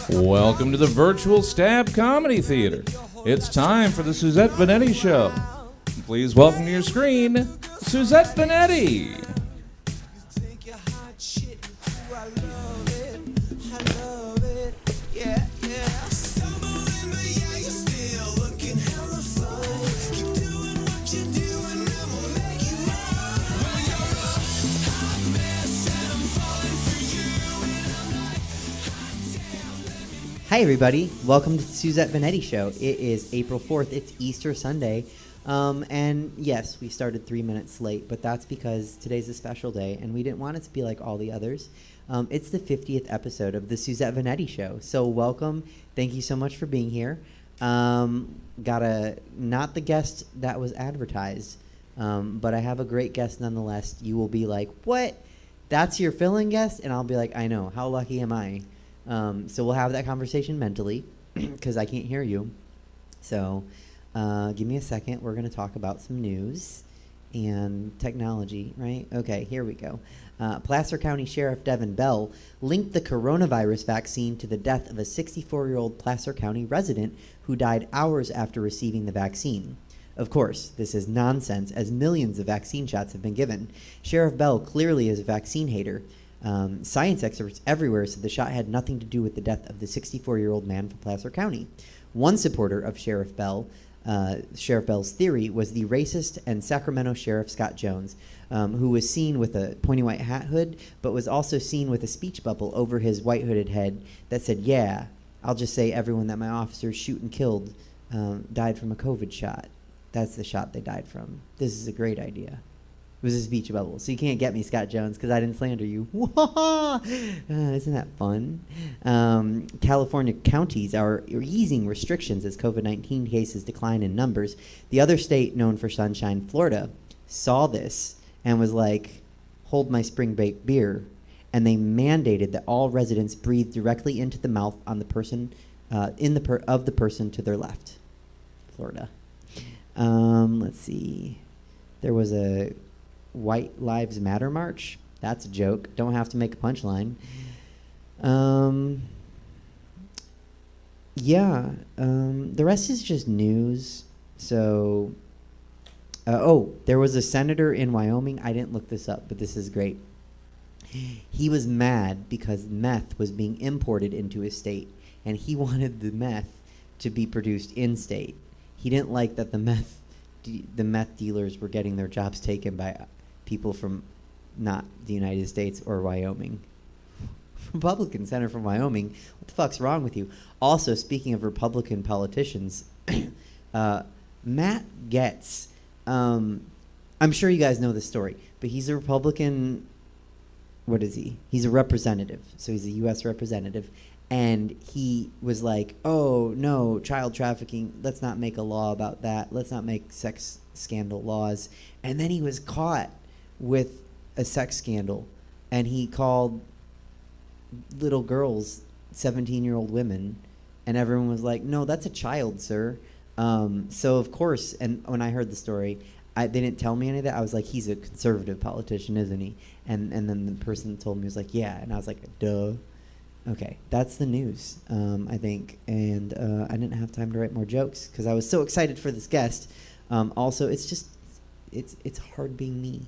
Welcome to the virtual Stab Comedy Theater. It's time for the Suzette Veneti Show. Please welcome to your screen, Suzette Veneti. Hi everybody, welcome to the Suzette Veneti Show. It is April 4th, it's Easter Sunday, and yes, we started 3 minutes late, but that's because today's a special day, and we didn't want it to be like all the others. It's the 50th episode of the Suzette Veneti Show, so welcome, thank you so much for being here. Not the guest that was advertised, but I have a great guest nonetheless. You will be like, what? That's your fill-in guest? And I'll be like, I know, how lucky am I? So we'll have that conversation mentally because I can't hear you. So give me a second. We're going to talk about some news and technology, right? Okay, here we go. Placer County Sheriff Devin Bell linked the coronavirus vaccine to the death of a 64-year-old Placer County resident who died hours after receiving the vaccine. Of course, this is nonsense as millions of vaccine shots have been given. Sheriff Bell clearly is a vaccine hater. Science experts everywhere said the shot had nothing to do with the death of the 64-year-old man from Placer County. One supporter of Sheriff Bell's theory was the racist and Sacramento Sheriff Scott Jones, who was seen with a pointy white hat hood, but was also seen with a speech bubble over his white hooded head that said, "Yeah, I'll just say everyone that my officers shoot and killed died from a COVID shot. That's the shot they died from. This is a great idea." It was a speech bubble, so you can't get me, Scott Jones, because I didn't slander you. Isn't that fun? California counties are easing restrictions as COVID-19 cases decline in numbers. The other state known for sunshine, Florida, saw this and was like, hold my spring-baked beer. And they mandated that all residents breathe directly into the mouth on the person, of the person to their left. Florida. Let's see. There was a White Lives Matter march. That's a joke. Don't have to make a punchline. The rest is just news. So, there was a senator in Wyoming. I didn't look this up, but this is great. He was mad because meth was being imported into his state, and he wanted the meth to be produced in-state. He didn't like that the meth dealers were getting their jobs taken by people from not the United States or Wyoming. Republican senator from Wyoming. What the fuck's wrong with you? Also, speaking of Republican politicians, Matt Gaetz, I'm sure you guys know this story, but he's a Republican. What is he? He's a representative. So he's a U.S. representative. And he was like, oh, no, child trafficking. Let's not make a law about that. Let's not make sex scandal laws. And then he was caught with a sex scandal. And he called little girls 17-year-old women. And everyone was like, no, that's a child, sir. So, of course, and when I heard the story, they didn't tell me any of that. I was like, he's a conservative politician, isn't he? And then the person told me, was like, yeah. And I was like, duh. Okay, that's the news, I think, and I didn't have time to write more jokes because I was so excited for this guest. Also, it's hard being me.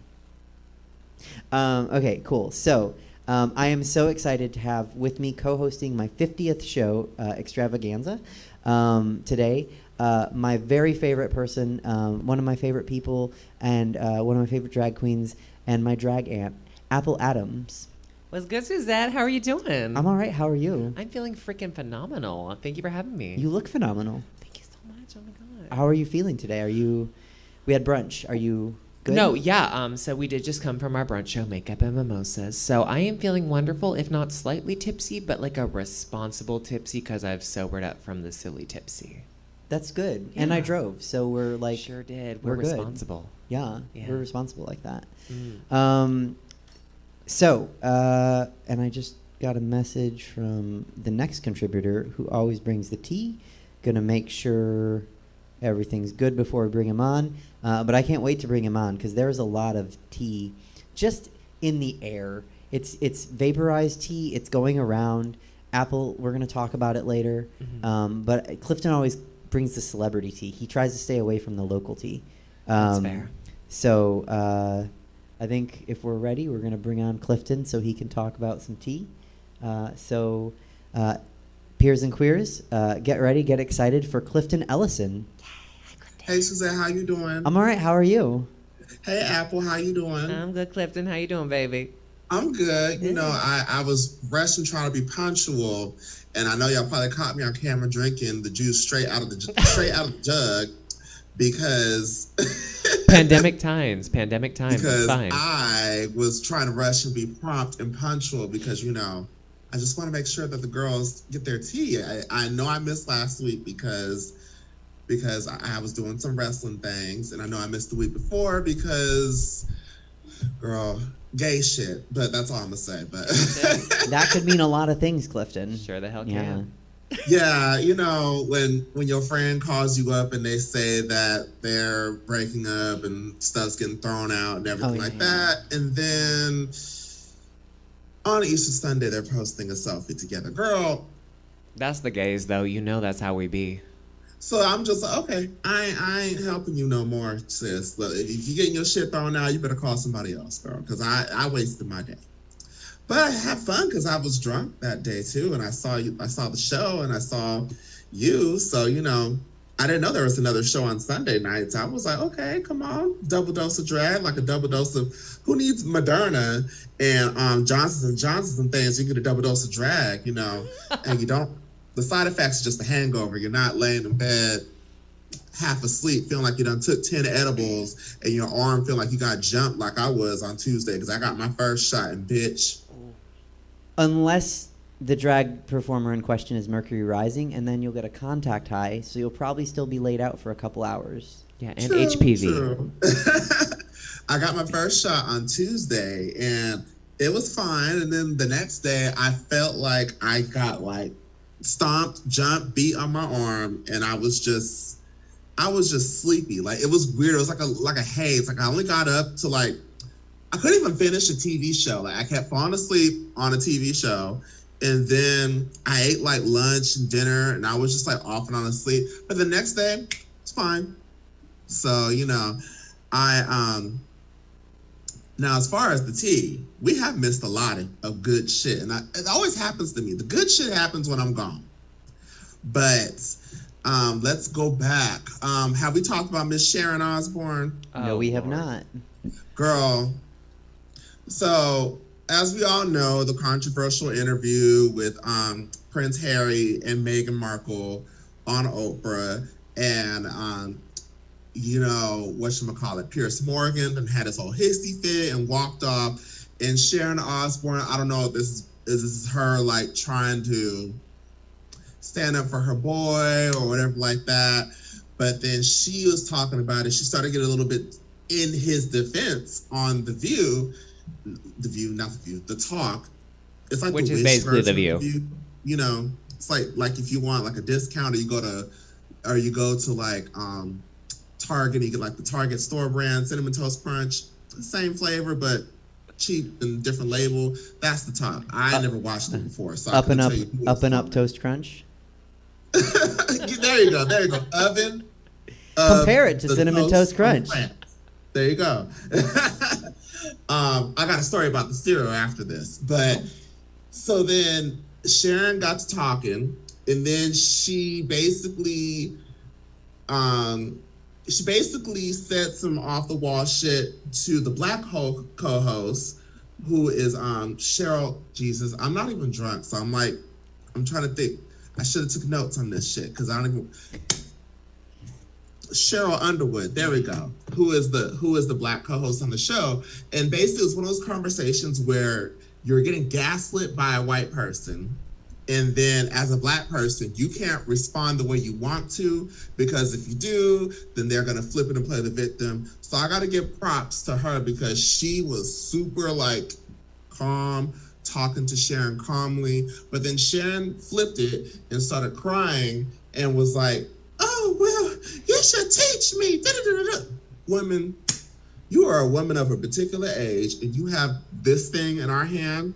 Okay, cool. So I am so excited to have with me co-hosting my 50th show extravaganza today. My very favorite person, one of my favorite people, and one of my favorite drag queens, and my drag aunt, Apple Adams. What's good, Suzette? How are you doing? I'm all right. How are you? I'm feeling freaking phenomenal. Thank you for having me. You look phenomenal. Thank you so much. Oh, my God. How are you feeling today? We had brunch. Are you good? No, yeah. So we did just come from our brunch show, makeup and mimosas. So I am feeling wonderful, if not slightly tipsy, but like a responsible tipsy because I've sobered up from the silly tipsy. That's good. Yeah. And I drove, so we're like... Sure did. We're good. responsible. Yeah, we're responsible like that. Mm. And I just got a message from the next contributor who always brings the tea. Gonna make sure everything's good before we bring him on. But I can't wait to bring him on because there's a lot of tea just in the air. It's vaporized tea. It's going around. Apple, we're going to talk about it later. But Clifton always brings the celebrity tea. He tries to stay away from the local tea. That's fair. So I think if we're ready, we're going to bring on Clifton so he can talk about some tea. Peers and queers, get ready, get excited for Clifton Ellison. Hey, Suzette, how you doing? I'm all right. How are you? Hey, Apple, how you doing? I'm good, Clifton. How you doing, baby? I'm good. You know, I was rushing trying to be punctual, and I know y'all probably caught me on camera drinking the juice straight out of the jug because Pandemic times. Because because it's fine. I was trying to rush and be prompt and punctual because, you know, I just want to make sure that the girls get their tea. I know I missed last week because I was doing some wrestling things, and I know I missed the week before because, girl, gay shit. But that's all I'm gonna say. But That could mean a lot of things, Clifton. Sure the hell Yeah. can. yeah, you know, when your friend calls you up and they say that they're breaking up and stuff's getting thrown out and everything like that, and then on Easter Sunday they're posting a selfie together, girl. That's the gays, though. You know that's how we be. So I'm just like, okay, I ain't helping you no more, sis. Look, if you're getting your shit thrown out, you better call somebody else, girl, because I wasted my day. But I had fun because I was drunk that day too, and I saw the show, and I saw you. So, you know, I didn't know there was another show on Sunday nights. I was like, okay, come on, double dose of drag, like a double dose of who needs Moderna and Johnson & Johnson and things. You get a double dose of drag, you know, and you don't. The side effects are just a hangover. You're not laying in bed half asleep feeling like you done took 10 edibles and your arm feeling like you got jumped like I was on Tuesday because I got my first shot and bitch. Unless the drag performer in question is Mercury rising, and then you'll get a contact high, so you'll probably still be laid out for a couple hours. Yeah, and True, HPV. true. I got my first shot on Tuesday and it was fine. And then the next day I felt like I got like stomped, jumped, beat on my arm, and I was just sleepy. Like it was weird. It was like a haze. Like I only got up to like I couldn't even finish a TV show. Like I kept falling asleep on a TV show, and then I ate like lunch and dinner, and I was just like off and on asleep. But the next day, it's fine. So you know, now as far as the tea, we have missed a lot of good shit, and it always happens to me. The good shit happens when I'm gone. But let's go back. Have we talked about Miss Sharon Osbourne? No, we have not. Girl. So, as we all know, the controversial interview with Prince Harry and Meghan Markle on Oprah, and you know, whatchamacallit, Piers Morgan, and had his whole hissy fit and walked off. And Sharon Osbourne, I don't know if this is her like trying to stand up for her boy or whatever like that. But then she was talking about it. She started getting a little bit in his defense on The Talk. It's like Which the is Wish basically The version of View. You know, it's like if you want like a discount, or you go to like Target, you get like the Target store brand Cinnamon Toast Crunch, same flavor but cheap and different label. That's The Talk. I never watched it before, so Up and up Toast Crunch. There you go. Oven. Compare it to Cinnamon Toast Crunch. There you go. I got a story about the cereal after this, but so then Sharon got to talking, and then she basically said some off the wall shit to the black co-host, who is Cheryl. Jesus, I'm not even drunk, so I'm trying to think. I should have took notes on this shit because I don't even. Cheryl Underwood, there we go. Who is the black co-host on the show? And basically, it was one of those conversations where you're getting gaslit by a white person, and then as a black person, you can't respond the way you want to, because if you do, then they're gonna flip it and play the victim. So I gotta give props to her because she was super like calm, talking to Sharon calmly, but then Sharon flipped it and started crying and was like, "Oh, well, you should teach me." Da-da-da-da-da. Women, you are a woman of a particular age and you have this thing in our hand.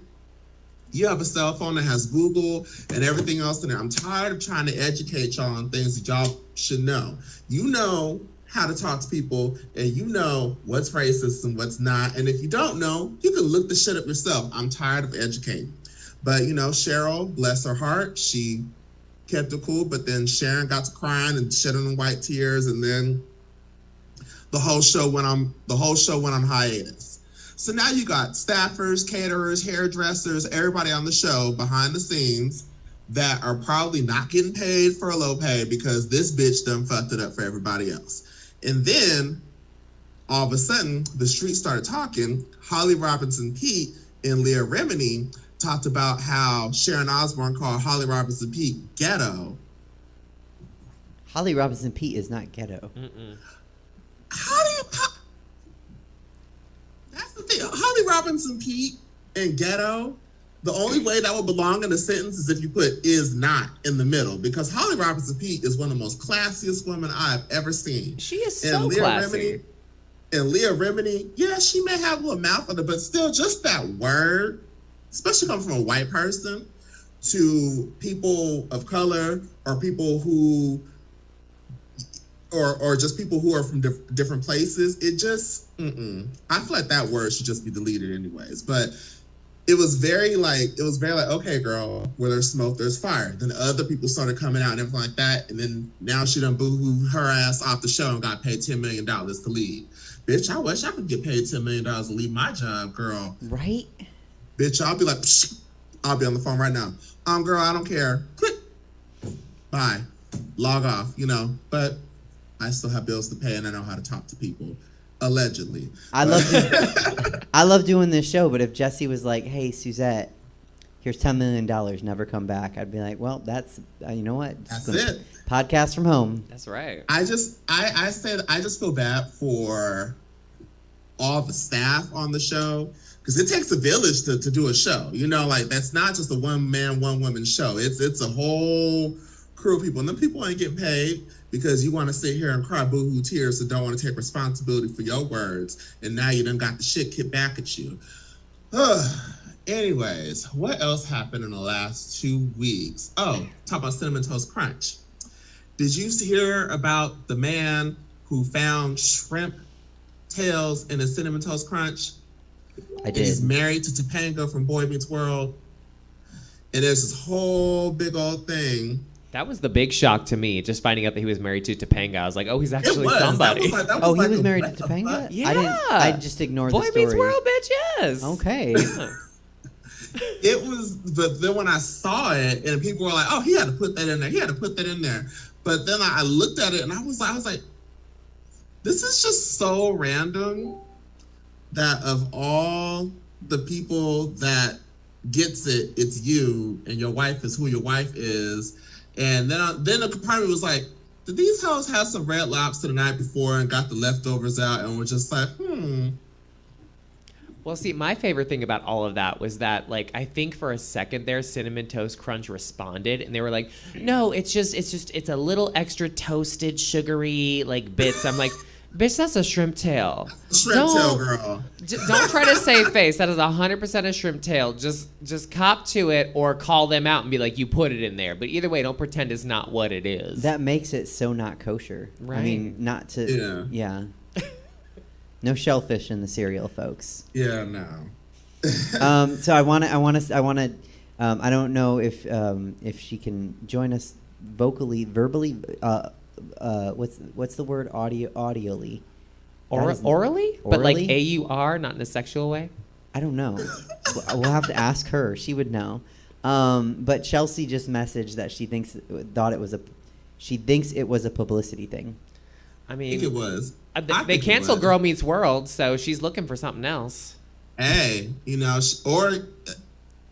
You have a cell phone that has Google and everything else in there. I'm tired of trying to educate y'all on things that y'all should know. You know how to talk to people, and you know what's racist and what's not. And if you don't know, you can look the shit up yourself. I'm tired of educating. But, you know, Cheryl, bless her heart, she kept it cool, but then Sharon got to crying and shedding white tears, and then the whole show went on hiatus. So now you got staffers, caterers, hairdressers, everybody on the show behind the scenes that are probably not getting paid for a low pay because this bitch done fucked it up for everybody else. And then all of a sudden, the street started talking. Holly Robinson Pete and Leah Remini talked about how Sharon Osbourne called Holly Robinson Pete ghetto. Holly Robinson Pete is not ghetto. That's the thing. Holly Robinson Pete and ghetto, the only way that would belong in a sentence is if you put is not in the middle, because Holly Robinson Pete is one of the most classiest women I've ever seen. She is so classy. And Leah Remini, yeah, she may have a little mouth on it, but still just that word, especially coming from a white person to people of color or people who or just people who are from different places, it just, I feel like that word should just be deleted anyways. But it was very like, okay, girl, where there's smoke, there's fire. Then other people started coming out and everything like that. And then now she done boo-hooed her ass off the show and got paid $10 million to leave. Bitch, I wish I could get paid $10 million to leave my job, girl. Right? Bitch, I'll be like, psh, I'll be on the phone right now. Girl, I don't care. Click. Bye. Log off, you know. But I still have bills to pay and I know how to talk to people. Allegedly. I love doing this show, but if Jesse was like, hey, Suzette, here's $10 million, never come back, I'd be like, well, that's, you know what? That's it. Podcast from home. That's right. I just feel bad for all the staff on the show, because it takes a village to do a show. You know, like, that's not just a one man, one woman show. It's a whole crew of people. And then people ain't getting paid because you want to sit here and cry boohoo tears and don't want to take responsibility for your words. And now you done got the shit kicked back at you. Anyways, what else happened in the last 2 weeks? Oh, talk about Cinnamon Toast Crunch. Did you hear about the man who found shrimp tails in a Cinnamon Toast Crunch? I did. And he's married to Topanga from Boy Meets World. And there's this whole big old thing. That was the big shock to me, just finding out that he was married to Topanga. I was like, oh, he's actually somebody. He was married to Topanga? Yeah. I just ignored the story. Boy Meets World, bitch, yes. Okay. It was, but then when I saw it, and people were like, oh, he had to put that in there. He had to put that in there. But then I looked at it, and I was like, this is just so random that of all the people that gets it, it's you, and your wife is who your wife is. And then a part of me was like, did these hoes have some Red Lobster the night before and got the leftovers out and were just like, Well, see, my favorite thing about all of that was that, like, I think for a second there, Cinnamon Toast Crunch responded, and they were like, no, it's a little extra toasted, sugary, like, bits. I'm like, bitch, that's a shrimp tail. Shrimp tail, girl. Don't try to save face. That is 100% a shrimp tail. Just cop to it or call them out and be like, you put it in there. But either way, don't pretend it's not what it is. That makes it so not kosher. Right. I mean, not to, yeah. No shellfish in the cereal, folks. Yeah, no. So I don't know if she can join us verbally. What's the word? Audioly. Orally? But like AUR, not in a sexual way? I don't know. We'll have to ask her. She would know. But Chelsea just messaged that she thinks it was a publicity thing. I mean, I think it was. They canceled Girl Meets World, so she's looking for something else. Hey, you know, or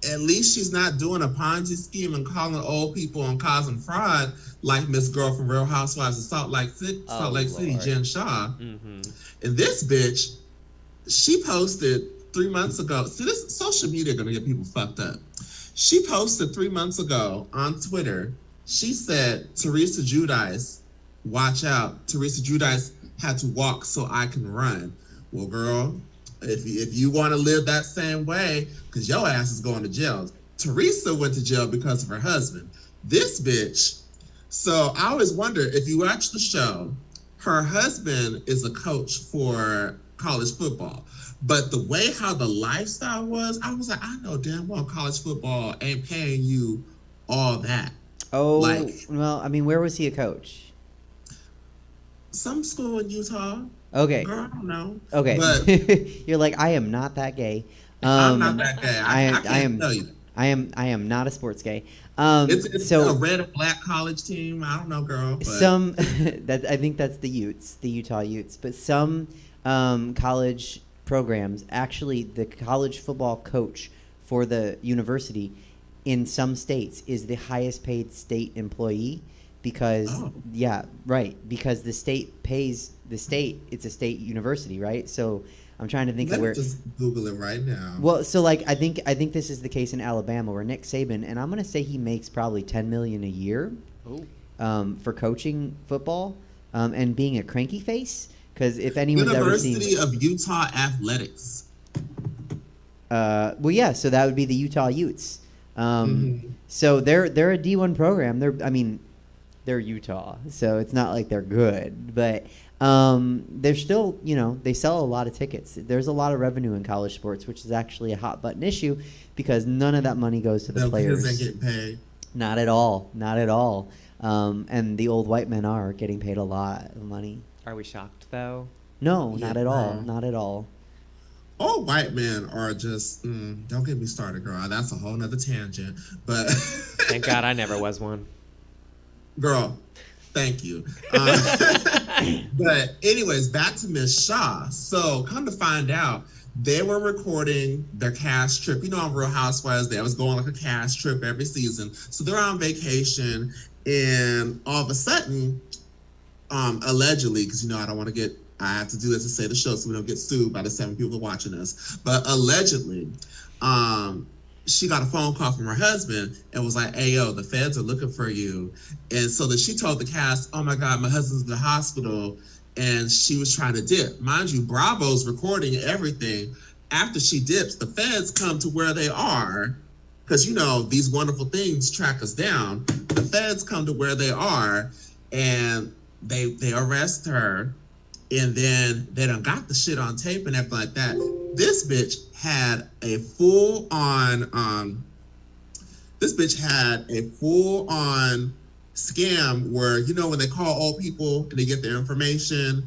at least she's not doing a Ponzi scheme and calling old people and causing fraud like Miss Girl from Real Housewives of Salt Lake City, Jen Shaw. Mm-hmm. And this bitch, she posted 3 months ago. See, this social media gonna get people fucked up. She posted 3 months ago on Twitter. She said, Teresa Giudice, watch out. Teresa Giudice had to walk so I can run. Well, girl, if you want to live that same way, because your ass is going to jail. Teresa went to jail because of her husband. This bitch. So I always wonder, if you watch the show, her husband is a coach for college football. But the way how the lifestyle was, I was like, I know damn well college football ain't paying you all that. Oh, well, I mean, where was he a coach? Some school in Utah. Okay. Girl, I don't know. Okay. But you're like, I am not that gay. I'm not that gay. I can't tell you. I am not a sports gay. It's so a red and black college team. I don't know, girl. But. Some I think that's the Utes, the Utah Utes. But some college programs, actually, the college football coach for the university in some states is the highest paid state employee because because the state pays the state. It's a state university, right? So I'm trying to think of where. Just Google it right now. Well, so like I think this is the case in Alabama where Nick Saban, and I'm gonna say he makes probably $10 million a year, for coaching football, and being a cranky face. Because if anyone's ever seen University of Utah Athletics. well, yeah, so that would be the Utah Utes. So they're a D1 program. They're Utah, so it's not like they're good, but. They're still, they sell a lot of tickets. There's a lot of revenue in college sports, which is actually a hot button issue because none of that money goes to the players. Kids ain't getting paid. Not at all. Not at all. And the old white men are getting paid a lot of money. Are we shocked, though? No, not at all. Not at all. All white men are just, don't get me started, girl. That's a whole nother tangent. But Thank God I never was one. Girl, thank you. But anyways, back to Miss Shaw. So come to find out, they were recording their cast trip. On Real Housewives, they was going like a cast trip every season. So they're on vacation, and all of a sudden, allegedly, because I don't want to get, I have to do this to say the show so we don't get sued by the 7 people watching us. But allegedly, she got a phone call from her husband and was like, hey, yo, the feds are looking for you. And so that she told the cast, oh my God, my husband's in the hospital. And she was trying to dip. Mind you, Bravo's recording everything. After she dips, the feds come to where they are. Because, these wonderful things track us down. The feds come to where they are and they arrest her. And then they done got the shit on tape and everything like that. This bitch had a full-on scam where, when they call old people and they get their information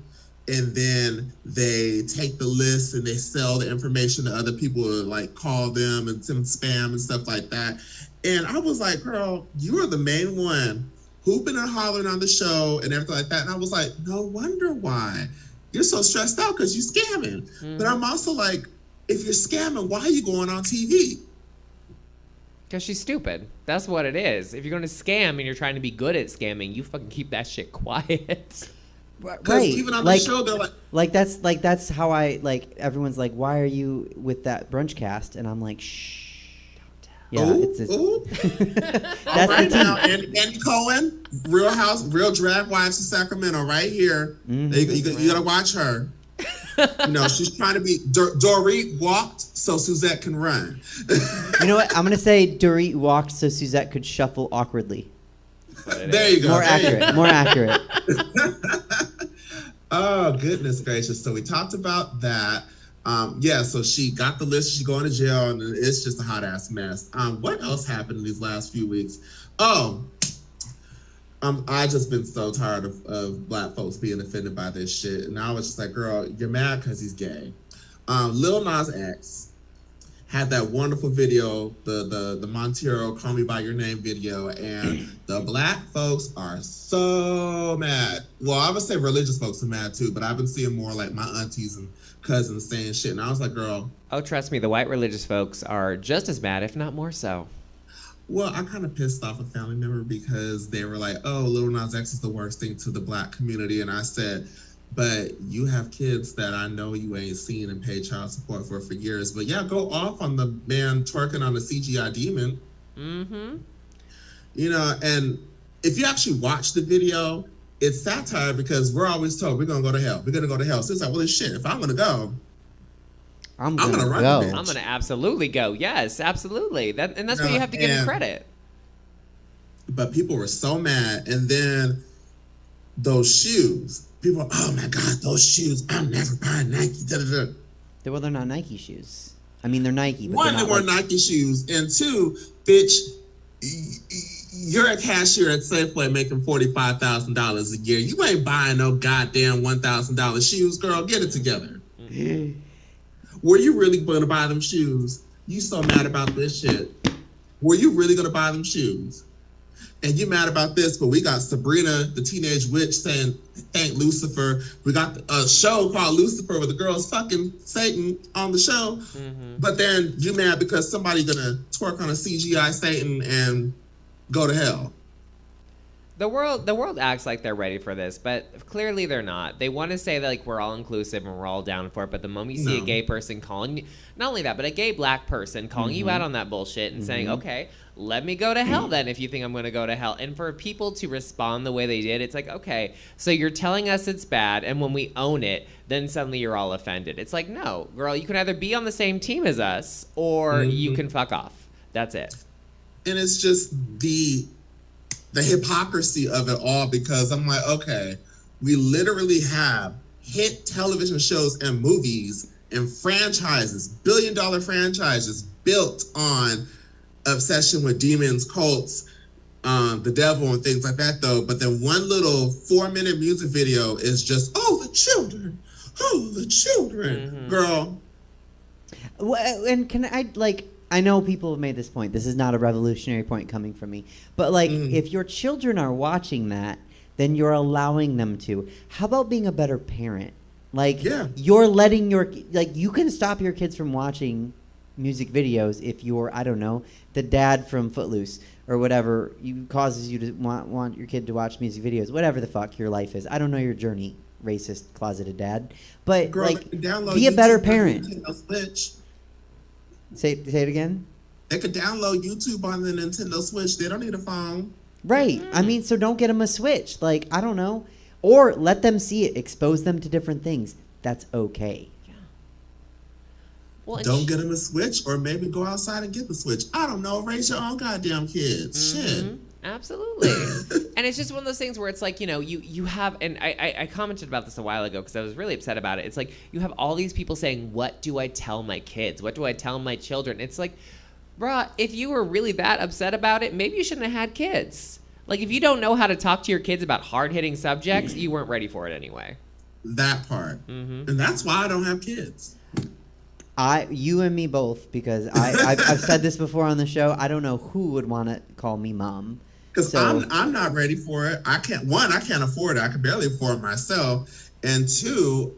and then they take the list and they sell the information to other people to like call them and send them spam and stuff like that. And I was like, girl, you are the main one hooping and hollering on the show and everything like that. And I was like, no wonder why. You're so stressed out because you're scamming. Mm-hmm. But I'm also like, if you're scamming, why are you going on TV? Because she's stupid. That's what it is. If you're going to scam and you're trying to be good at scamming, you fucking keep that shit quiet. Right. Even on the show, they're like that's how everyone's like, why are you with that brunch cast? And I'm like, shh. Yeah, ooh. That's right now, Andy Cohen, Real Drag Wives in Sacramento, right here. Mm-hmm. You gotta watch her. She's trying to be. Dorit walked so Suzette can run. You know what? I'm gonna say Dorit walked so Suzette could shuffle awkwardly. There you go. More accurate. Oh goodness gracious! So we talked about that. So she got the list, she's going to jail, and it's just a hot ass mess. What else happened in these last few weeks? I just been so tired of black folks being offended by this shit. And I was just like, girl, you're mad because he's gay. Lil Nas X had that wonderful video, the Montero Call Me By Your Name video, and the black folks are so mad. Well, I would say religious folks are mad too, but I've been seeing more like my aunties and cousins saying shit, and I was like, girl. Oh, trust me, the white religious folks are just as mad, if not more so. Well, I kind of pissed off a family member because they were like, oh, Lil Nas X is the worst thing to the black community. And I said, but you have kids that I know you ain't seen and paid child support for years. But yeah, go off on the man twerking on the CGI demon. Mm-hmm. And if you actually watch the video, it's satire because we're always told we're going to go to hell. We're going to go to hell. So it's like, well, shit, if I'm going to go, I'm gonna run go. the bitch. I'm gonna absolutely go. Yes, absolutely. That's why you have to give him credit. But people were so mad, and then those shoes. People, oh my God, those shoes! I'm never buying Nike. Da, da, da. Well, they're not Nike shoes. I mean, they're Nike, but One, they're they not weren't Nike shoes, and two, bitch, you're a cashier at Safeway making $45,000 a year. You ain't buying no goddamn $1,000 shoes, girl. Get it together. Were you really going to buy them shoes? You so mad about this shit. Were you really going to buy them shoes? And you mad about this, but we got Sabrina, the teenage witch, saying, thank Lucifer. We got a show called Lucifer where the girl's fucking Satan on the show. Mm-hmm. But then you mad because somebody gonna twerk on a CGI Satan and go to hell. The world acts like they're ready for this, but clearly they're not. They want to say that like we're all inclusive and we're all down for it, but the moment you see a gay person calling you, not only that, but a gay black person calling you out on that bullshit and saying, okay, let me go to hell then if you think I'm going to go to hell. And for people to respond the way they did, it's like, okay, so you're telling us it's bad, and when we own it, then suddenly you're all offended. It's like, no, girl, you can either be on the same team as us or you can fuck off. That's it. And it's just the hypocrisy of it all, because I'm like, okay, we literally have hit television shows and movies and franchises, billion-dollar franchises built on obsession with demons, cults, the devil, and things like that, though. But then one little 4-minute music video is just, oh, the children, girl. Well, and can I, like, I know people have made this point. This is not a revolutionary point coming from me. But, like, if your children are watching that, then you're allowing them to. How about being a better parent? Like, you're letting you can stop your kids from watching music videos if you're, I don't know, the dad from Footloose or whatever causes you to want your kid to watch music videos, whatever the fuck your life is. I don't know your journey, racist, closeted dad. But, girl, like, be a better parent. Say it again? They could download YouTube on the Nintendo Switch. They don't need a phone. Right. I mean, so don't get them a Switch. Like, I don't know. Or let them see it. Expose them to different things. That's okay. Yeah. Well, don't get them a Switch, or maybe go outside and get the Switch. I don't know. Raise your own goddamn kids. Shit. Absolutely. And it's just one of those things where it's like, you know, you have, and I commented about this a while ago because I was really upset about it. It's like you have all these people saying, what do I tell my kids? What do I tell my children? It's like, bruh, if you were really that upset about it, maybe you shouldn't have had kids. Like, if you don't know how to talk to your kids about hard-hitting subjects, you weren't ready for it anyway. That part. And that's why I don't have kids. You and me both, because I've said this before on the show. I don't know who would want to call me mom. Because I'm not ready for it. I can't afford it. I can barely afford it myself. And two,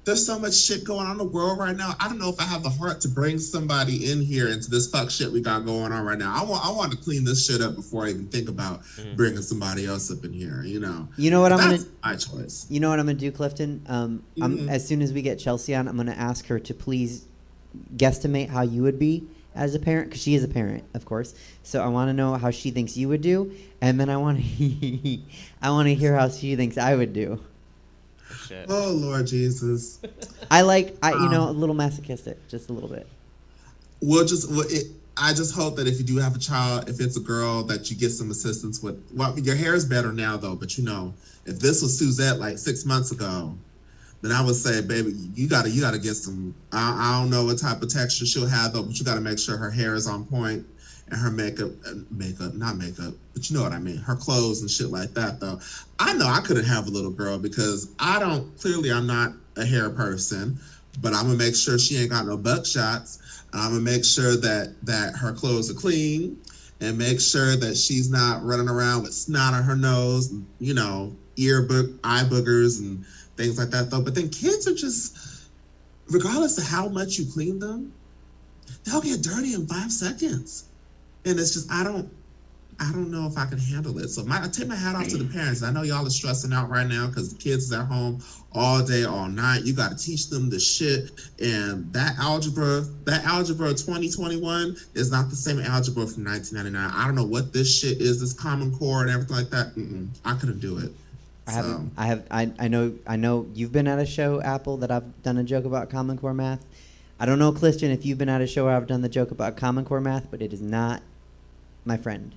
there's so much shit going on in the world right now. I don't know if I have the heart to bring somebody in here into this fuck shit we got going on right now. I want to clean this shit up before I even think about bringing somebody else up in here, you know. You know what That's my choice. You know what I'm going to do, Clifton? As soon as we get Chelsea on, I'm going to ask her to please guesstimate how you would be as a parent, because she is a parent, of course. So I want to know how she thinks you would do, and then I want to hear how she thinks I would do. Shit. Oh, Lord Jesus. a little masochistic, just a little bit. I just hope that if you do have a child, if it's a girl, that you get some assistance with. Well, your hair is better now, though. But, you know, if this was Suzette like 6 months ago, then I would say, baby, you gotta get some. I don't know what type of texture she'll have, though, but you gotta make sure her hair is on point and her not makeup, but you know what I mean. Her clothes and shit like that, though. I know I couldn't have a little girl because I'm not a hair person, but I'm gonna make sure she ain't got no buckshots. I'm gonna make sure that her clothes are clean, and make sure that she's not running around with snot on her nose, and, you know, eye boogers and things like that, though. But then kids are just, regardless of how much you clean them, they'll get dirty in 5 seconds. And it's just, I don't know if I can handle it. So I take my hat off to the parents. I know y'all are stressing out right now because the kids is at home all day, all night. You got to teach them the shit. And that algebra 2021 is not the same algebra from 1999. I don't know what this shit is, this Common Core and everything like that. I couldn't do it. I know you've been at a show, Apple, that I've done a joke about Common Core math. I don't know, Clifton, if you've been at a show where I've done the joke about Common Core math, but it is not my friend.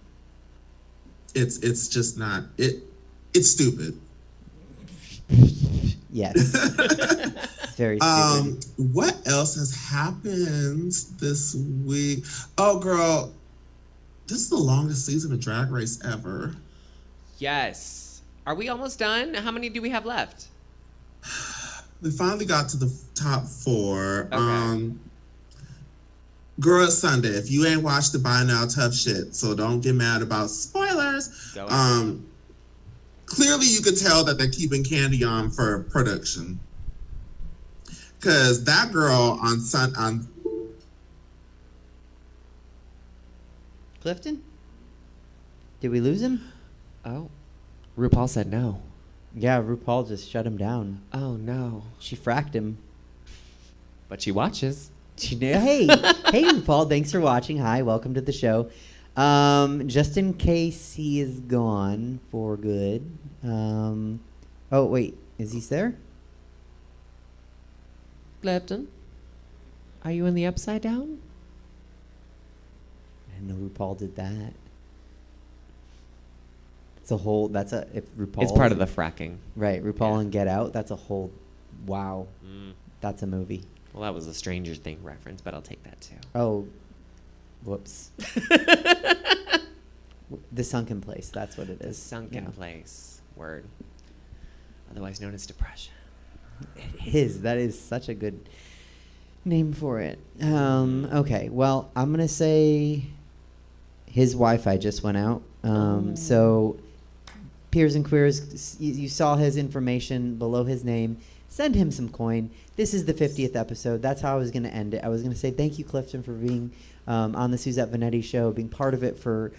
It's just not it's stupid. Yes. It's very stupid. What else has happened this week? Oh, girl, this is the longest season of Drag Race ever. Yes. Are we almost done? How many do we have left? We finally got to the top 4. Okay. Girl, it's Sunday. If you ain't watched it by now, tough shit. So don't get mad about spoilers. Clearly, you could tell that they're keeping Candy on for production. Because that girl on Clifton? Did we lose him? Oh. RuPaul said no. Yeah, RuPaul just shut him down. Oh, no. She fracked him. But she watches. Hey, RuPaul, thanks for watching. Hi, welcome to the show. Just in case he is gone for good. Oh, wait, is he there? Clifton, are you in the Upside Down? I didn't know RuPaul did that. If RuPaul. It's part of the fracking. Right, RuPaul and Get Out, that's a whole, wow. That's a movie. Well, that was a Stranger Thing reference, but I'll take that too. Oh, whoops. The Sunken Place, that's what it is. Sunken place. Word. Otherwise known as depression. It is. That is such a good name for it. Okay, well, I'm going to say his Wi-Fi just went out. So, Peers and Queers, you saw his information below his name. Send him some coin. This is the 50th episode. That's how I was going to end it. I was going to say thank you, Clifton, for being on the Suzette Veneti Show, being part of it for,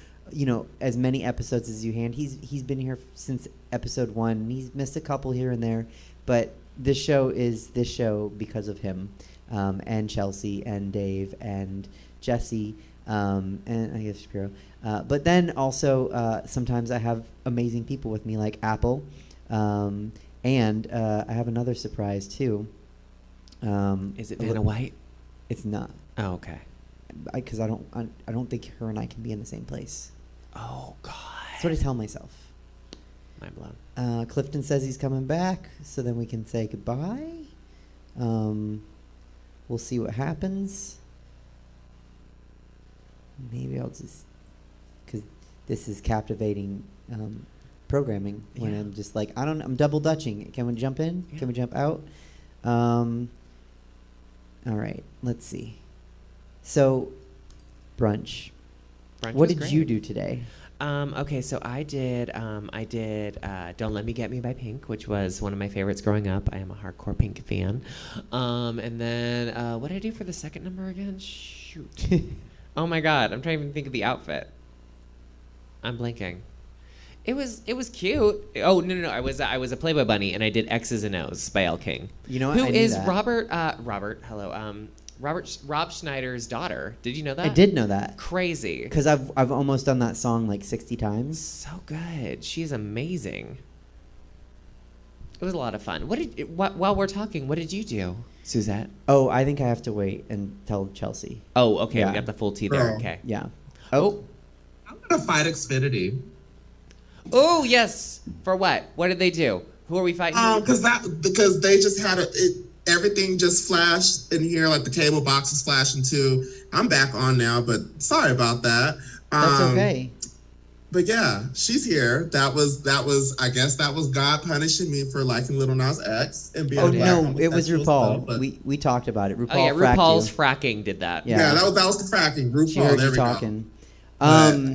as many episodes as you can. He's been here since episode 1. He's missed a couple here and there, but this show is this show because of him, and Chelsea and Dave and Jesse, and I guess Shapiro. But then also sometimes I have amazing people with me like Apple, and I have another surprise too. Is it Vanna White? It's not. Oh, okay. Because I don't think her and I can be in the same place. Oh God. That's what I tell myself. Mind blown. Clifton says he's coming back, so then we can say goodbye. We'll see what happens. Maybe I'll just, because this is captivating programming. When I'm just like, I'm double dutching. Can we jump in? Yeah. Can we jump out? All right, let's see. So, brunch. What did you do today? Okay, so I did Don't Let Me Get Me by Pink, which was one of my favorites growing up. I am a hardcore Pink fan. And then what did I do for the second number again? Shoot. Oh my God, I'm trying to even think of the outfit. I'm blanking. It was cute. Oh no! I was a Playboy bunny, and I did X's and O's by Elle King. You know what? Who is Robert? Hello. Rob Schneider's daughter. Did you know that? I did know that. Crazy. Because I've almost done that song like 60 times. So good. She's amazing. It was a lot of fun. While we're talking, what did you do, Suzette? Oh, I think I have to wait and tell Chelsea. Oh, okay. Yeah. We got the full tea there. Okay. Yeah. Oh. I'm gonna fight Xfinity. Oh yes. For what? What did they do? Who are we fighting? Because they just had everything just flashed in here, like the cable box is flashing too. I'm back on now, but sorry about that. That's okay. But yeah, she's here. That was I guess that was God punishing me for liking Lil Nas X and being it was RuPaul. We talked about it. RuPaul's fracking did that. Yeah, that was the fracking. RuPaul. She heard there you we talking. Go.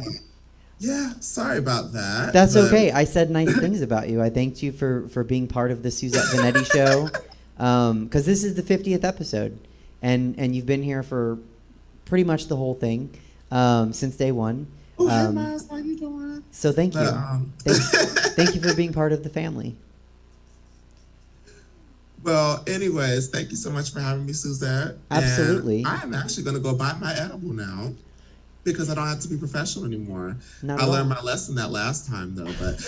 Yeah, sorry about that. That's okay. I said nice things about you. I thanked you for being part of the Suzette Veneti Show. Because this is the 50th episode, and you've been here for pretty much the whole thing since day one. Oh, hey, Myles, how you doing? So thank you. Thank you for being part of the family. Well, anyways, thank you so much for having me, Suzette. Absolutely. And I am actually going to go buy my edible now. because I don't have to be professional anymore. I learned my lesson that last time, though. But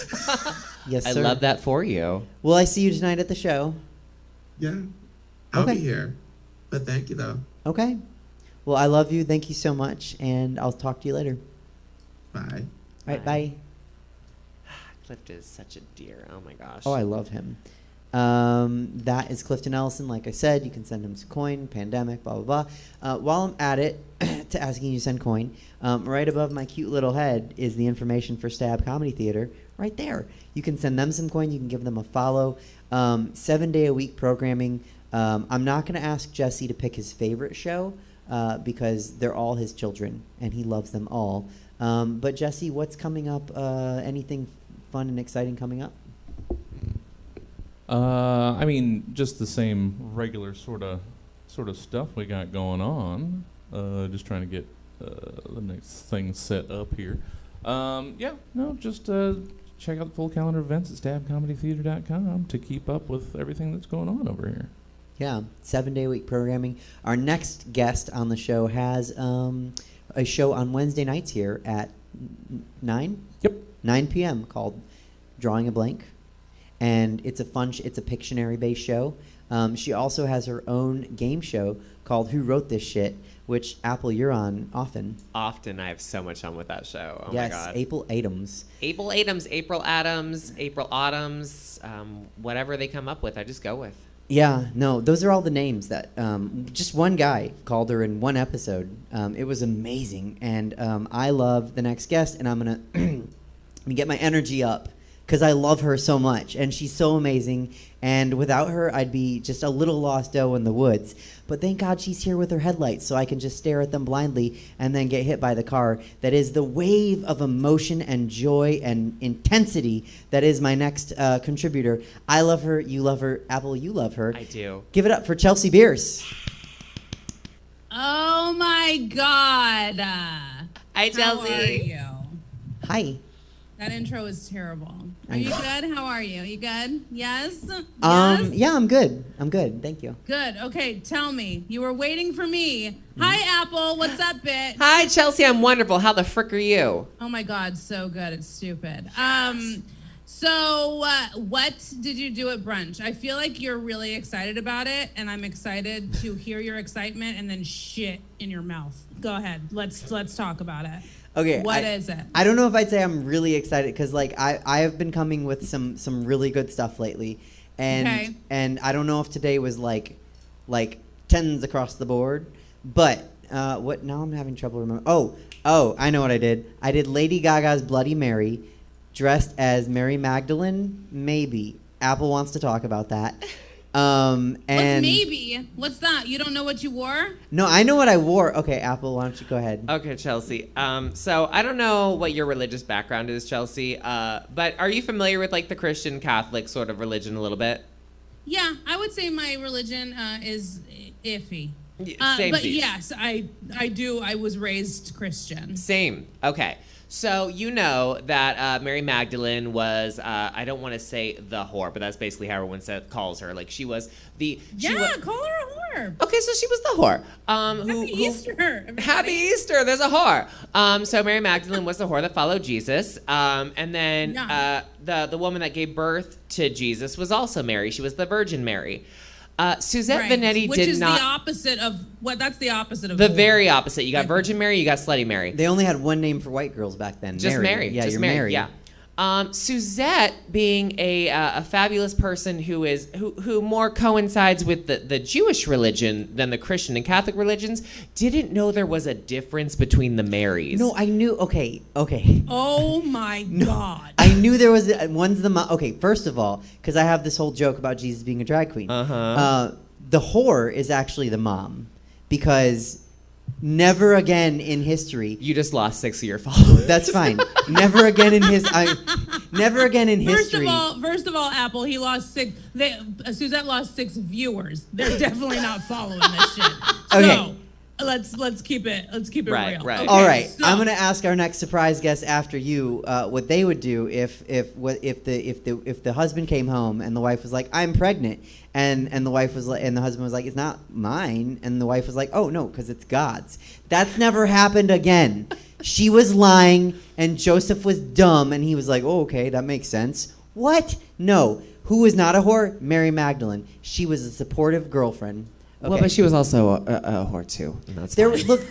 yes, sir. I love that for you. Will I see you tonight at the show? Yeah, I'll be here. But thank you, though. Okay. Well, I love you. Thank you so much, and I'll talk to you later. Bye. All right, bye. Clifton is such a dear. Oh my gosh. Oh, I love him. That is Clifton Ellison. Like I said, you can send him some coin, pandemic, blah, blah, blah. While I'm at it, to asking you to send coin, right above my cute little head is the information for Stab Comedy Theater right there. You can send them some coin. You can give them a follow. 7-day-a-week programming. I'm not going to ask Jesse to pick his favorite show because they're all his children, and he loves them all. But Jesse, what's coming up? Anything fun and exciting coming up? I mean, just the same regular sort of stuff we got going on. Just trying to get the next thing set up here. Just check out the full calendar of events at stabcomedytheater.com to keep up with everything that's going on over here. Yeah, 7-day-a-week programming. Our next guest on the show has a show on Wednesday nights here at 9 p.m. called Drawing a Blank. And it's a fun, it's a Pictionary-based show. She also has her own game show called Who Wrote This Shit, which, Apple, you're on often. Often. I have so much fun with that show. Oh yes, my God. April Adams. April Adams, April Autumns, whatever they come up with, I just go with. Yeah, no, those are all the names that just one guy called her in one episode. It was amazing. And I love the next guest, and I'm going to get my energy up because I love her so much, and she's so amazing. And without her, I'd be just a little lost doe in the woods. But thank God she's here with her headlights, so I can just stare at them blindly and then get hit by the car. That is the wave of emotion and joy and intensity that is my next contributor. I love her. You love her. Apple, you love her. I do. Give it up for Chelsea Bearce. Oh, my God. Hi, Chelsea. How are you? Hi. That intro is terrible. Are you good? How are you? You good? Yes? Yes? Yeah, I'm good. I'm good. Thank you. Good. Okay, tell me. You were waiting for me. Hi, Apple. What's up, bitch? Hi, Chelsea. I'm wonderful. How the frick are you? Oh, my God. So good. It's stupid. So what did you do at brunch? I feel like you're really excited about it, and I'm excited to hear your excitement and then shit in your mouth. Go ahead. Let's talk about it. Okay. What is it? I don't know if I'd say I'm really excited because like I have been coming with some really good stuff lately, and I don't know if today was like tens across the board, but what now I'm having trouble remembering. Oh, I know what I did. I did Lady Gaga's Bloody Mary, dressed as Mary Magdalene. Maybe Apple wants to talk about that. And What's maybe? What's that? You don't know what you wore? No, I know what I wore. Okay, Apple, why don't you go ahead? Okay, Chelsea. So I don't know what your religious background is, Chelsea, but are you familiar with like the Christian Catholic sort of religion a little bit? Yeah, I would say my religion is iffy. Same. But yes, I do. I was raised Christian. Same. Okay. So you know that Mary Magdalene was, I don't want to say the whore, but that's basically how everyone calls her. Like she was the... Call her a whore. Okay, so she was the whore. Happy Easter, everybody. Happy Easter, there's a whore. So Mary Magdalene was the whore that followed Jesus. And then the woman that gave birth to Jesus was also Mary. She was the Virgin Mary. Suzette Veneti Which is the opposite of what? That's the opposite of the very opposite. You got Virgin Mary, you got Slutty Mary. They only had one name for white girls back then. Just Mary. Yeah, just you're Mary. Mary. Yeah. Suzette, being a fabulous person who more coincides with the Jewish religion than the Christian and Catholic religions, didn't know there was a difference between the Marys. No, I knew. Okay. Oh my God. I knew there was one's the mom. Okay, first of all, because I have this whole joke about Jesus being a drag queen. The whore is actually the mom, because never again in history. You just lost 6 of your followers. That's fine. Never again in history. First of all, Apple, he lost 6. Suzette lost 6 viewers. They're definitely not following this shit. Okay. So, let's keep it Right, real. right. Okay, All right, so- I'm gonna ask our next surprise guest after you what they would do if the husband came home and the wife was like, I'm pregnant, and the wife was like, and the husband was like, it's not mine, and the wife was like, oh no, because it's God's. That's never happened again. She was lying, and Joseph was dumb, and he was like, oh okay, that makes sense. What? No. Who was not a whore? Mary Magdalene. She was a supportive girlfriend. Okay. Well, but she was also a whore too. And that's There, fine. look,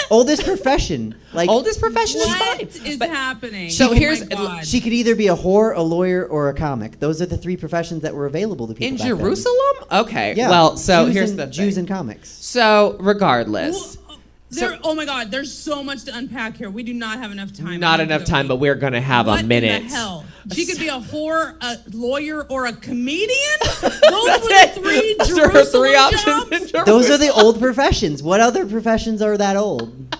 oldest profession. Like Oldest profession is What fine. is But- happening? So Oh here's- my God. she could either be a whore, a lawyer, or a comic. Those are the three professions that were available to people in back then. Jerusalem? Okay. Yeah. Well, so Jews here's and, the thing. Jews and comics. So regardless, Oh my God, there's so much to unpack here. We do not have enough time. not enough time, but we're gonna have what a minute. in the hell? She could be a whore, a lawyer, or a comedian? Those That's were it. the three Those are her Jerusalem three options jobs? in Jerusalem. Those are the old professions. What other professions are that old?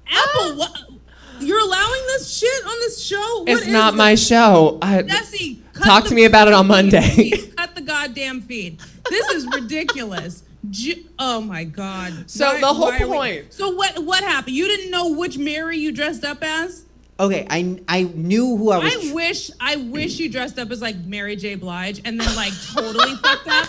Apple, what? You're allowing this shit on this show? What It's is not this? my show. Jesse, cut Talk the to me about it on fucking Monday. feed. Cut the goddamn feed. This is ridiculous. Oh my God. So the whole are we- point- So what happened? You didn't know which Mary you dressed up as? Okay, I knew who I was. I wish you dressed up as like Mary J. Blige and then like totally fucked up.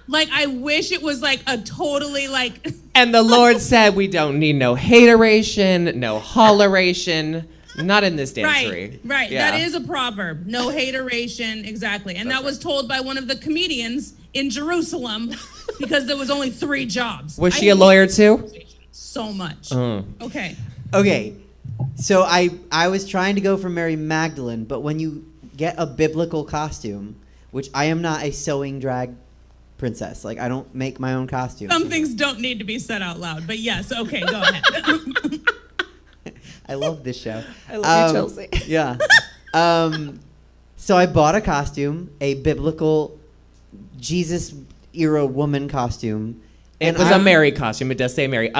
Like I wish it was like a totally like. And the Lord said, we don't need no hateration, no holleration. Not in this dancery. Right. Yeah. That is a proverb. No hateration. Exactly. And that was told by one of the comedians in Jerusalem because there was only 3 jobs. Was she a lawyer too? So much. Okay. Okay, so I was trying to go for Mary Magdalene, but when you get a biblical costume, which I am not a sewing drag princess, like I don't make my own costumes. Some things don't need to be said out loud, but yes. Okay, go ahead. I love this show. I love you, Chelsea. Yeah. So I bought a costume, a biblical Jesus era woman costume. It was a Mary costume. It does say Mary.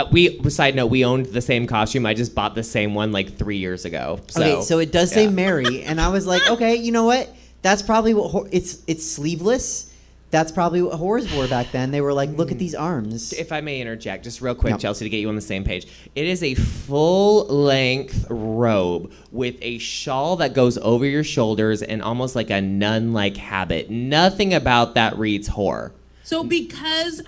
Side note, we owned the same costume. I just bought the same one like 3 years ago. Okay, so it does say yeah. Mary, and I was like, okay, you know what? That's probably what it's sleeveless. That's probably what whores wore back then. They were like, look at these arms. If I may interject, just real quick, No. Chelsea, to get you on the same page. It is a full-length robe with a shawl that goes over your shoulders and almost like a nun-like habit. Nothing about that reads whore. So because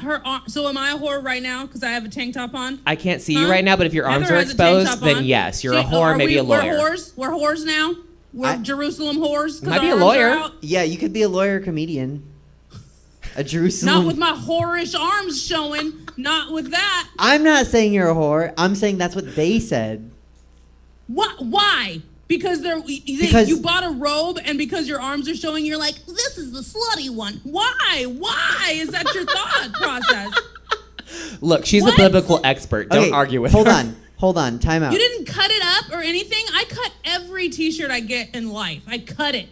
so am I a whore right now because I have a tank top on? I can't see you right now, but if your arms Heather are has a tank exposed, top then on. yes, you're a whore, maybe a lawyer. We're whores now. We're Jerusalem whores. 'cause Might be our a arms are lawyer. out. Yeah, you could be a lawyer, comedian, a Jerusalem. Not with my whorish arms showing. Not with that. I'm not saying you're a whore. I'm saying that's what they said. What? Why? Because Because- you bought a robe and because your arms are showing, you're like, this is the slutty one. Why? Why is that your thought process? Look, she's What? a biblical expert. Don't Okay, argue with hold her. Hold on. Time out. You didn't cut it up or anything. I cut every T-shirt I get in life. I cut it.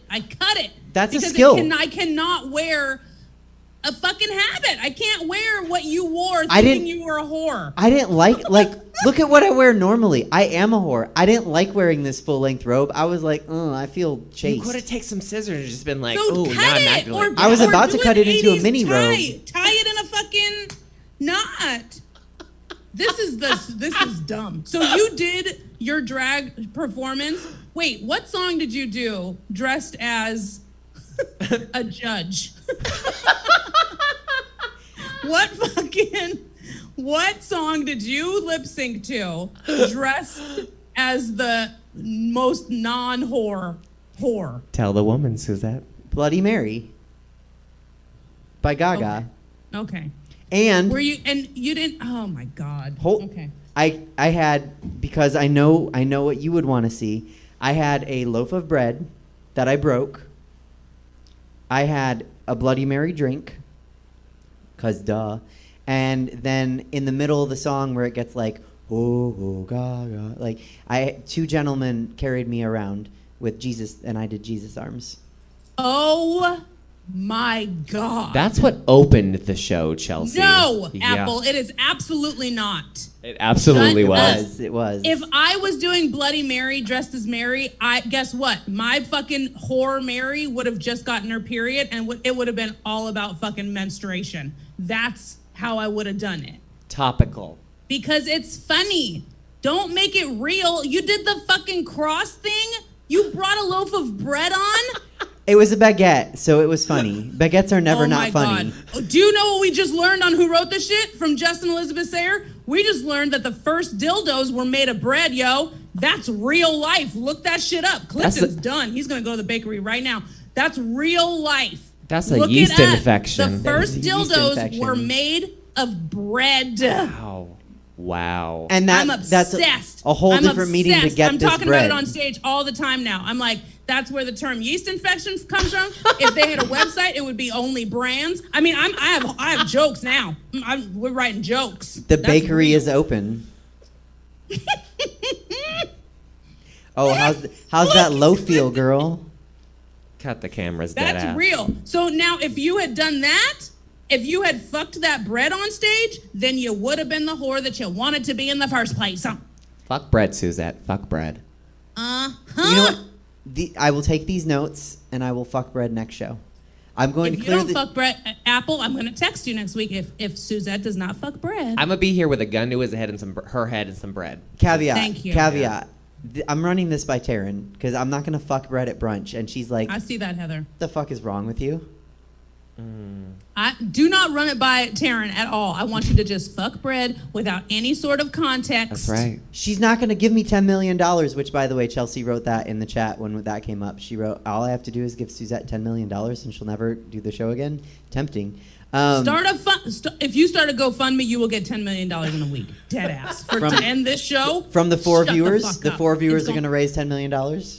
That's a because skill. I cannot wear a fucking habit. I can't wear what you wore I thinking didn't- you were a whore. I didn't like look at what I wear normally. I am a whore. I didn't like wearing this full length robe. I was like, I feel You chaste. could have taken some scissors and just been like, So ooh, cut now I'm it, Magdalene. I was or about to do cut an it into a 80s mini tie. robe. Tie it in a fucking knot. This is dumb. So you did your drag performance. Wait, what song did you do dressed as a judge? What song did you lip sync to dressed as the most non-whore whore? Tell the woman, Suzette. Bloody Mary by Gaga. Okay. And You didn't, oh my God. Okay. I had, because I know what you would want to see. I had a loaf of bread that I broke. I had a Bloody Mary drink, 'cause duh. And then in the middle of the song where it gets like, oh, Gaga, like two gentlemen carried me around with Jesus, and I did Jesus arms. Oh my God. That's what opened the show, Chelsea. No, Yeah. Apple. It is absolutely not. It absolutely Shut was. up. It was. If I was doing Bloody Mary dressed as Mary, guess what? My fucking whore Mary would have just gotten her period, and it would have been all about fucking menstruation. That's how I would have done it. Topical. Because it's funny. Don't make it real. You did the fucking cross thing. You brought a loaf of bread on. It was a baguette, so it was funny. Baguettes are never not funny. God. Do you know what we just learned on Who Wrote This Shit from Justin Elizabeth Sayer? We just learned that the first dildos were made of bread, yo. That's real life. Look that shit up. Clifton's done. He's going to go to the bakery right now. That's real life. That's a yeast infection. The first dildos were made of bread. Wow. And I'm obsessed. That's a whole different meeting to get I'm this talking bread. about it on stage all the time now. I'm like, that's where the term yeast infection comes from. If they had a website, it would be only brands. I mean, I have jokes now. We're writing jokes. The bakery is open. Oh, how's that loaf feel, girl? Cut the cameras. That's real. So now, if you had done that, if you had fucked that bread on stage, then you would have been the whore that you wanted to be in the first place. Fuck bread, Suzette. Fuck bread. You know what? I will take these notes and I will fuck bread next show. I'm going to clear. If you don't fuck bread, Apple, I'm going to text you next week if Suzette does not fuck bread. I'm gonna be here with a gun to his head and her head and some bread. Caveat. Thank you. Caveat. I'm running this by Taryn because I'm not going to fuck bread at brunch, and she's like, I see that, Heather. The fuck is wrong with you? I do not run it by Taryn at all. I want you to just fuck bread without any sort of context. That's right. She's not going to give me $10 million, which, by the way, Chelsea wrote that in the chat when that came up. She wrote, all I have to do is give Suzette $10 million and she'll never do the show again. Tempting. If you start a GoFundMe, you will get $10 million in a week. Dead ass. To end this show. From the four viewers? The four viewers are going to raise $10 million? To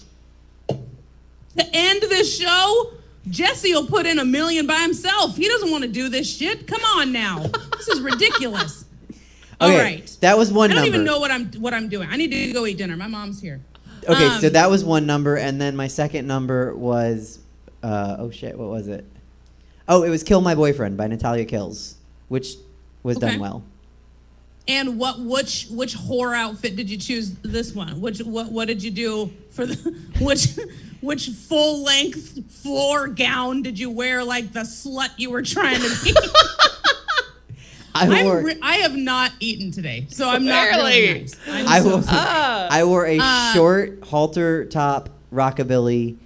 end this show, Jesse will put in $1 million by himself. He doesn't want to do this shit. Come on now. This is ridiculous. Okay, all right. That was one number. I don't even know what I'm doing. I need to go eat dinner. My mom's here. Okay, so that was one number, and then my second number was, oh shit, what was it? Oh, it was "Kill My Boyfriend" by Natalia Kills, which was done well. And which whore outfit did you choose this one? What did you do for the which full length floor gown did you wear like the slut you were trying to be? I have not eaten today, so I'm not really nice. I wore a short halter top rockabilly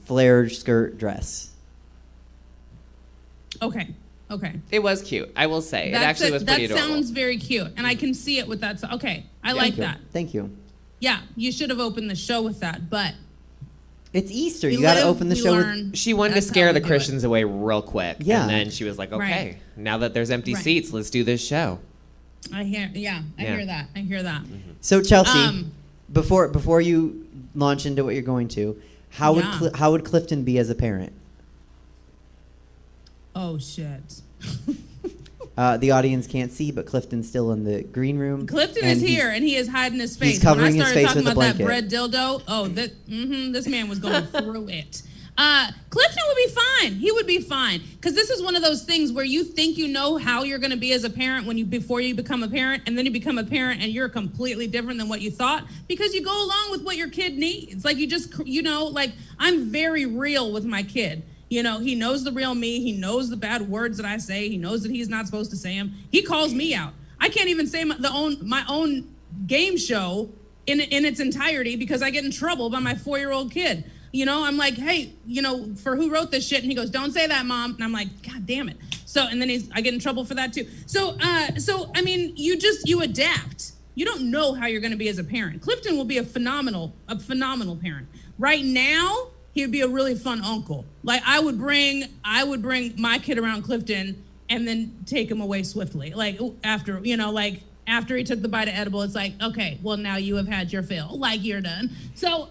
flared skirt dress. Okay. It was cute. I will say. It actually was pretty adorable. That sounds very cute, and I can see it with that. Okay, I like that. Thank you. Yeah, you should have opened the show with that, but it's Easter. You got to open the show with. She wanted to scare the Christians away real quick. Yeah. And then she was like, okay, now that there's empty seats, let's do this show. I hear that. Mm-hmm. So Chelsea, before you launch into what you're going to, how would Clifton be as a parent? Oh shit. The audience can't see, but Clifton's still in the green room. Clifton is here, and he is hiding his face. He's covering his face with a blanket. When I started talking about that bread dildo, this man was going through it. Clifton would be fine. He would be fine. Because this is one of those things where you think you know how you're going to be as a parent before you become a parent, and then you become a parent and you're completely different than what you thought because you go along with what your kid needs. Like I'm very real with my kid. You know, he knows the real me. He knows the bad words that I say. He knows that he's not supposed to say them. He calls me out. I can't even say my own game show in its entirety because I get in trouble by my 4-year-old kid. You know, I'm like, hey, for Who Wrote This Shit? And he goes, don't say that, Mom. And I'm like, God damn it. So, and then I get in trouble for that too. So I mean, you adapt. You don't know how you're going to be as a parent. Clifton will be a phenomenal parent. Right now, he would be a really fun uncle. Like I would bring my kid around Clifton and then take him away swiftly. Like after he took the bite of edible, it's like, okay, well now you have had your fill. Like you're done. So,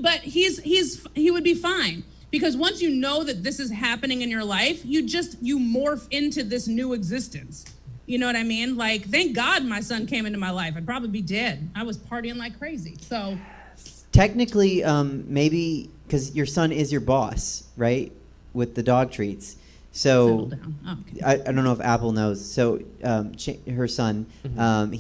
but he would be fine because once you know that this is happening in your life, you morph into this new existence. You know what I mean? Like, thank God my son came into my life. I'd probably be dead. I was partying like crazy. So technically, maybe because your son is your boss, right? With the dog treats. So Settle down. Oh, okay. I don't know if Apple knows. So her son,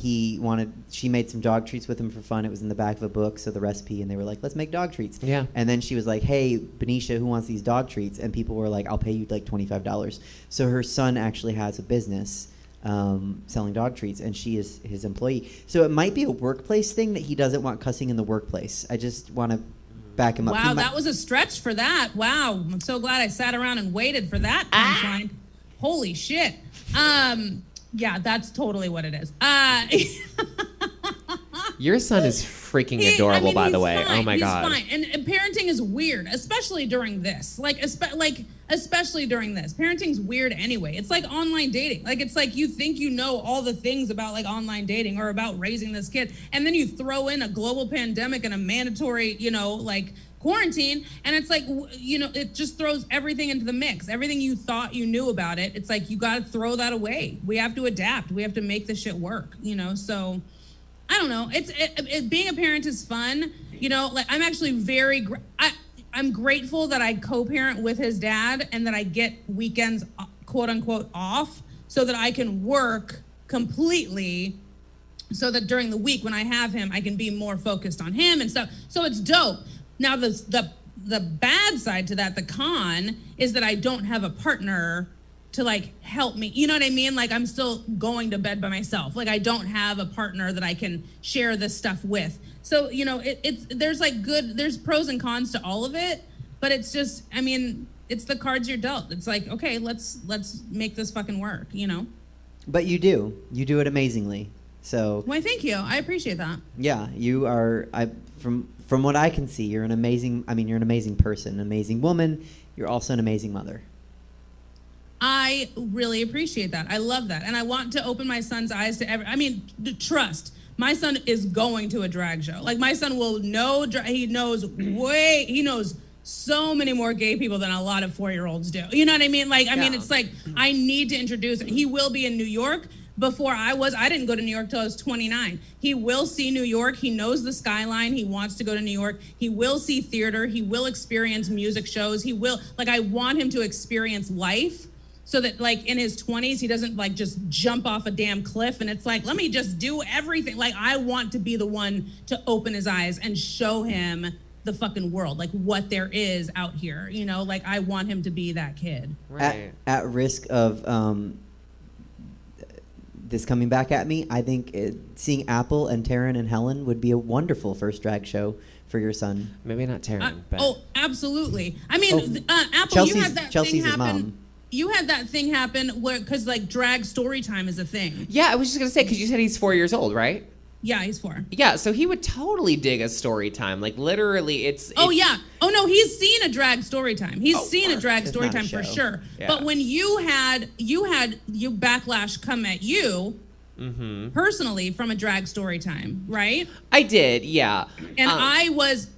she made some dog treats with him for fun. It was in the back of a book, so the recipe, and they were like, let's make dog treats. Yeah. And then she was like, hey, Benicia, who wants these dog treats? And people were like, I'll pay you like $25. So her son actually has a business selling dog treats, and she is his employee. So it might be a workplace thing that he doesn't want cussing in the workplace. I just want to back him up. Wow, that was a stretch for that. Wow, I'm so glad I sat around and waited for that punchline. Holy shit. Yeah, that's totally what it is. Your son is freaking adorable, by the way. Fine. Oh my God. He's fine. And parenting is weird, especially during this. Especially during this. Parenting's weird anyway. It's like online dating. Like, it's like you think you know all the things about like online dating or about raising this kid, and then you throw in a global pandemic and a mandatory, like quarantine, and it's like, it just throws everything into the mix. Everything you thought you knew about it, it's like you got to throw that away. We have to adapt. We have to make this shit work, so I don't know. Being a parent is fun, like I'm actually I'm grateful that I co-parent with his dad and that I get weekends, quote unquote, off so that I can work completely, so that during the week when I have him, I can be more focused on him and stuff. So it's dope. Now the bad side to that, the con, is that I don't have a partner to like help me. You know what I mean? Like I'm still going to bed by myself. Like I don't have a partner that I can share this stuff with. So, there's pros and cons to all of it, but it's just, it's the cards you're dealt. It's like, okay, let's make this fucking work, But you do it amazingly. So. Why, thank you. I appreciate that. Yeah, you are. From what I can see, you're an amazing person, an amazing woman. You're also an amazing mother. I really appreciate that. I love that. And I want to open my son's eyes to trust. My son is going to a drag show. Like my son will know, he knows so many more gay people than a lot of 4-year-olds do. You know what I mean? Like, it's like, I need to introduce him. He will be in New York. Before I didn't go to New York till I was 29. He will see New York. He knows the skyline. He wants to go to New York. He will see theater. He will experience music shows. I want him to experience life so that like in his 20s, he doesn't like just jump off a damn cliff and it's like, let me just do everything. Like I want to be the one to open his eyes and show him the fucking world, like what there is out here, like I want him to be that kid. Right. At risk of this coming back at me, I think seeing Apple and Taryn and Helen would be a wonderful first drag show for your son. Maybe not Taryn, but... Oh, absolutely. Apple, Chelsea's, you had that Chelsea's thing his happen. mom. You had that thing happen because like drag story time is a thing. Yeah, I was just going to say, because you said he's 4 years old, right? Yeah, he's 4. Yeah, so he would totally dig a story time. Like literally, it's Oh yeah. Oh no, he's seen a drag story time. He's seen a drag It's story not a time for show. sure. Yeah. But when you had backlash come at you personally from a drag story time, right? I did, yeah. And I was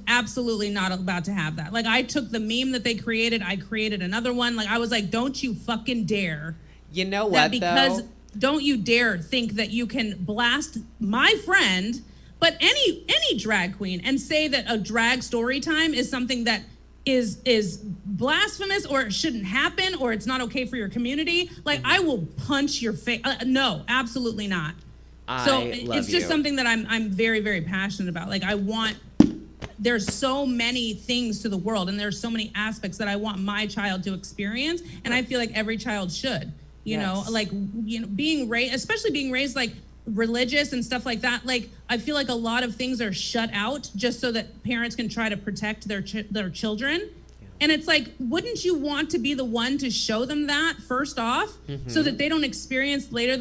absolutely not about to have that. Like I took the meme that they created, I created another one. Like I was like, don't you fucking dare. You know what, because though? Don't you dare think that you can blast my friend, but any drag queen, and say that a drag story time is something that is blasphemous or it shouldn't happen or it's not okay for your community. Like I will punch your face. No, absolutely not. It's just something that I'm very, very passionate about. Like there's so many things to the world and there's so many aspects that I want my child to experience. And I feel like every child should. Being raised, especially being raised like religious and stuff like that. Like I feel like a lot of things are shut out just so that parents can try to protect their children. Yeah. And it's like, wouldn't you want to be the one to show them that first off, so that they don't experience later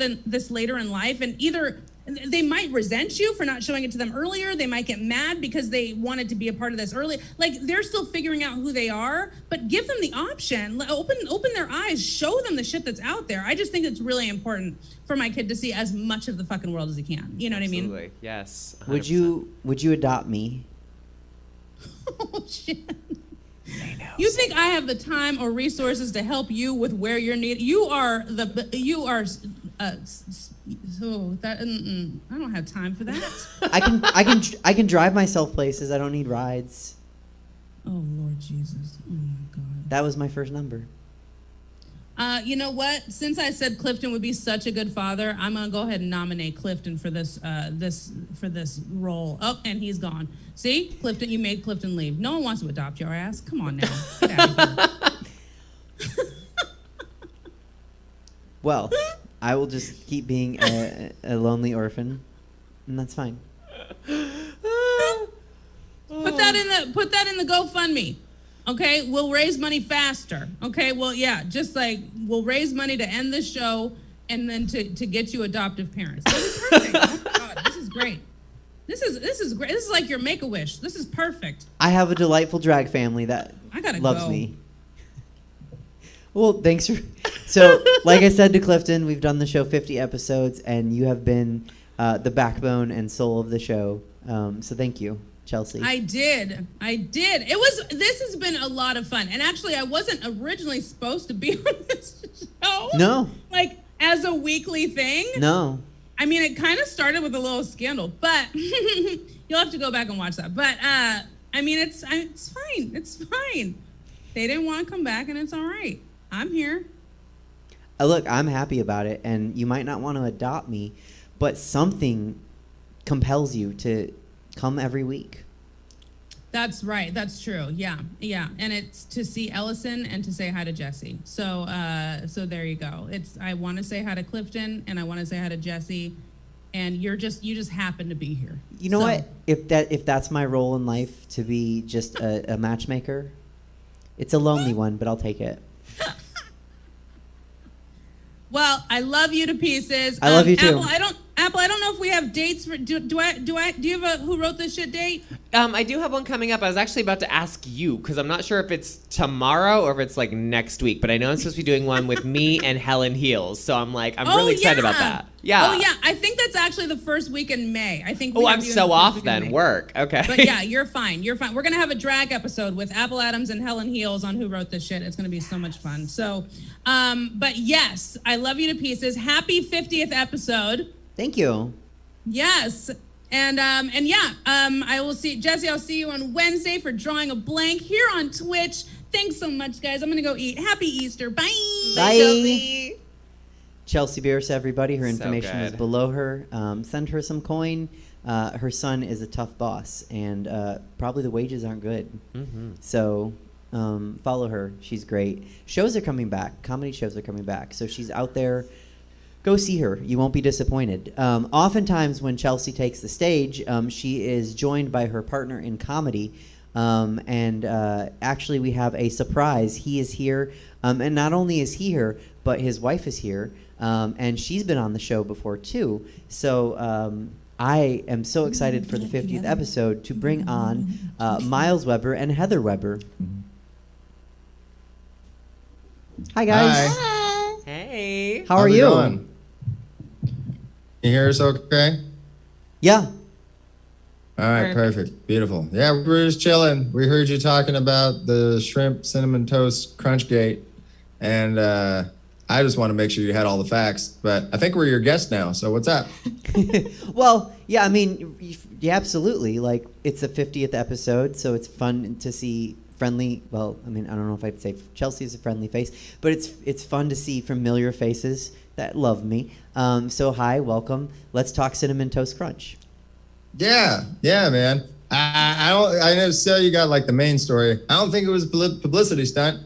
in life? And either they might resent you for not showing it to them earlier. They might get mad because they wanted to be a part of this early. Like they're still figuring out who they are, but give them the option. Open their eyes. Show them the shit that's out there. I just think it's really important for my kid to see as much of the fucking world as he can. You know what I mean? Absolutely. Yes. 100%. Would you adopt me? Oh shit. You think I have the time or resources to help you with where you're needed? I don't have time for that. I can drive myself places. I don't need rides. Oh Lord Jesus! Oh my God. That was my first number. You know what? Since I said Clifton would be such a good father, I'm gonna go ahead and nominate Clifton for this role. Oh, and he's gone. See, Clifton, you made Clifton leave. No one wants to adopt your ass. Come on now. Get out of here. Well, I will just keep being a lonely orphan, and that's fine. Put that in the GoFundMe. Okay, we'll raise money faster. Okay, well, yeah, just like we'll raise money to end the show and then to get you adoptive parents. This is perfect. Oh my God, this is great. This is great. This is like your Make-A-Wish. This is perfect. I have a delightful drag family that loves me. Well, thanks for. So, like I said to Clifton, we've done the show 50 episodes, and you have been the backbone and soul of the show. So thank you, Chelsea. I did. This has been a lot of fun. And actually, I wasn't originally supposed to be on this show. No. Like, as a weekly thing. No. I mean, it kind of started with a little scandal, but you'll have to go back and watch that. But, I mean, it's fine. It's fine. They didn't want to come back, and it's all right. I'm here. Look, I'm happy about it, and you might not want to adopt me, but something compels you to come every week. That's right. That's true. Yeah. And it's to see Ellison and to say hi to Jesse. So there you go. I want to say hi to Clifton and I want to say hi to Jesse, and you just happen to be here. You know what? If that's my role in life, to be just a matchmaker, it's a lonely one, but I'll take it. Well, I love you to pieces. I love you too. Apple, I don't know if we have dates for. Do you have a Who Wrote This Shit date? I do have one coming up. I was actually about to ask you because I'm not sure if it's tomorrow or if it's like next week. But I know I'm supposed to be doing one with me and Helen Heels. So I'm really excited about that. Yeah. Oh yeah, I think that's actually the first week in May. I think. I'm so off then. Work. Okay. But yeah, you're fine. You're fine. We're gonna have a drag episode with Apple Adams and Helen Heels on Who Wrote This Shit. It's gonna be so much fun. So, but yes, I love you to pieces. Happy 50th episode. Thank you. Yes. And yeah, I will see Jesse. I'll see you on Wednesday for Drawing a Blank here on Twitch. Thanks so much, guys. I'm gonna go eat. Happy Easter. Bye. Bye. Chelsea. Chelsea Bearce, everybody. Her information is good. below her. Send her some coin. Her son is a tough boss, and probably the wages aren't good. Mm-hmm. So follow her. She's great. Shows are coming back. Comedy shows are coming back. So she's out there. Go see her. You won't be disappointed. Oftentimes when Chelsea takes the stage, she is joined by her partner in comedy. And actually we have a surprise. He is here. And not only is he here, but his wife is here. And she's been on the show before too. So I am so excited for the 50th episode to bring on Myles Weber and Heather Weber. Hi guys. Hi. Hey. How are How's it you? going? You hear us okay? Yeah. All right, perfect. Beautiful. Yeah, we were just chilling. We heard you talking about the shrimp cinnamon toast crunch gate, and I just want to make sure you had all the facts, but I think we're your guest now, so what's up? Well, yeah, I mean, yeah, absolutely. Like, it's the 50th episode, so it's fun to see friendly, well, I mean, I don't know if I'd say Chelsea's a friendly face, but it's fun to see familiar faces that love me. So hi, welcome. Let's talk Cinnamon Toast Crunch. Yeah, man. I know, so you got like the main story. I don't think it was a publicity stunt.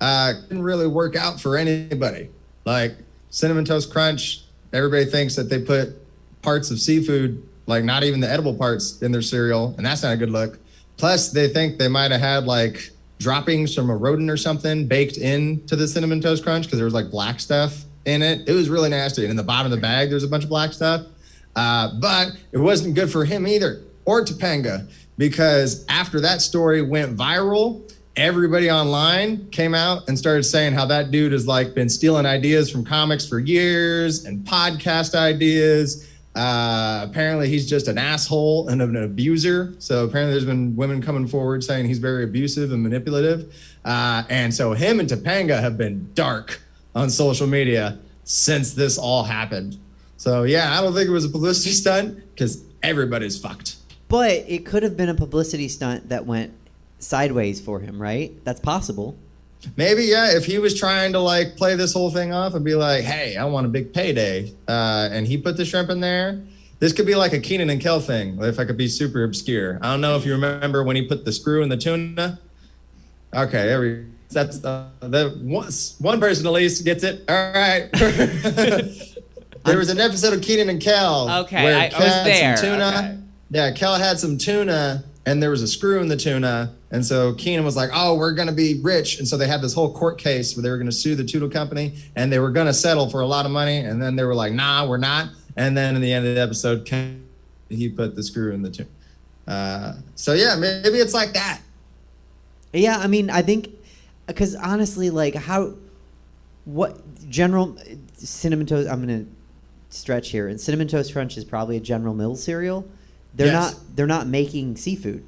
Didn't really work out for anybody. Like Cinnamon Toast Crunch, everybody thinks that they put parts of seafood, like not even the edible parts, in their cereal, and that's not a good look. Plus, they think they might have had like droppings from a rodent or something baked into the Cinnamon Toast Crunch because there was like black stuff in it. It was really nasty. And in the bottom of the bag, there's a bunch of black stuff. But it wasn't good for him either, or Topanga, because after that story went viral, everybody online came out and started saying how that dude has like been stealing ideas from comics for years and podcast ideas. Apparently he's just an asshole and an abuser. So apparently there's been women coming forward saying he's very abusive and manipulative. And so him and Topanga have been dark on social media since this all happened. So yeah, I don't think it was a publicity stunt because everybody's fucked. But it could have been a publicity stunt that went sideways for him, right? That's possible. Maybe, yeah, if he was trying to like play this whole thing off and be like, hey, I want a big payday, and he put the shrimp in there, this could be like a Keenan and Kel thing, if I could be super obscure. I don't know if you remember when he put the screw in the tuna. Okay, that's one person at least gets it. All right. There was an episode of Keenan and Kel. Okay, where I Kel was had there. some tuna. Okay. Yeah, Kel had some tuna, and there was a screw in the tuna. And so Keenan was like, oh, we're going to be rich. And so they had this whole court case where they were going to sue the tuna company, and they were going to settle for a lot of money. And then they were like, nah, we're not. And then in the end of the episode, he put the screw in the tuna. So, yeah, maybe it's like that. Yeah, I mean, I think, because honestly, like, what General Cinnamon Toast, I'm going to stretch here, and Cinnamon Toast Crunch is probably a General Mills cereal. They're not making seafood.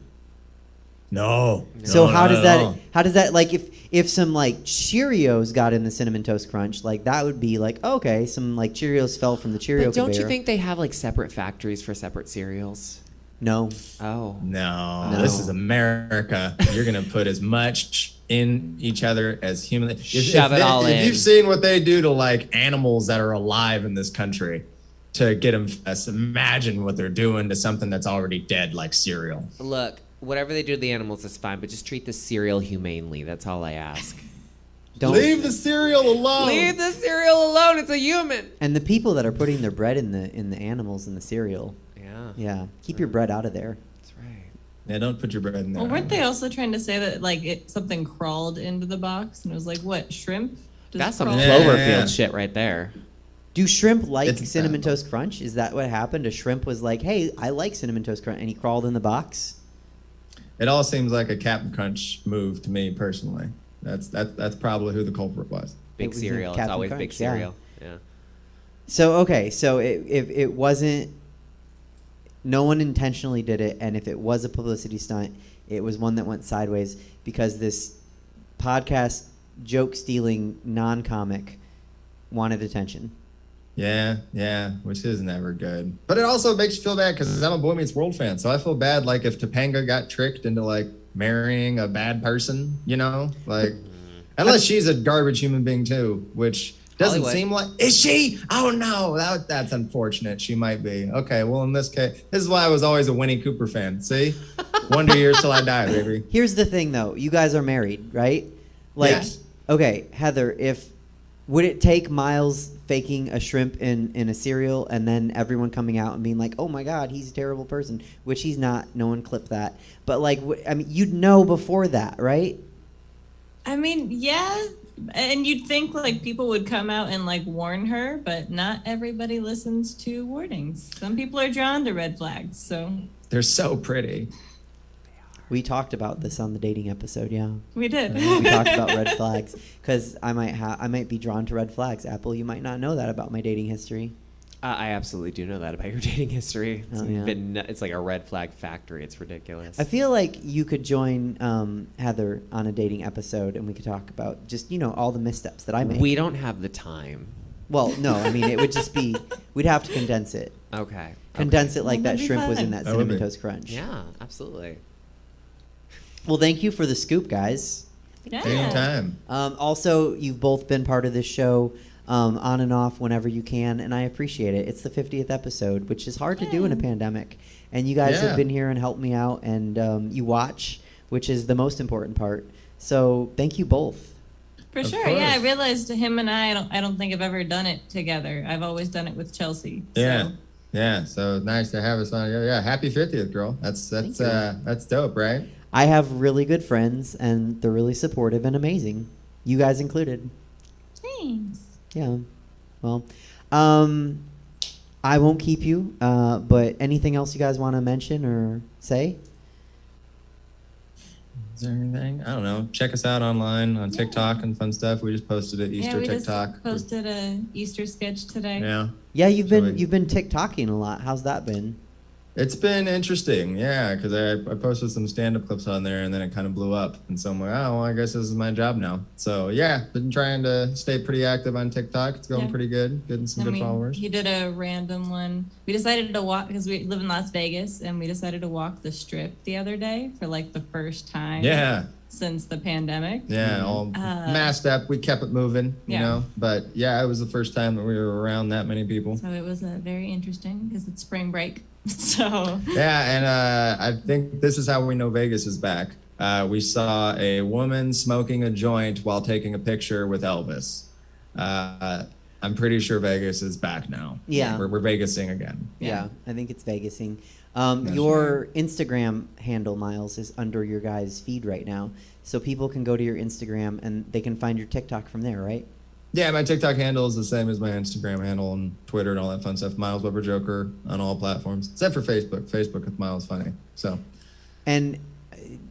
No. So No, how not does at that all. how does that like if some like Cheerios got in the Cinnamon Toast Crunch, like that would be like, okay, some like Cheerios fell from the Cheerio But don't conveyor. you think they have like separate factories for separate cereals? No. Oh. No, No. this is America. You're going to put as much in each other as humanly. Shove it all in. If you've seen what they do to like animals that are alive in this country to get them, imagine what they're doing to something that's already dead, like cereal. Look, whatever they do to the animals is fine, but just treat the cereal humanely. That's all I ask. Don't Leave the cereal alone. Leave the cereal alone. It's a human. And the people that are putting their bread in the animals in the cereal. Yeah. Yeah. Keep your bread out of there. That's right. Yeah, don't put your bread in there. Well, weren't they also trying to say that like something crawled into the box and it was like what, shrimp? Does That's it some crawl? Yeah. Cloverfield shit right there. Do shrimp like It's Cinnamon incredible. Toast Crunch? Is that what happened? A shrimp was like, hey, I like Cinnamon Toast Crunch, and he crawled in the box? It all seems like a Captain Crunch move to me personally. That's probably who the culprit was. It Big was in cereal. It's Captain always Crunch, big yeah. cereal. Yeah. So, okay, so if it wasn't, no one intentionally did it, and if it was a publicity stunt, it was one that went sideways because this podcast joke-stealing non-comic wanted attention. Yeah, which is never good. But it also makes you feel bad because I'm a Boy Meets World fan, so I feel bad like if Topanga got tricked into like marrying a bad person, you know, like unless she's a garbage human being too, which doesn't Hollywood. seem like. Is she? Oh no, that's unfortunate. She might be. Okay, well in this case, this is why I was always a Winnie Cooper fan. See, wonder years till I die, baby. Here's the thing, though. You guys are married, right? Like, Yes. okay, Heather, would it take Myles faking a shrimp in a cereal and then everyone coming out and being like, oh my God, he's a terrible person, which he's not. No one clipped that. But like, I mean, you'd know before that, right? I mean, yeah, and you'd think like people would come out and like warn her, but not everybody listens to warnings. Some people are drawn to red flags, so They're so pretty. We talked about this on the dating episode, yeah. we did. We talked about red flags because I might be drawn to red flags. Apple, you might not know that about my dating history. I absolutely do know that about your dating history. It's Oh, yeah. It's like a red flag factory. It's ridiculous. I feel like you could join Heather on a dating episode and we could talk about just, all the missteps that I make. We don't have the time. Well, no, I mean, it would just be, we'd have to condense it. Okay. Condense it like Well, that that'd be shrimp was in fun. that That would Cinnamon be. Toast Crunch. Yeah, absolutely. Well, thank you for the scoop, guys. Yeah. Anytime. Also, you've both been part of this show on and off whenever you can, and I appreciate it. It's the 50th episode, which is hard to do in a pandemic. And you guys Yeah. have been here and helped me out, and you watch, which is the most important part. So thank you both. For Of sure. Yeah, I course. realized him and I don't think I've ever done it together. I've always done it with Chelsea. Yeah. So. Yeah, so nice to have us on. Yeah, happy 50th, girl. That's Thank you. that's dope, right? I have really good friends, and they're really supportive and amazing. You guys included. Thanks. Yeah. Well, I won't keep you, but anything else you guys want to mention or say? Is there anything? I don't know. Check us out online on TikTok and fun stuff. We just posted an Easter we TikTok. just posted a Easter sketch today. Yeah. Yeah, you've So been TikToking a lot. How's that been? It's been interesting, yeah, because I posted some stand-up clips on there, and then it kind of blew up. And so I'm like, oh, well, I guess this is my job now. So, yeah, been trying to stay pretty active on TikTok. It's going Yeah. pretty good, getting some good followers. He did a random one. We decided to walk, because we live in Las Vegas, and we decided to walk the Strip the other day for like the first time. Yeah, since the pandemic. Yeah, all masked up. We kept it moving, you know. But yeah, it was the first time that we were around that many people. So it was very interesting because it's spring break. So yeah, and I think this is how we know Vegas is back. We saw a woman smoking a joint while taking a picture with Elvis. I'm pretty sure Vegas is back now. Yeah, we're Vegasing again. Yeah, I think it's Vegasing. Your Instagram handle, Myles, is under your guys' feed right now, so people can go to your Instagram and they can find your TikTok from there, right? Yeah, my TikTok handle is the same as my Instagram handle and Twitter and all that fun stuff. Myles Weber Joker on all platforms, except for Facebook. Facebook with Myles Funny. So, and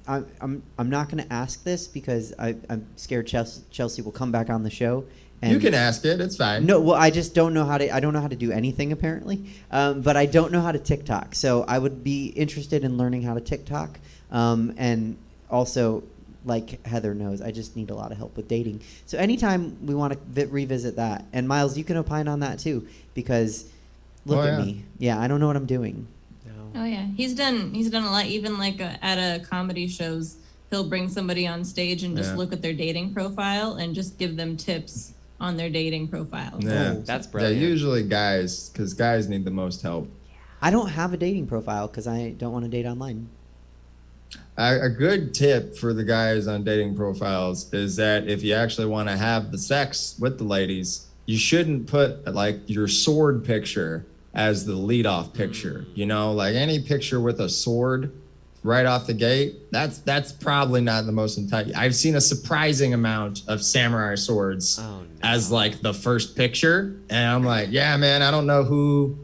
I'm not going to ask this because I'm scared Chelsea will come back on the show. And you can ask it. It's fine. No, well, I just don't know how to. I don't know how to do anything apparently, but I don't know how to TikTok. So I would be interested in learning how to TikTok, and also, like Heather knows, I just need a lot of help with dating. So anytime we want to revisit that, and Myles, you can opine on that too, because look at me. Yeah, I don't know what I'm doing. Oh yeah, he's done a lot. Even like at a comedy shows, he'll bring somebody on stage and just look at their dating profile and just give them tips on their dating profile. Yeah, that's brilliant. Yeah, usually guys, because guys need the most help. I don't have a dating profile because I don't want to date online. A good tip for the guys on dating profiles is that if you actually want to have the sex with the ladies, you shouldn't put like your sword picture as the lead-off picture. You know, like any picture with a sword right off the gate, that's probably not the most enticing. I've seen a surprising amount of samurai swords as like the first picture, and I'm like, yeah, man, I don't know who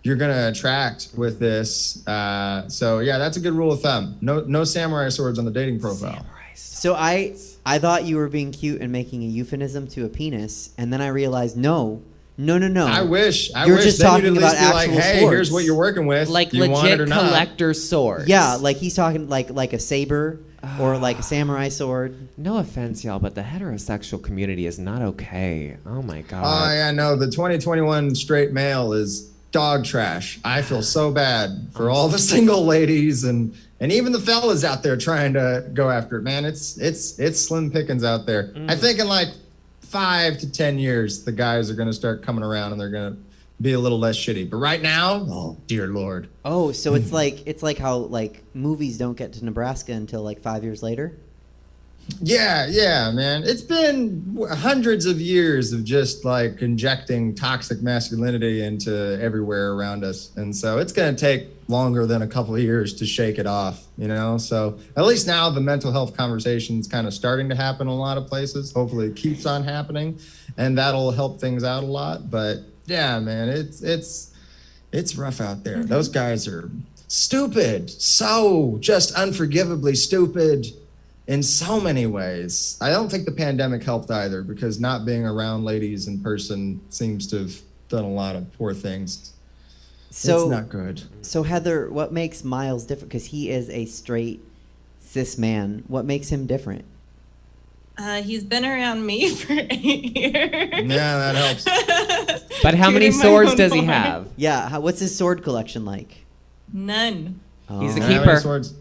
you're gonna attract with this. So yeah, that's a good rule of thumb. No samurai swords on the dating profile. So I thought you were being cute and making a euphemism to a penis, and then I realized no. I wish you're just then talking you'd at least about be like, actual hey, swords. here's what you're working with. Like you want it legit or not? collector swords. Yeah, like he's talking like a saber or like a samurai sword. No offense, y'all, but the heterosexual community is not okay. Oh my god. Oh yeah, no, the 2021 straight male is dog trash. I feel so bad for all the single ladies and even the fellas out there trying to go after it. Man, it's slim pickings out there. I think in like 5 to 10 years, the guys are going to start coming around and they're going to be a little less shitty. But right now, oh dear Lord. Oh, so it's like how like movies don't get to Nebraska until like 5 years later. Yeah, man. It's been hundreds of years of just like injecting toxic masculinity into everywhere around us. And so it's going to take longer than a couple of years to shake it off, you know? So at least now the mental health conversation is kind of starting to happen in a lot of places. Hopefully it keeps on happening and that'll help things out a lot. But yeah, man, it's rough out there. Those guys are stupid. So just unforgivably stupid. In so many ways. I don't think the pandemic helped either because not being around ladies in person seems to have done a lot of poor things. So, it's not good. So Heather, what makes Myles different? Because he is a straight cis man. What makes him different? He's been around me for 8 years. Yeah, that helps. But how many swords does he have? Yeah, what's his sword collection like? None. Oh. He's the How many keeper. swords?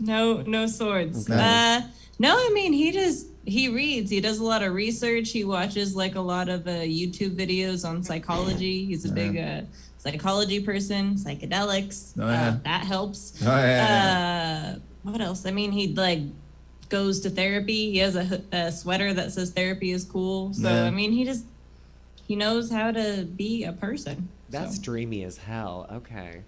No swords. Okay. No, I mean he reads. He does a lot of research. He watches like a lot of YouTube videos on psychology. He's a big psychology person. Psychedelics. Oh, yeah. That helps. Oh, yeah. What else? I mean, he like goes to therapy. He has a sweater that says therapy is cool. So Yeah. I mean, he knows how to be a person. That's dreamy as hell. Okay.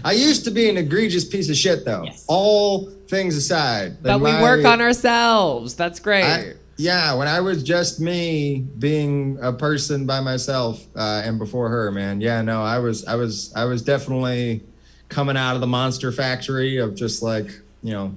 I used to be an egregious piece of shit, though. Yes. All things aside. But we work on ourselves. That's great. When I was just me being a person by myself and before her, man. Yeah, no, I was definitely coming out of the monster factory of just like, you know,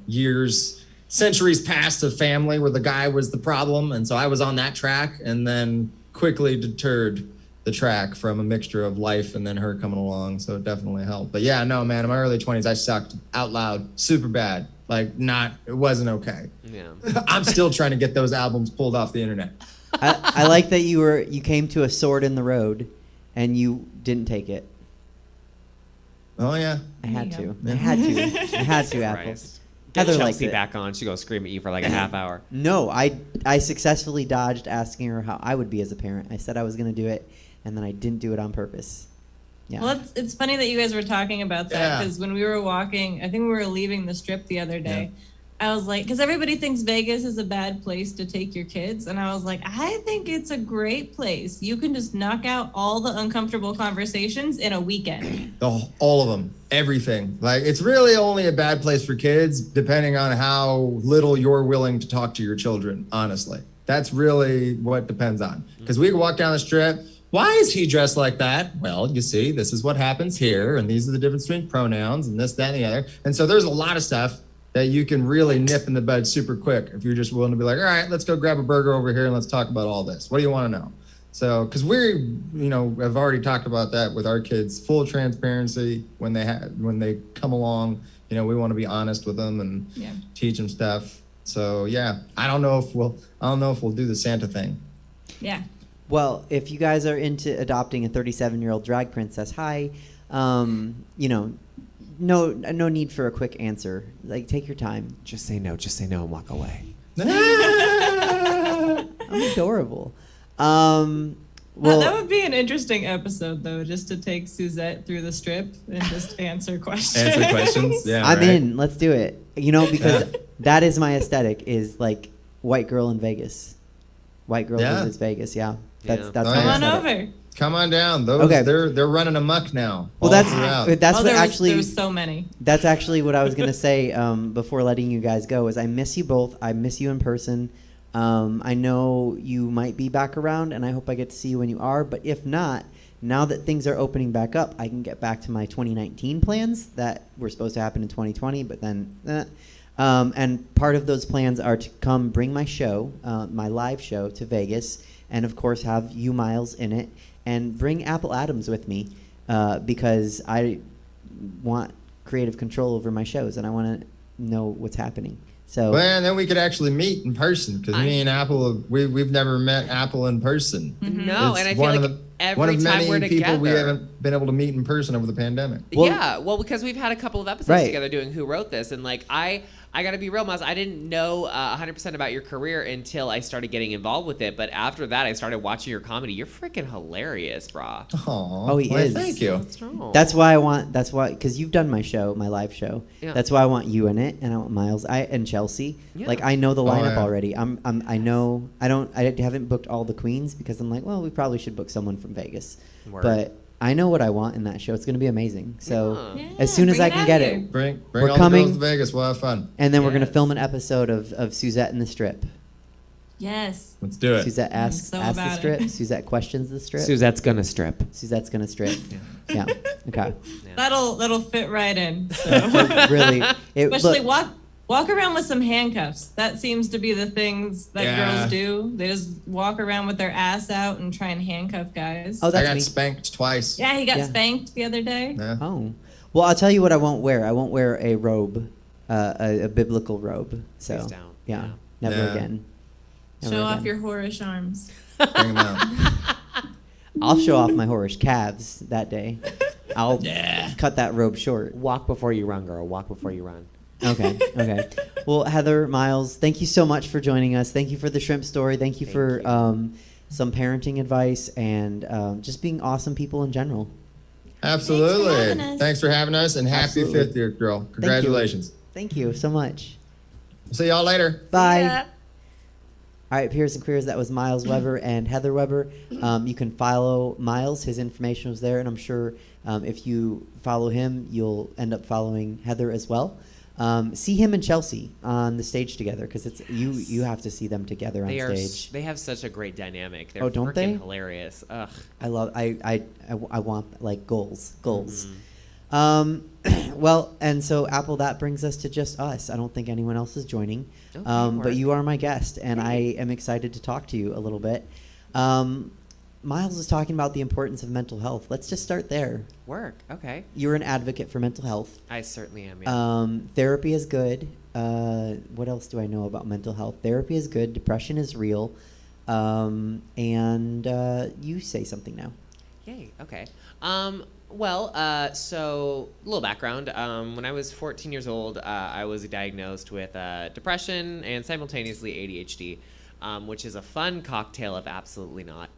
centuries past of family where the guy was the problem. And so I was on that track and then quickly deterred the track from a mixture of life and then her coming along. So it definitely helped. But yeah, no, man, in my early 20s, I sucked out loud, super bad. Like it wasn't okay. Yeah. I'm still trying to get those albums pulled off the internet. I like that you came to a sword in the road and you didn't take it. Oh yeah. I had There you to. I had to. I had to, Apple. Christ. Get Heather liked Chelsea it. back on. She's going to scream at you for like a half hour. No, I successfully dodged asking her how I would be as a parent. I said I was going to do it, and then I didn't do it on purpose. Yeah. Well, it's funny that you guys were talking about that Yeah. because when we were walking, I think we were leaving the Strip the other day. I was like, because everybody thinks Vegas is a bad place to take your kids. And I was like, I think it's a great place. You can just knock out all the uncomfortable conversations in a weekend. All of them, everything. Like, it's really only a bad place for kids, depending on how little you're willing to talk to your children, honestly. That's really what depends on. Because we can walk down the Strip. Why is he dressed like that? Well, you see, this is what happens here. And these are the difference between pronouns and this, that, and the other. And so there's a lot of stuff that you can really nip in the bud super quick if you're just willing to be like, all right, let's go grab a burger over here and let's talk about all this. What do you want to know? So, because have already talked about that with our kids, full transparency when they come along. We want to be honest with them and teach them stuff. So yeah, I don't know if we'll do the Santa thing. Yeah. Well, if you guys are into adopting a 37-year-old drag princess, no need for a quick answer. Like, take your time. Just say no and walk away. I'm adorable. Well, that would be an interesting episode, though, just to take Suzette through the Strip and just answer questions. Answer questions. Yeah, I'm right. in. Let's do it. Because that is my aesthetic. Is like white girl in Vegas. White girl visits Vegas. Yeah, that's Oh, my Come on aesthetic. over. Come on down. Those Okay. they're running amok now. Well, all that's throughout. what actually. There was so many. That's actually what I was gonna say before letting you guys go. Is I miss you both. I miss you in person. I know you might be back around, and I hope I get to see you when you are. But if not, now that things are opening back up, I can get back to my 2019 plans that were supposed to happen in 2020. But then, and part of those plans are to come bring my show, my live show, to Vegas, and of course have you, Myles, in it, and bring Apple Adams with me because I want creative control over my shows, and I want to know what's happening. So, well, and then we could actually meet in person because me and Apple, we've never met Apple in person. No, It's and I feel one like of every one of time many we're people together, we haven't been able to meet in person over the pandemic. Well, because we've had a couple of episodes Right. together doing Who Wrote This, and like I got to be real, Myles. I didn't know 100% about your career until I started getting involved with it. But after that, I started watching your comedy. You're freaking hilarious, brah. Oh, he well, is. Thank you. That's why because you've done my show, my live show. Yeah. That's why I want you in it, and I want Myles, and Chelsea. Yeah. Like, I know the lineup yeah. already. I haven't booked all the queens because I'm like, well, we probably should book someone from Vegas. Word. But I know what I want in that show. It's going to be amazing. So Yeah. as soon as bring I it can out get here. it, Bring We're all coming. the girls to Vegas. We'll have fun. and then we're going to Yes. film an episode of Suzette and the Strip. Yes. Let's do it. Suzette asks so the about strip. it. Suzette questions the strip. Suzette's gonna strip. Suzette's going to strip. Yeah. Okay. That'll fit right in. So. Really. Especially Look, walk around with some handcuffs. That seems to be the things that Yeah. girls do. They just walk around with their ass out and try and handcuff guys. Oh, I that's got me. spanked twice. Yeah, he got Yeah. spanked the other day. Yeah. Oh. Well, I'll tell you what I won't wear. I won't wear a robe, a biblical robe. So, Face down. yeah, Yeah. never Yeah. again. Never Show off again. your whorish arms. Bring 'em out. I'll show off my whorish calves that day. I'll cut that robe short. Walk before you run, girl. Walk before you run. Okay, okay. Well, Heather, Myles, thank you so much for joining us. Thank you for the shrimp story. Thank you for some parenting advice and just being awesome people in general. Absolutely. Thanks for having us, and happy Absolutely. 5th year, girl. Congratulations. Thank you so much. See y'all later. Bye. All right, Peers and Queers, that was Myles Weber and Heather Weber. You can follow Myles. His information was there, and I'm sure if you follow him, you'll end up following Heather as well. See him and Chelsea on the stage together because it's you have to see them together on stage. They have such a great dynamic. They're Oh, don't freaking they? hilarious. Ugh. I want like goals. Well, and so Apple, that brings us to just us. I don't think anyone else is joining. Okay, But word. you are my guest, and I am excited to talk to you a little bit. Myles is talking about the importance of mental health. Let's just start there. Work. Okay. You're an advocate for mental health. I certainly am. Yeah. Therapy is good. What else do I know about mental health? Therapy is good. Depression is real. And you say something now. Yay. Okay. So a little background. When I was 14 years old, I was diagnosed with depression and simultaneously ADHD, which is a fun cocktail of absolutely not.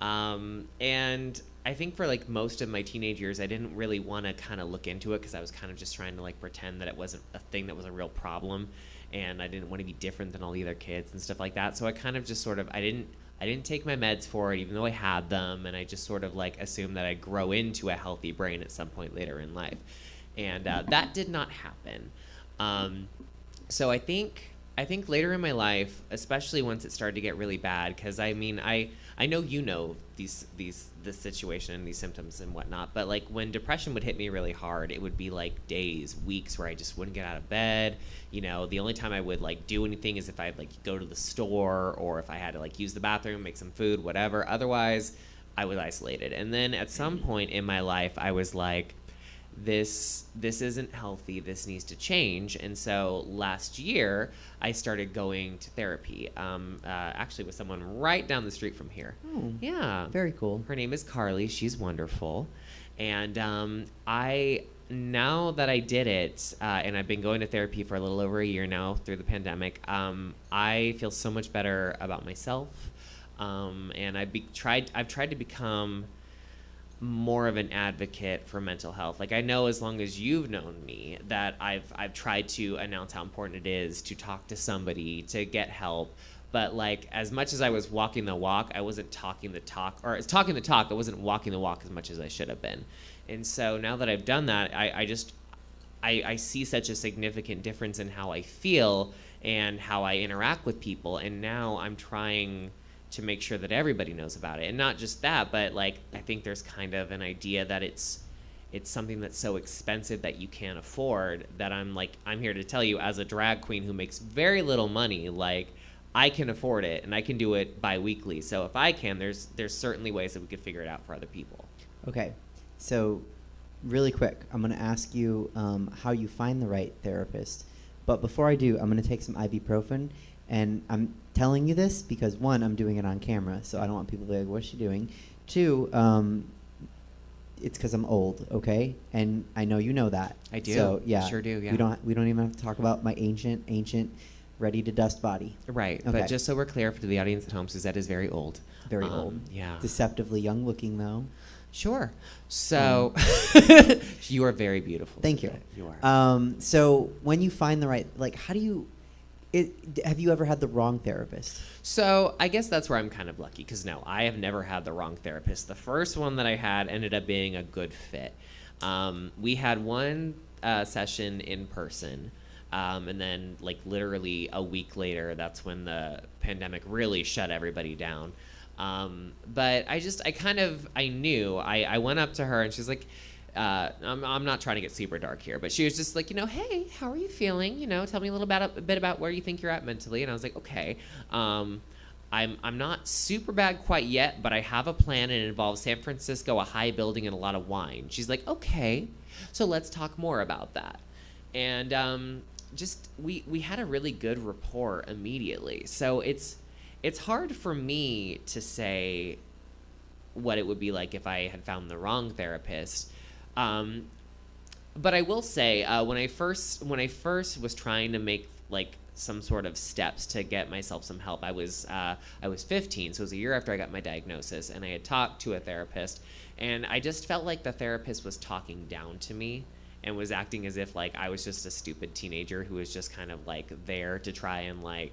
And I think for like most of my teenage years, I didn't really want to kind of look into it because I was kind of just trying to like pretend that it wasn't a thing that was a real problem, and I didn't want to be different than all the other kids and stuff like that. So I kind of just sort of I didn't take my meds for it, even though I had them, and I just sort of like assumed that I'd grow into a healthy brain at some point later in life, and that did not happen. So I think later in my life, especially once it started to get really bad, because I mean I know you know this situation and these symptoms and whatnot, but like when depression would hit me really hard, it would be like days, weeks where I just wouldn't get out of bed. You know, the only time I would like do anything is if I'd like go to the store or if I had to like use the bathroom, make some food, whatever. Otherwise, I was isolated. And then at some point in my life, I was like, this isn't healthy, this needs to change. And so last year I started going to therapy, actually with someone right down the street from here. Oh, yeah, very cool. Her name is Carly. She's wonderful. And now that I did it, and I've been going to therapy for a little over a year now through the pandemic, I feel so much better about myself, and I've tried to become more of an advocate for mental health. Like I know as long as you've known me that I've tried to announce how important it is to talk to somebody, to get help. But like as much as I was walking the walk, I wasn't talking the talk, or talking the talk, I wasn't walking the walk as much as I should have been. And so now that I've done that, I see such a significant difference in how I feel and how I interact with people. And now I'm trying to make sure that everybody knows about it. And not just that, but like I think there's kind of an idea that it's something that's so expensive that you can't afford, that I'm here to tell you as a drag queen who makes very little money, like I can afford it and I can do it bi-weekly. So if I can, there's certainly ways that we could figure it out for other people. Okay, so really quick, I'm going to ask you how you find the right therapist. But before I do, I'm going to take some ibuprofen. And I'm telling you this because, one, I'm doing it on camera, so I don't want people to be like, what's she doing? Two, it's because I'm old, okay? And I know you know that. I do. So, yeah. Sure do, yeah. We don't even have to talk about my ancient, ready-to-dust body. Right. Okay. But just so we're clear for the audience at home, Suzette is very old. Very old. Yeah. Deceptively young-looking, though. Sure. So, you are very beautiful. Thank Suzette. you. You are. So when you find the right, like, how do you... have you ever had the wrong therapist? So I guess that's where I'm kind of lucky, because no, I have never had the wrong therapist. The first one that I had ended up being a good fit. We had one session in person, and then like literally a week later, that's when the pandemic really shut everybody down. But I knew. I went up to her and she's like, I'm not trying to get super dark here, but she was just like, hey, how are you feeling? Tell me a bit about where you think you're at mentally. And I was like, okay, I'm not super bad quite yet, but I have a plan, and it involves San Francisco, a high building, and a lot of wine. She's like, okay, so let's talk more about that. And we had a really good rapport immediately. So it's hard for me to say what it would be like if I had found the wrong therapist. But I will say, when I first was trying to make like some sort of steps to get myself some help, I was 15, so it was a year after I got my diagnosis, and I had talked to a therapist, and I just felt like the therapist was talking down to me and was acting as if like I was just a stupid teenager who was just kind of like there to try and like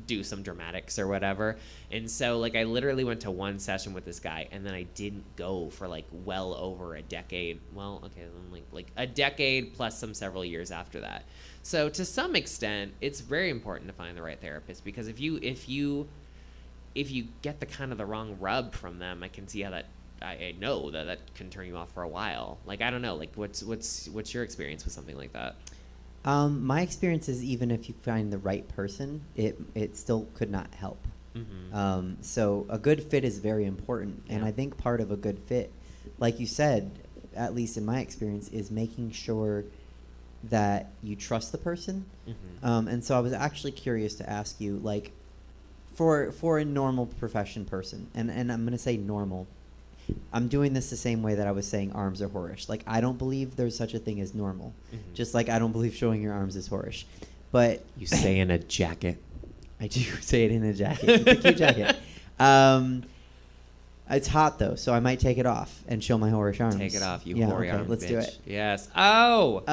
do some dramatics or whatever. And so like I literally went to one session with this guy, and then I didn't go for like well over a decade. Well, okay, like a decade plus some several years after that. So to some extent, it's very important to find the right therapist, because if you get the kind of the wrong rub from them, I can see how that I know that can turn you off for a while. Like I don't know, like what's your experience with something like that? My experience is, even if you find the right person, it still could not help. Mm-hmm. So a good fit is very important. Yeah. And I think part of a good fit, like you said, at least in my experience, is making sure that you trust the person. Mm-hmm. And so I was actually curious to ask you, like, for a normal profession person, and I'm going to say normal, I'm doing this the same way that I was saying arms are whorish. Like, I don't believe there's such a thing as normal. Just like I don't believe showing your arms is whorish. But You say in a jacket. I do say it in a jacket. It's a cute jacket. It's hot though, so I might take it off and show my whorish arms. Take it off, you yeah, hoary okay, arm let's bitch. do it. Yes. Oh. So,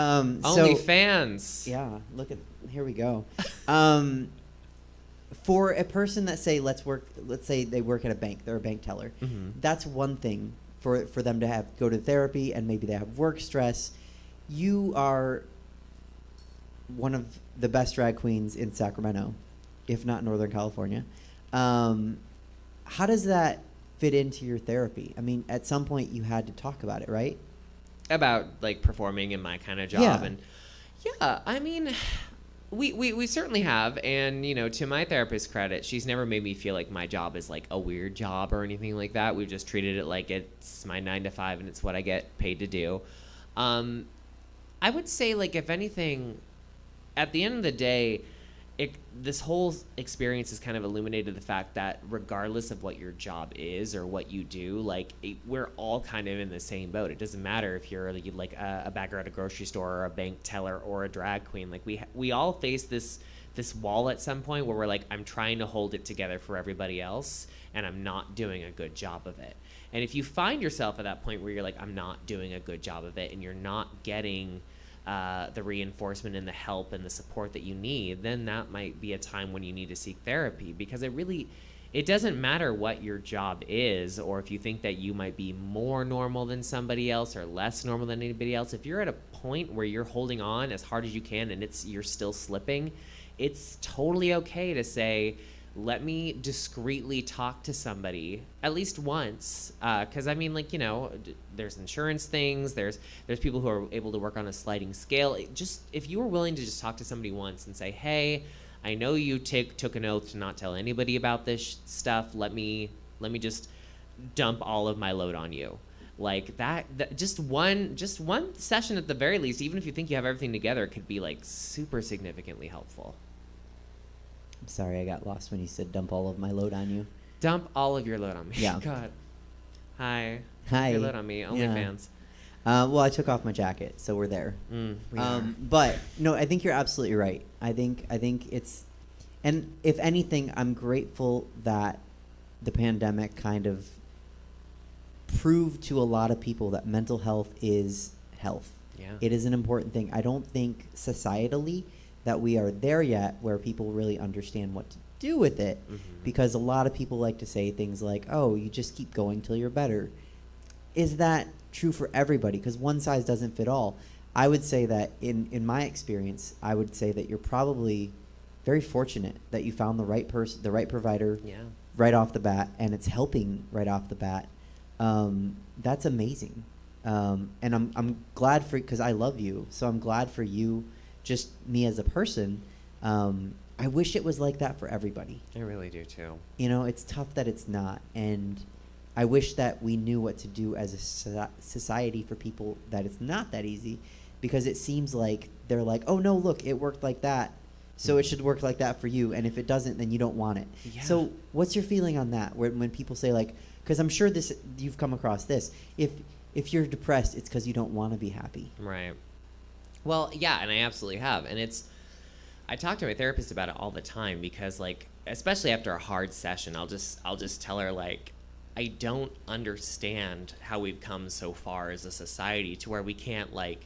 OnlyFans. yeah, look at, here we go. For a person that let's say they work at a bank, they're a bank teller. That's one thing for them to go to therapy, and maybe they have work stress. You are one of the best drag queens in Sacramento, if not Northern California. How does that fit into your therapy? I mean, at some point you had to talk about it, right? About like performing in my kind of job. Yeah. And yeah, I mean, we certainly have. And, you know, to my therapist's credit, she's never made me feel like my job is like a weird job or anything like that. We've just treated it like it's my 9 to 5 and it's what I get paid to do. I would say, like, if anything, at the end of the day, this whole experience has kind of illuminated the fact that regardless of what your job is or what you do, like, we're all kind of in the same boat. It doesn't matter if you're like a bagger at a grocery store or a bank teller or a drag queen. Like, we all face this wall at some point where we're like, I'm trying to hold it together for everybody else and I'm not doing a good job of it. And if you find yourself at that point where you're like, I'm not doing a good job of it, and you're not getting the reinforcement and the help and the support that you need, then that might be a time when you need to seek therapy. Because it doesn't matter what your job is, or if you think that you might be more normal than somebody else or less normal than anybody else. If you're at a point where you're holding on as hard as you can and you're still slipping, it's totally okay to say, let me discreetly talk to somebody at least once, because I mean, like, you know, there's insurance things, there's people who are able to work on a sliding scale. Just if you were willing to just talk to somebody once and say, hey, I know you took an oath to not tell anybody about this stuff. Let me just dump all of my load on you. Like that just one session at the very least, even if you think you have everything together, could be like super significantly helpful. I'm sorry, I got lost when you said dump all of my load on you. Dump all of your load on me. Yeah. God. Hi. Hi. Your load on me. OnlyFans. Well, I took off my jacket, so we're there. But no, I think you're absolutely right. I think it's, and if anything, I'm grateful that the pandemic kind of proved to a lot of people that mental health is health. Yeah. It is an important thing. I don't think societally that we are there yet where people really understand what to do with it, because a lot of people like to say things like, oh, you just keep going till you're better. Is that true for everybody? Because one size doesn't fit all. I would say that in my experience, I would say that you're probably very fortunate that you found the right person, the right provider, right off the bat, and it's helping right off the bat. That's amazing. And I'm glad for, because I love you, so I'm glad for you, just me as a person. I wish it was like that for everybody. I really do too. You know, it's tough that it's not, and I wish that we knew what to do as a society for people that it's not that easy, because it seems like they're like, oh no, look, it worked like that, so it should work like that for you, and if it doesn't, then you don't want it. Yeah. So what's your feeling on that, when people say, like, because I'm sure you've come across this, if you're depressed, it's because you don't want to be happy. Right. Well, yeah, and I absolutely have. And I talk to my therapist about it all the time, because, like, especially after a hard session, I'll just tell her, like, I don't understand how we've come so far as a society to where we can't, like,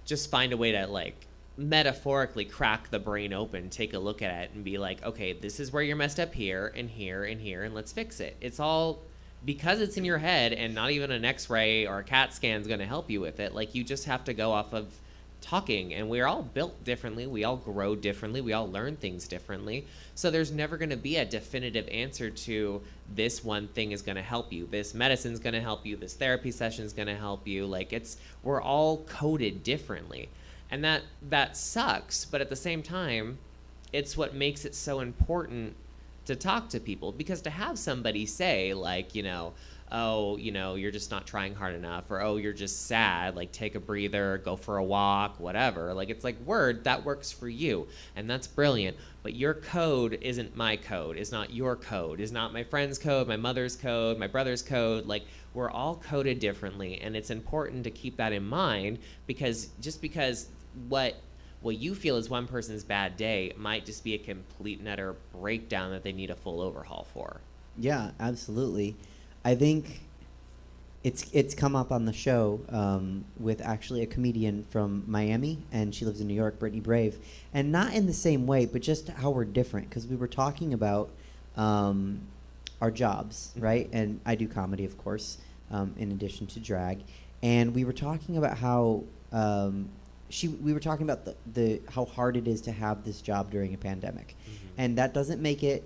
just find a way to, like, metaphorically crack the brain open, take a look at it, and be like, okay, this is where you're messed up here and here and here, and let's fix it. It's all because it's in your head, and not even an X-ray or a CAT scan is going to help you with it. Like, you just have to go off of talking, and we're all built differently, we all grow differently, we all learn things differently, so there's never going to be a definitive answer to this one thing is going to help you, this medicine's going to help you, this therapy session's going to help you. Like, we're all coded differently, and that sucks, but at the same time, it's what makes it so important to talk to people, because to have somebody say, like, you know, oh, you know, you're just not trying hard enough, or oh, you're just sad, like take a breather, go for a walk, whatever. Like, it's like, word, that works for you, and that's brilliant. But your code isn't my code, is not your code, is not my friend's code, my mother's code, my brother's code. Like, we're all coded differently, and it's important to keep that in mind, because just because what you feel is one person's bad day might just be a complete and utter breakdown that they need a full overhaul for. Yeah, absolutely. I think it's come up on the show with actually a comedian from Miami, and she lives in New York, Brittany Brave, and not in the same way, but just how we're different, because we were talking about our jobs, right? And I do comedy, of course, in addition to drag, and we were talking about how we were talking about the how hard it is to have this job during a pandemic, and that doesn't make it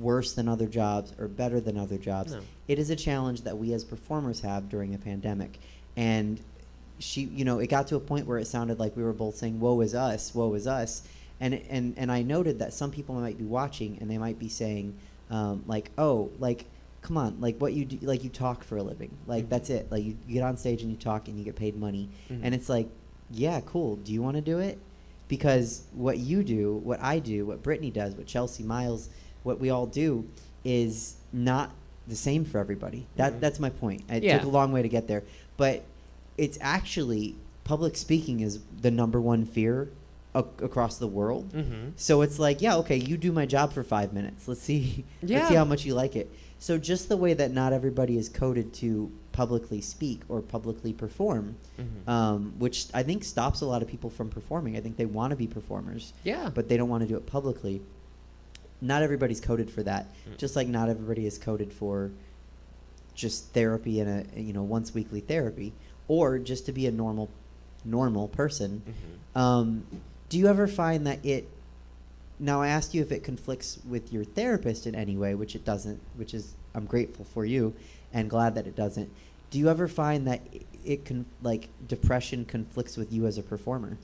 worse than other jobs or better than other jobs. No. It is a challenge that we as performers have during a pandemic. And she, you know, it got to a point where it sounded like we were both saying, woe is us, woe is us. And I noted that some people might be watching and they might be saying, like, oh, like, come on, like what you do, like you talk for a living. Like, that's it. Like, you get on stage and you talk and you get paid money. And it's like, yeah, cool. Do you want to do it? Because what you do, what I do, what Brittany does, what Chelsea, Myles, what we all do is not the same for everybody. That's my point. It took a long way to get there. But it's actually, public speaking is the #1 fear across the world. So it's like, yeah, okay, you do my job for 5 minutes. Let's see how much you like it. So just the way that not everybody is coded to publicly speak or publicly perform, which I think stops a lot of people from performing. I think they want to be performers, but they don't want to do it publicly. Not everybody's coded for that. Just like not everybody is coded for just therapy and a once weekly therapy, or just to be a normal person. Do you ever find that it? Now I asked you if it conflicts with your therapist in any way, which it doesn't. Which is, I'm grateful for you, and glad that it doesn't. Do you ever find that it can, like, depression conflicts with you as a performer?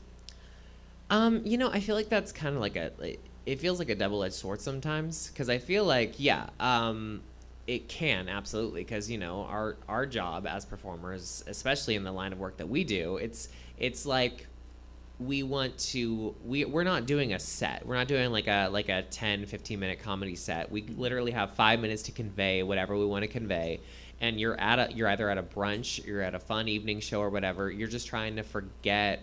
You know, I feel like that's kind of like it feels like a double-edged sword sometimes, because I feel like, it can, absolutely, because, you know, our job as performers, especially in the line of work that we do, it's like we're not doing a set. We're not doing like a 10, 15-minute comedy set. We literally have 5 minutes to convey whatever we want to convey, and you're either at a brunch, you're at a fun evening show or whatever, you're just trying to forget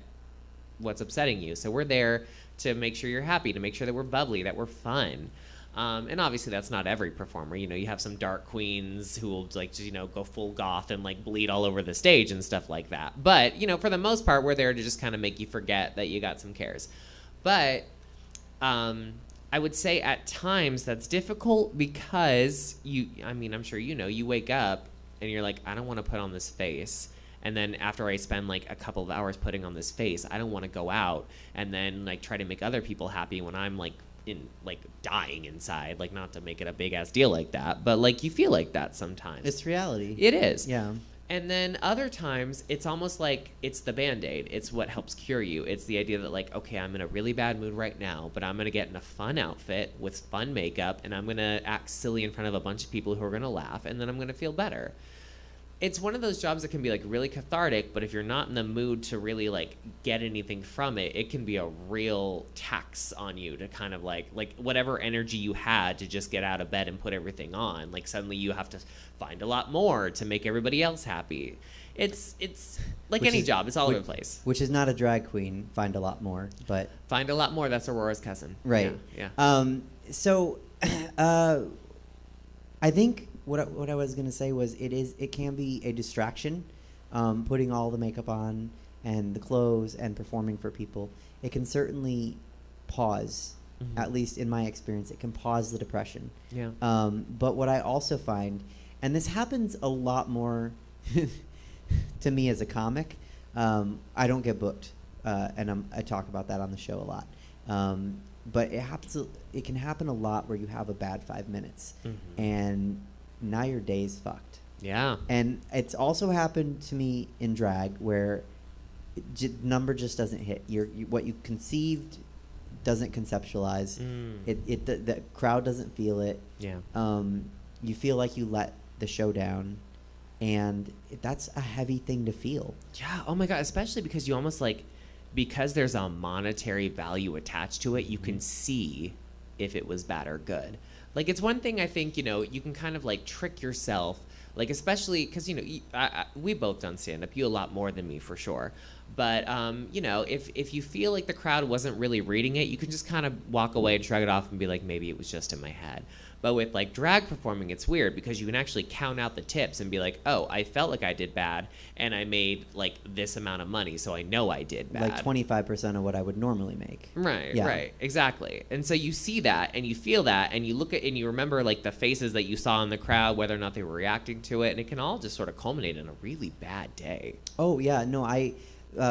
what's upsetting you. So we're there to make sure you're happy, to make sure that we're bubbly, that we're fun. And obviously that's not every performer. You know, you have some dark queens who will, like, just, you know, go full goth and, like, bleed all over the stage and stuff like that. But, you know, for the most part, we're there to just kind of make you forget that you got some cares. But I would say at times that's difficult because I'm sure you know, you wake up and you're like, I don't want to put on this face. And then after I spend like a couple of hours putting on this face, I don't want to go out and then like try to make other people happy when I'm like dying inside. Like, not to make it a big ass deal like that, but like you feel like that sometimes. It's reality. It is. Yeah. And then other times it's almost like it's the Band-Aid. It's what helps cure you. It's the idea that, like, okay, I'm in a really bad mood right now, but I'm going to get in a fun outfit with fun makeup and I'm going to act silly in front of a bunch of people who are going to laugh, and then I'm going to feel better. It's one of those jobs that can be like really cathartic, but if you're not in the mood to really like get anything from it, it can be a real tax on you to kind of like whatever energy you had to just get out of bed and put everything on, like suddenly you have to find a lot more to make everybody else happy. It's like any job, it's all over the place. Which is not a drag queen, find a lot more, but find a lot more, that's Aurora's cousin. Right. Yeah. So I think what I was gonna say was it can be a distraction, putting all the makeup on and the clothes and performing for people. It can certainly pause, at least in my experience, it can pause the depression. Yeah. But what I also find, and this happens a lot more to me as a comic, I don't get booked, and I talk about that on the show a lot. But it can happen a lot where you have a bad 5 minutes, and now your day's fucked. Yeah. And it's also happened to me in drag where number just doesn't hit. What you conceived doesn't conceptualize. The crowd doesn't feel it. Yeah. You feel like you let the show down. and that's a heavy thing to feel. Yeah. Oh my God. Especially because you almost like, because there's a monetary value attached to it, you can see if it was bad or good. Like, it's one thing I think, you know, you can kind of like trick yourself, like, especially because, you know, we both done stand-up, you a lot more than me for sure. But, you know, if you feel like the crowd wasn't really reading it, you can just kind of walk away and shrug it off and be like, maybe it was just in my head. But with like drag performing, it's weird because you can actually count out the tips and be like, oh, I felt like I did bad and I made like this amount of money, so I know I did bad. Like 25% of what I would normally make. Right, Yeah. right, exactly. And so you see that and you feel that and you look at and you remember like the faces that you saw in the crowd, whether or not they were reacting to it, and it can all just sort of culminate in a really bad day. Oh yeah, no,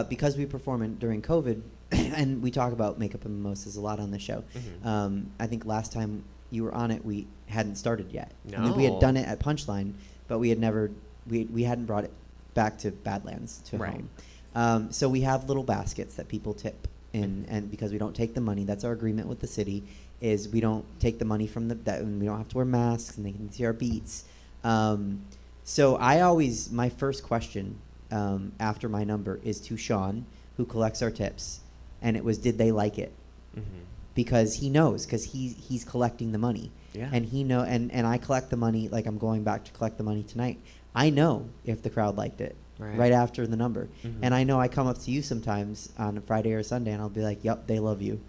because we perform during COVID, and we talk about makeup and mimosas a lot on the show. I think last time you were on it, we hadn't started yet. I mean, we had done it at Punchline, but we hadn't brought it back to Badlands to home. So we have little baskets that people tip in, and because we don't take the money, that's our agreement with the city, is we don't take the money from and we don't have to wear masks, and they can see our beats. So my first question after my number is to Sean, who collects our tips, and it was, did they like it? Because he knows, because he's collecting the money. Yeah. And he know, and I collect the money, like I'm going back to collect the money tonight. I know if the crowd liked it right after the number. And I know I come up to you sometimes on a Friday or Sunday, and I'll be like, yep, they love you.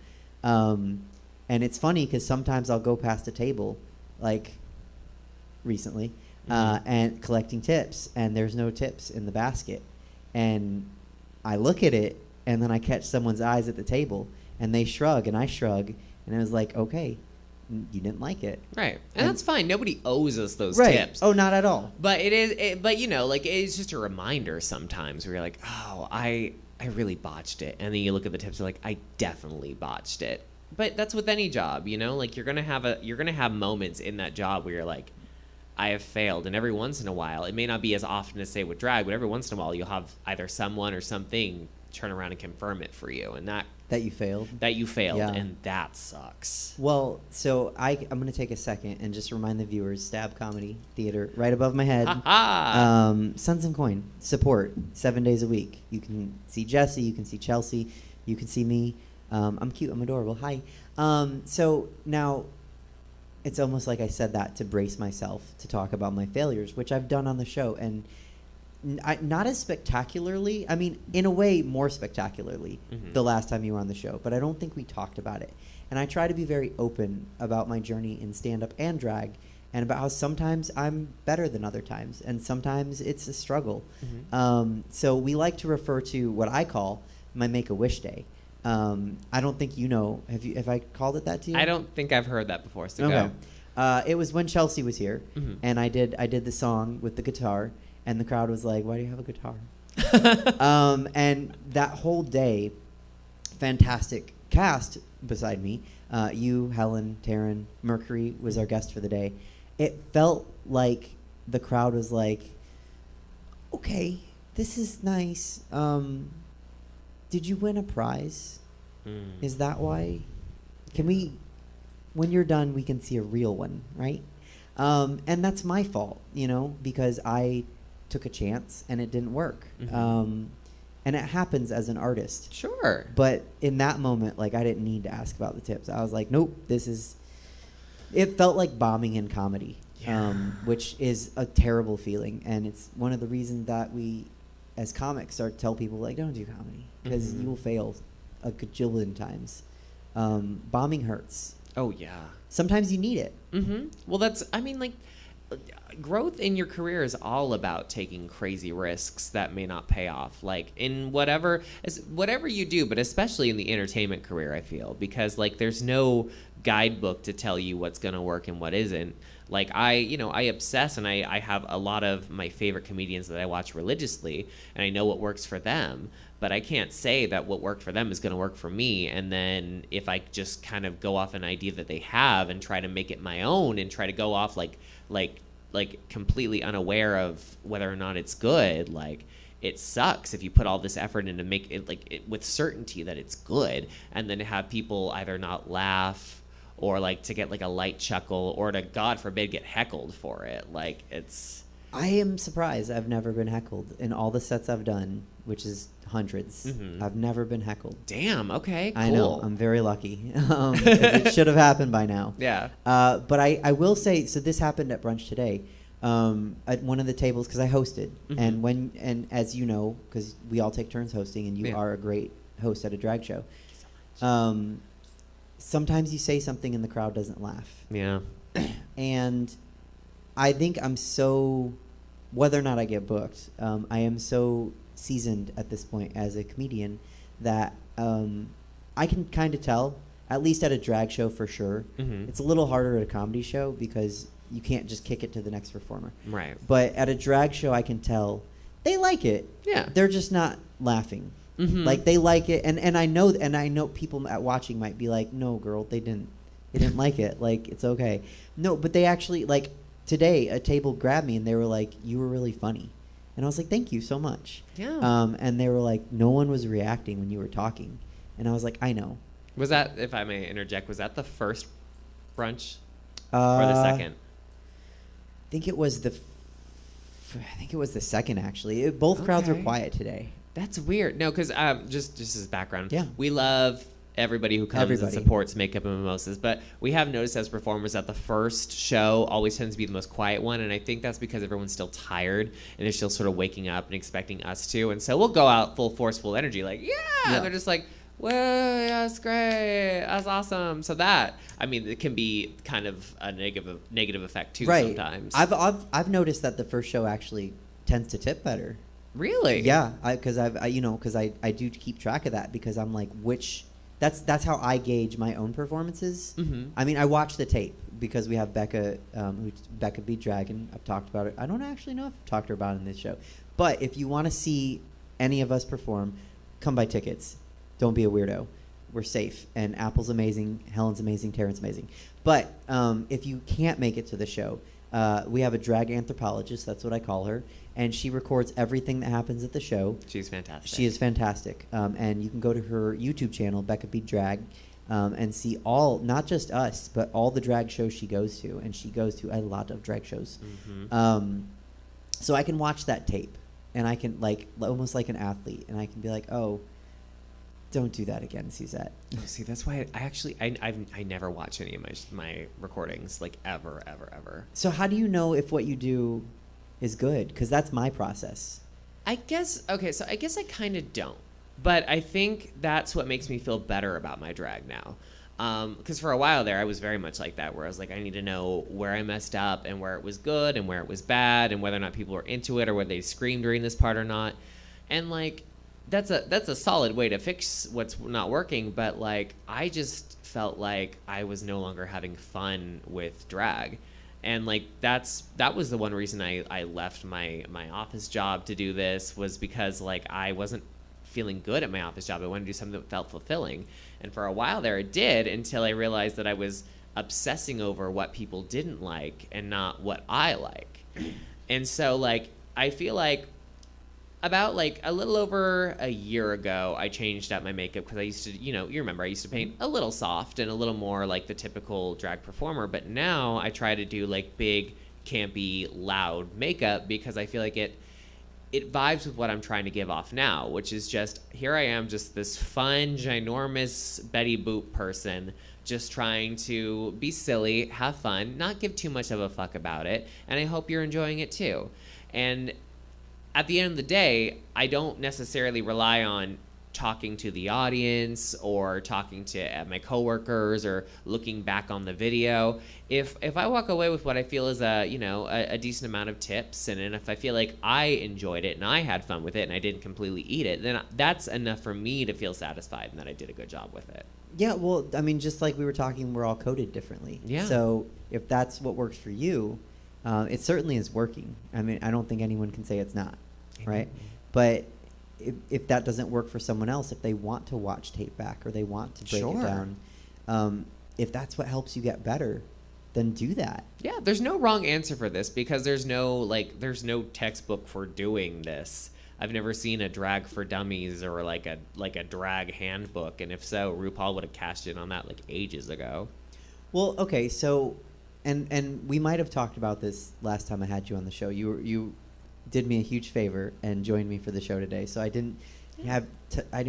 And it's funny because sometimes I'll go past a table, like recently, and collecting tips, and there's no tips in the basket. And I look at it, and then I catch someone's eyes at the table, and they shrug, and I shrug, and it was like, okay, you didn't like it. Right. And that's fine. Nobody owes us those right. tips. Oh, not at all. But but you know, like, it's just a reminder sometimes where you're like, oh, I really botched it. And then you look at the tips and you're like, I definitely botched it. But that's with any job, you know? Like, you're gonna have moments in that job where you're like, I have failed. And every once in a while, it may not be as often as, say, with drag, but every once in a while you'll have either someone or something turn around and confirm it for you. And that you failed. Yeah. And that sucks. Well, so I'm going to take a second and just remind the viewers, Stab Comedy Theater, right above my head. Sons and Coin, support 7 days a week. You can see Jesse, you can see Chelsea, you can see me. I'm cute, I'm adorable. Hi. So now it's almost like I said that to brace myself to talk about my failures, which I've done on the show. And not as spectacularly. I mean, in a way, more spectacularly the last time you were on the show, but I don't think we talked about it. And I try to be very open about my journey in stand-up and drag, and about how sometimes I'm better than other times, and sometimes it's a struggle. So we like to refer to what I call my Make-A-Wish Day. I don't think you know. Have I called it that to you? I don't think I've heard that before, so okay. Go. It was when Chelsea was here, and I did the song with the guitar. And the crowd was like, why do you have a guitar? And that whole day, fantastic cast beside me. You, Helen, Taryn, Mercury was our guest for the day. It felt like the crowd was like, okay, this is nice. Did you win a prize? Is that why? Can we, when you're done, we can see a real one, right? And that's my fault, you know, because I took a chance and it didn't work. And it happens as an artist. Sure. But in that moment, like, I didn't need to ask about the tips. I was like, nope, it felt like bombing in comedy, which is a terrible feeling. And it's one of the reasons that we, as comics, start to tell people, like, don't do comedy, because you will fail a gajillion times. Bombing hurts. Oh, yeah. Sometimes you need it. Well, growth in your career is all about taking crazy risks that may not pay off, like in whatever you do, but especially in the entertainment career, I feel, because like there's no guidebook to tell you what's going to work and what isn't. Like I obsess, and I have a lot of my favorite comedians that I watch religiously, and I know what works for them, but I can't say that what worked for them is going to work for me. And then if I just kind of go off an idea that they have and try to make it my own and try to go off like completely unaware of whether or not it's good, like it sucks if you put all this effort into make it with certainty that it's good, and then to have people either not laugh or like to get like a light chuckle or to, God forbid, get heckled for it. Like it's I am surprised I've never been heckled in all the sets I've done, which is hundreds. I've never been heckled. Damn. Okay. Cool. I know. I'm very lucky. 'Cause it should have happened by now. Yeah. But I will say, so this happened at brunch today. At one of the tables, because I hosted, and as you know, because we all take turns hosting, and you are a great host at a drag show. Sometimes you say something and the crowd doesn't laugh. Yeah. And I think I'm so, whether or not I get booked, I am so seasoned at this point as a comedian that I can kind of tell, at least at a drag show for sure. It's a little harder at a comedy show because you can't just kick it to the next performer. Right. But at a drag show, I can tell they like it. Yeah. They're just not laughing. Like they like it, and I know people at watching might be like, no, girl, they didn't like it. Like, it's okay. No, but they actually, like, today a table grabbed me and they were like, you were really funny, and I was like, thank you so much. Yeah. And they were like, no one was reacting when you were talking, and I was like, I know. Was that, if I may interject, was that the first brunch or the second? I think it was the second, actually. Both crowds were quiet today. That's weird. No, because just as background, Yeah. we love everybody who comes Everybody. and supports Makeup and Mimosas, but we have noticed as performers that the first show always tends to be the most quiet one, and I think that's because everyone's still tired and they're still sort of waking up and expecting us to, and so we'll go out full force, full energy, like, yeah. They're just like, whoa, yeah, that's great, that's awesome. So that, I mean, it can be kind of a negative effect too sometimes. I've noticed that the first show actually tends to tip better. Really? Yeah, because I do keep track of that, because I'm like, that's how I gauge my own performances. I mean, I watch the tape because we have Becca, Becca Beat Dragon. I've talked about it. I don't actually know if I've talked to her about it in this show. But if you want to see any of us perform, come buy tickets. Don't be a weirdo. We're safe. And Apple's amazing. Helen's amazing. Terrence's amazing. But if you can't make it to the show, we have a drag anthropologist. That's what I call her. And she records everything that happens at the show. She's fantastic. She is fantastic. And you can go to her YouTube channel, Becca Beat Drag, and see all, not just us, but all the drag shows she goes to. And she goes to a lot of drag shows. So I can watch that tape, and I can, like, almost like an athlete, and I can be like, oh, don't do that again, Suzette. Oh, see, that's why I never watch any of my recordings, like, ever. So how do you know if what you do is good? Because that's my process. I guess I kind of don't. But I think that's what makes me feel better about my drag now. Because for a while there, I was very much like that, where I was like, I need to know where I messed up and where it was good and where it was bad and whether or not people were into it or whether they screamed during this part or not. And, like, that's a solid way to fix what's not working. But, like, I just felt like I was no longer having fun with drag. And, like, that was the one reason I left my office job to do this, was because, like, I wasn't feeling good at my office job. I wanted to do something that felt fulfilling. And for a while there it did, until I realized that I was obsessing over what people didn't like and not what I like. And so, like, I feel like about, like, a little over a year ago, I changed out my makeup because I used to, you remember, I used to paint a little soft and a little more like the typical drag performer. But now I try to do, like, big, campy, loud makeup because I feel like it vibes with what I'm trying to give off now, which is just, here I am, just this fun, ginormous Betty Boop person, just trying to be silly, have fun, not give too much of a fuck about it, and I hope you're enjoying it too. And at the end of the day, I don't necessarily rely on talking to the audience or talking to my coworkers or looking back on the video. If I walk away with what I feel is a decent amount of tips, and if I feel like I enjoyed it and I had fun with it and I didn't completely eat it, then that's enough for me to feel satisfied and that I did a good job with it. Yeah, well, I mean, just like we were talking, we're all coded differently. Yeah. So if that's what works for you, it certainly is working. I mean, I don't think anyone can say it's not, right? But if that doesn't work for someone else, if they want to watch tape back or they want to break it down, if that's what helps you get better, then do that. Yeah, there's no wrong answer for this because there's no textbook for doing this. I've never seen a drag for dummies or like a drag handbook, and if so, RuPaul would have cashed in on that like ages ago. Well, okay, so and we might have talked about this last time I had you on the show. You did me a huge favor and joined me for the show today. So I didn't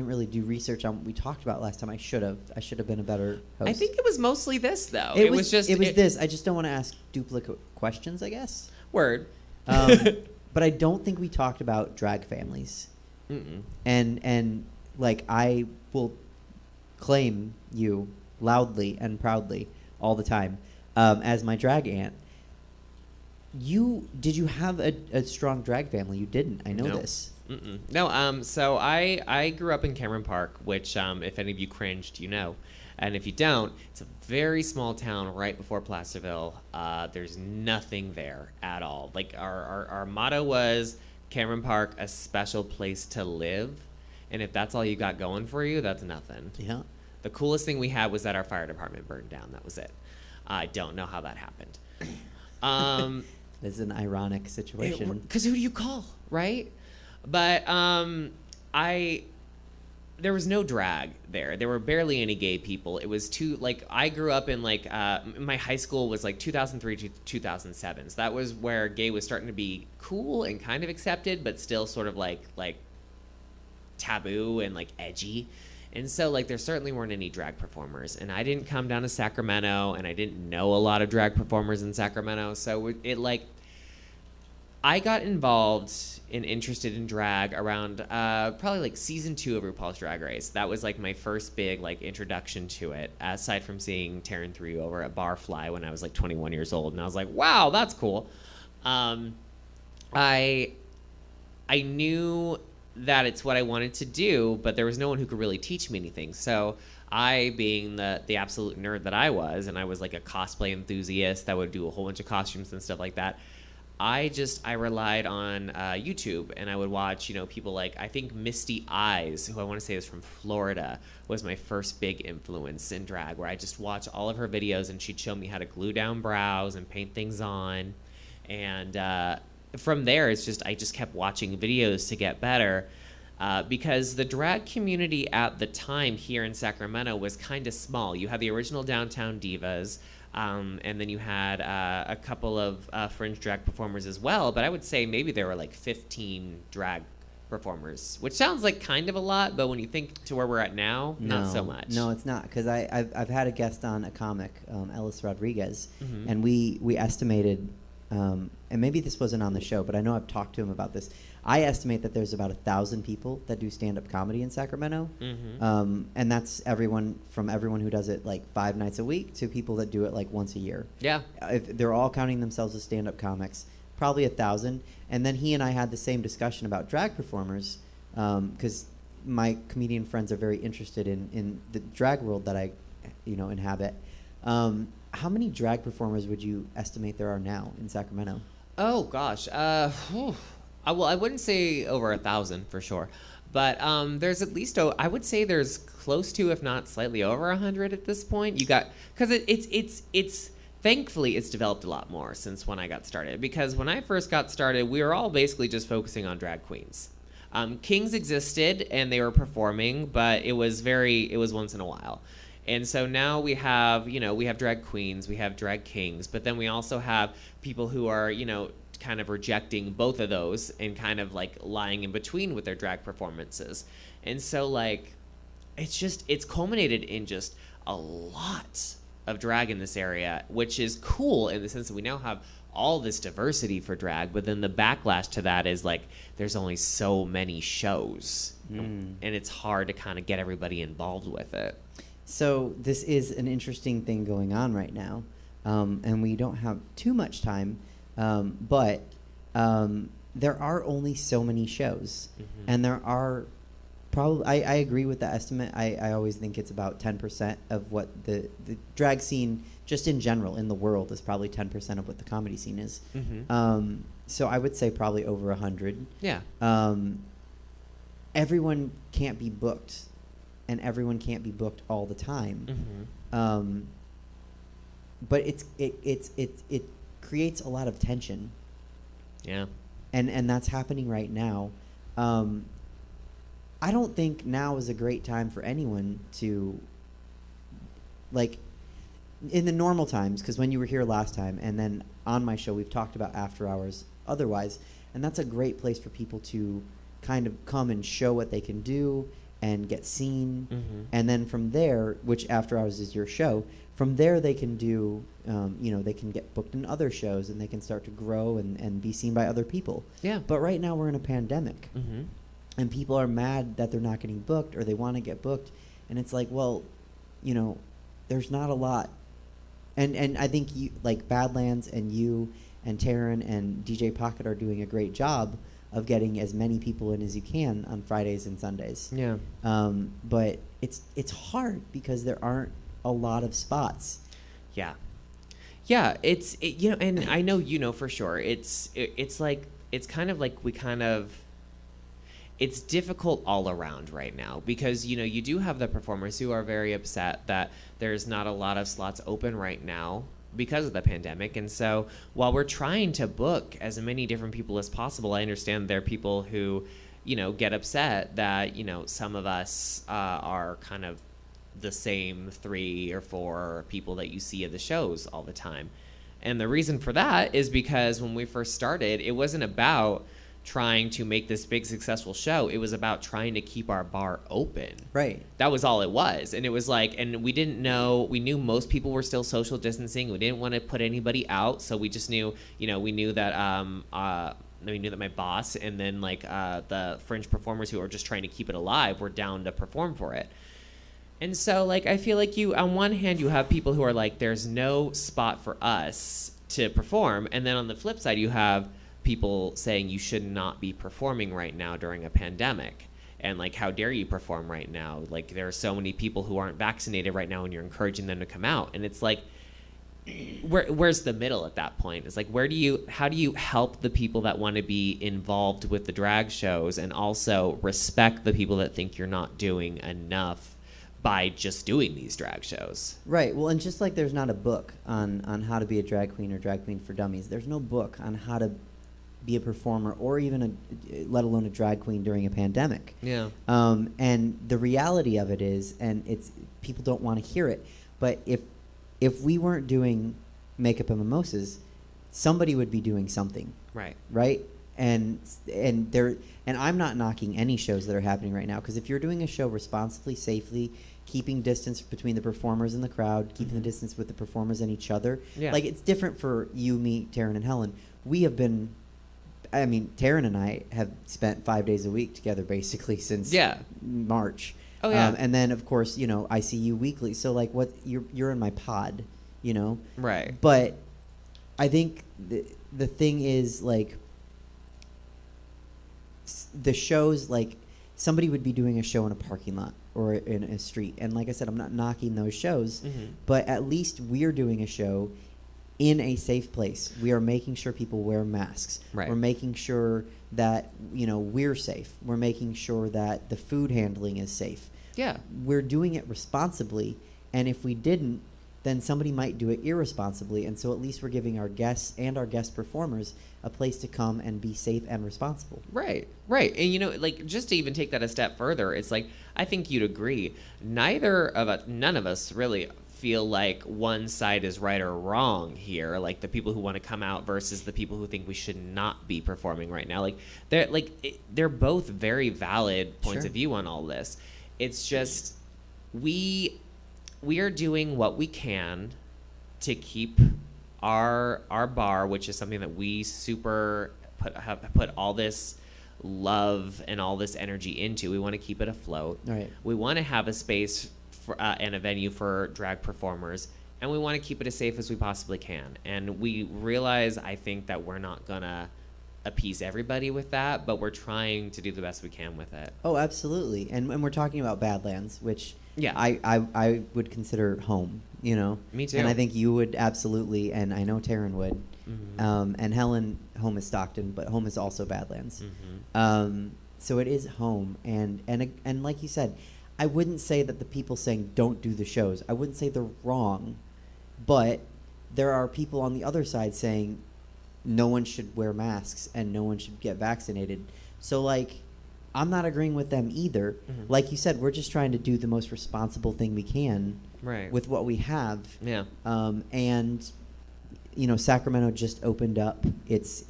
really do research on what we talked about last time. I should have been a better host. I think it was mostly this though. It was this. I just don't want to ask duplicate questions, I guess. Word. But I don't think we talked about drag families. Mm-mm. And like I will claim you loudly and proudly all the time as my drag aunt. Did you have a strong drag family? You didn't. I know this. Mm-mm. No. So I grew up in Cameron Park, which if any of you cringed, you know. And if you don't, it's a very small town right before Placerville. There's nothing there at all. Like our motto was Cameron Park, a special place to live. And if that's all you got going for you, that's nothing. Yeah. The coolest thing we had was that our fire department burned down. That was it. I don't know how that happened. This is an ironic situation. Because who do you call, right? But there was no drag there. There were barely any gay people. It was I grew up in my high school was 2003 to 2007. So that was where gay was starting to be cool and kind of accepted, but still sort of like taboo and edgy. And so there certainly weren't any drag performers. And I didn't come down to Sacramento, and I didn't know a lot of drag performers in Sacramento. So I got involved and interested in drag around probably season 2 of RuPaul's Drag Race. That was my first big introduction to it, aside from seeing Taryn 3 over at Barfly when I was 21 years old, and I was like, wow, that's cool. I knew that it's what I wanted to do, but there was no one who could really teach me anything. So I, being the absolute nerd that I was, and I was a cosplay enthusiast that would do a whole bunch of costumes and stuff like that, I relied on YouTube, and I would watch, people I think Misty Eyes, who I want to say is from Florida, was my first big influence in drag, where I just watched all of her videos, and she'd show me how to glue down brows and paint things on. And from there, I just kept watching videos to get better, because the drag community at the time here in Sacramento was kind of small. You had the original Downtown Divas, and then you had a couple of fringe drag performers as well, but I would say maybe there were 15 drag performers, which sounds like kind of a lot, but when you think to where we're at now, not so much. No, it's not, because I've had a guest on, a comic, Ellis Rodriguez, and we estimated, and maybe this wasn't on the show, but I know I've talked to him about this. I estimate that there's about 1,000 people that do stand-up comedy in Sacramento, and that's everyone who does it 5 nights a week to people that do it once a year. Yeah, if they're all counting themselves as stand-up comics, probably 1,000. And then he and I had the same discussion about drag performers, because my comedian friends are very interested in the drag world that I, inhabit. How many drag performers would you estimate there are now in Sacramento? Oh gosh. Well, I wouldn't say over 1,000 for sure, but there's at least I would say there's close to, if not slightly over 100 at this point. You got, because it's thankfully it's developed a lot more since when I got started, because when I first got started, we were all basically just focusing on drag queens. Kings existed and they were performing, but it was once in a while. And so now we have drag queens, we have drag kings, but then we also have people who are, kind of rejecting both of those and kind of lying in between with their drag performances. And so it's culminated in just a lot of drag in this area, which is cool in the sense that we now have all this diversity for drag, but then the backlash to that is there's only so many shows, and it's hard to kind of get everybody involved with it. So this is an interesting thing going on right now, and we don't have too much time, but there are only so many shows, and there are probably, I agree with the estimate. I always think it's about 10% of what the drag scene, just in general, in the world, is probably 10% of what the comedy scene is. So I would say probably over 100. Yeah. Everyone can't be booked, and everyone can't be booked all the time. But it creates a lot of tension. Yeah. And that's happening right now. I don't think now is a great time for anyone to in the normal times, because when you were here last time, and then on my show, we've talked about after hours otherwise, and that's a great place for people to kind of come and show what they can do and get seen. And then from there, which after hours is your show, from there they can do, they can get booked in other shows, and they can start to grow and be seen by other people. Yeah. But right now we're in a pandemic, and people are mad that they're not getting booked, or they want to get booked, and it's like, well, there's not a lot. And I think you, like Badlands and you and Taryn and DJ Pocket, are doing a great job of getting as many people in as you can on Fridays and Sundays. Yeah. But it's hard because there aren't a lot of spots. Yeah. Yeah, and I know for sure. It's kind of like it's difficult all around right now because, you do have the performers who are very upset that there's not a lot of slots open right now because of the pandemic. And so while we're trying to book as many different people as possible, I understand there are people who, get upset that, some of us are kind of the same 3 or 4 people that you see at the shows all the time. And the reason for that is because when we first started, it wasn't about trying to make this big successful show. It was about trying to keep our bar open. Right. That was all it was. And it was like, and we knew most people were still social distancing. We didn't want to put anybody out. So we just knew, we knew that my boss and then the fringe performers who are just trying to keep it alive were down to perform for it. And so I feel like on one hand, you have people who are like, there's no spot for us to perform. And then on the flip side, you have people saying you should not be performing right now during a pandemic. And how dare you perform right now? There are so many people who aren't vaccinated right now and you're encouraging them to come out. And it's like, where's the middle at that point? It's like, how do you help the people that want to be involved with the drag shows and also respect the people that think you're not doing enough by just doing these drag shows? Right. Well, and just like there's not a book on how to be a drag queen or drag queen for dummies, there's no book on how to be a performer or even let alone a drag queen during a pandemic. Yeah. And the reality of it is, and it's people don't want to hear it, but if we weren't doing makeup and mimosas, somebody would be doing something. Right. Right. And I'm not knocking any shows that are happening right now, because if you're doing a show responsibly, safely, keeping distance between the performers and the crowd, keeping the distance with the performers and each other, it's different for you, me, Taryn, and Helen. Taryn and I have spent 5 days a week together basically since March. Oh yeah. And then of course, I see you weekly. So you're in my pod, Right. But I think the thing is the shows, somebody would be doing a show in a parking lot or in a street, and like I said, I'm not knocking those shows, but at least we're doing a show in a safe place. We are making sure people wear masks. Right. We're making sure that we're safe. We're making sure that the food handling is safe. Yeah. We're doing it responsibly, and if we didn't, then somebody might do it irresponsibly, and so at least we're giving our guests and our guest performers a place to come and be safe and responsible. Right. And just to even take that a step further, it's I think you'd agree, none of us really feel like one side is right or wrong here, the people who want to come out versus the people who think we should not be performing right now. They're both very valid points of view on all this. It's just we are doing what we can to keep our bar, which is something that we have put all this love and all this energy into. We want to keep it afloat. Right. We want to have a space and a venue for drag performers, and we want to keep it as safe as we possibly can. And we realize, I think, that we're not gonna appease everybody with that, but we're trying to do the best we can with it. Oh, absolutely. And we're talking about Badlands, which Yeah. I would consider home, Me too. And I think you would absolutely, and I know Taryn would. And Helen, home is Stockton, but home is also Badlands. So it is home, and like you said, I wouldn't say that the people saying don't do the shows, I wouldn't say they're wrong, but there are people on the other side saying no one should wear masks and no one should get vaccinated. So I'm not agreeing with them either. Like you said, we're just trying to do the most responsible thing we can Right. with what we have. Yeah. And you know, Sacramento just opened up its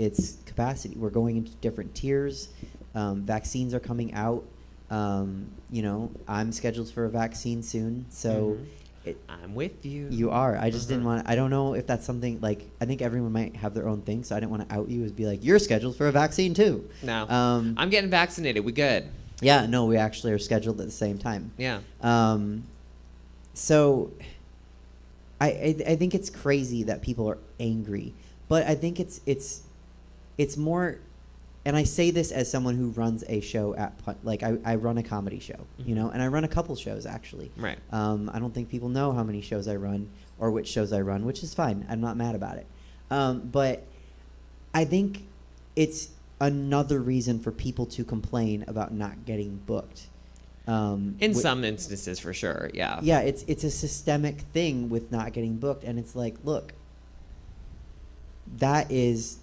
capacity. We're going into different tiers. Vaccines are coming out. You know, I'm scheduled for a vaccine soon, so I'm with you. You are. I just didn't want. I don't know if that's something like. I think everyone might have their own thing, so I didn't want to out you as be like, you're scheduled for a vaccine too. No, I'm getting vaccinated. We good. Yeah, no, we actually are scheduled at the same time. Yeah. So I think it's crazy that people are angry, but I think it's more, and I say this as someone who runs a show like I run a comedy show, you know, and I run a couple shows actually. Right. I don't think people know how many shows I run or which shows I run, which is fine. I'm not mad about it. But I think it's another reason for people to complain about not getting booked. In some instances, for sure, yeah. Yeah, it's a systemic thing with not getting booked, and it's like, look, there's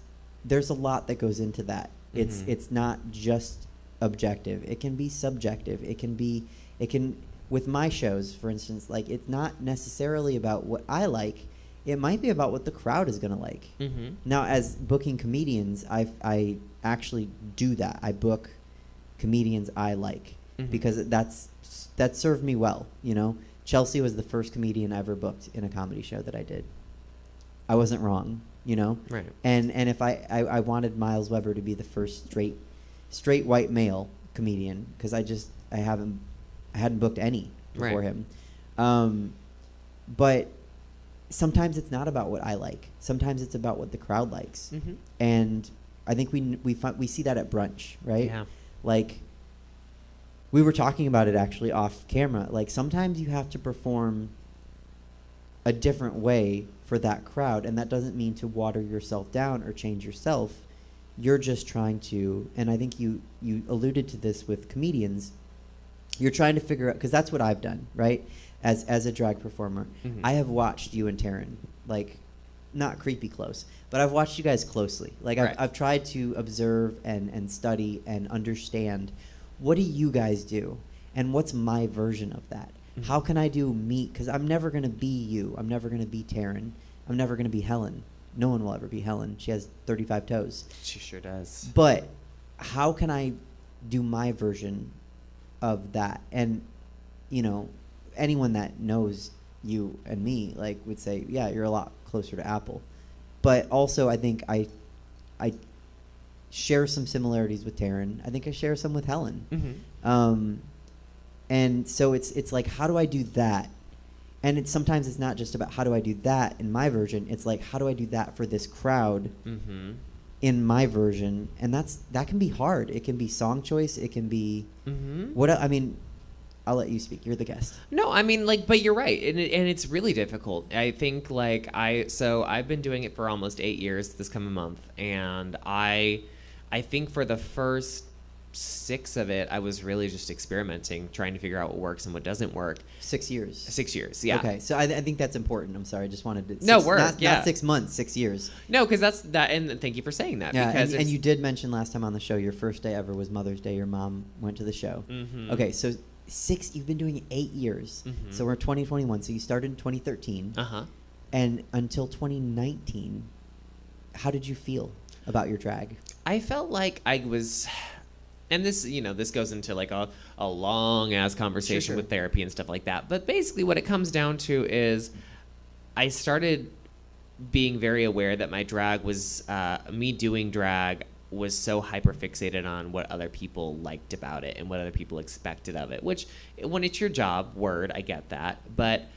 a lot that goes into that. It's not just objective. It can be subjective. It can with my shows, for instance, like it's not necessarily about what I like. It might be about what the crowd is gonna like. Now, as booking comedians, I actually do that. I book comedians I like. Because that served me well, you know. Chelsea was the first comedian I ever booked in a comedy show that I did. I wasn't wrong, you know. Right. And if I wanted Myles Weber to be the first straight white male comedian, because I hadn't booked any before him. But sometimes it's not about what I like. Sometimes it's about what the crowd likes. And I think we see that at brunch, right? Yeah. Like, we were talking about it actually off camera. Like, sometimes you have to perform a different way for that crowd, and that doesn't mean to water yourself down or change yourself. You're just trying to, and I think you alluded to this with comedians, you're trying to figure out, because that's what I've done, right? As a drag performer. I have watched you and Taryn, like, not creepy close, but I've watched you guys closely. Like, I've tried to observe and study and understand, what do you guys do? And what's my version of that? How can I do me? Because I'm never going to be you. I'm never going to be Taryn. I'm never going to be Helen. No one will ever be Helen. She has 35 toes. She sure does. But how can I do my version of that? And, you know, anyone that knows you and me, like, would say, yeah, you're a lot closer to Apple. But also, I think I share some similarities with Taryn. I think I share some with Helen. And so it's like, how do I do that? And sometimes it's not just about how do I do that in my version. It's like, how do I do that for this crowd in my version? And that can be hard. It can be song choice. It can be I mean, I'll let you speak. You're the guest. No, I mean, like, but you're right, and it's really difficult. I think, like, I've been doing it for almost 8 years this coming month, and I think for the first 6 of it, I was really just experimenting, trying to figure out what works and what doesn't work. 6 years. 6 years, yeah. Okay, so I think that's important. I'm sorry, I just wanted to. Not 6 months, 6 years. No, because that's that, and thank you for saying that. Yeah, because and you did mention last time on the show your first day ever was Mother's Day. Your mom went to the show. Okay, so you've been doing it 8 years. So we're 2021. So you started in 2013. And until 2019, how did you feel about your drag? I felt like I was, and this, you know, this goes into like a long ass conversation with therapy and stuff like that. But basically what it comes down to is I started being very aware that my drag was, me doing drag was so hyper fixated on what other people liked about it and what other people expected of it, which when it's your job, I get that. But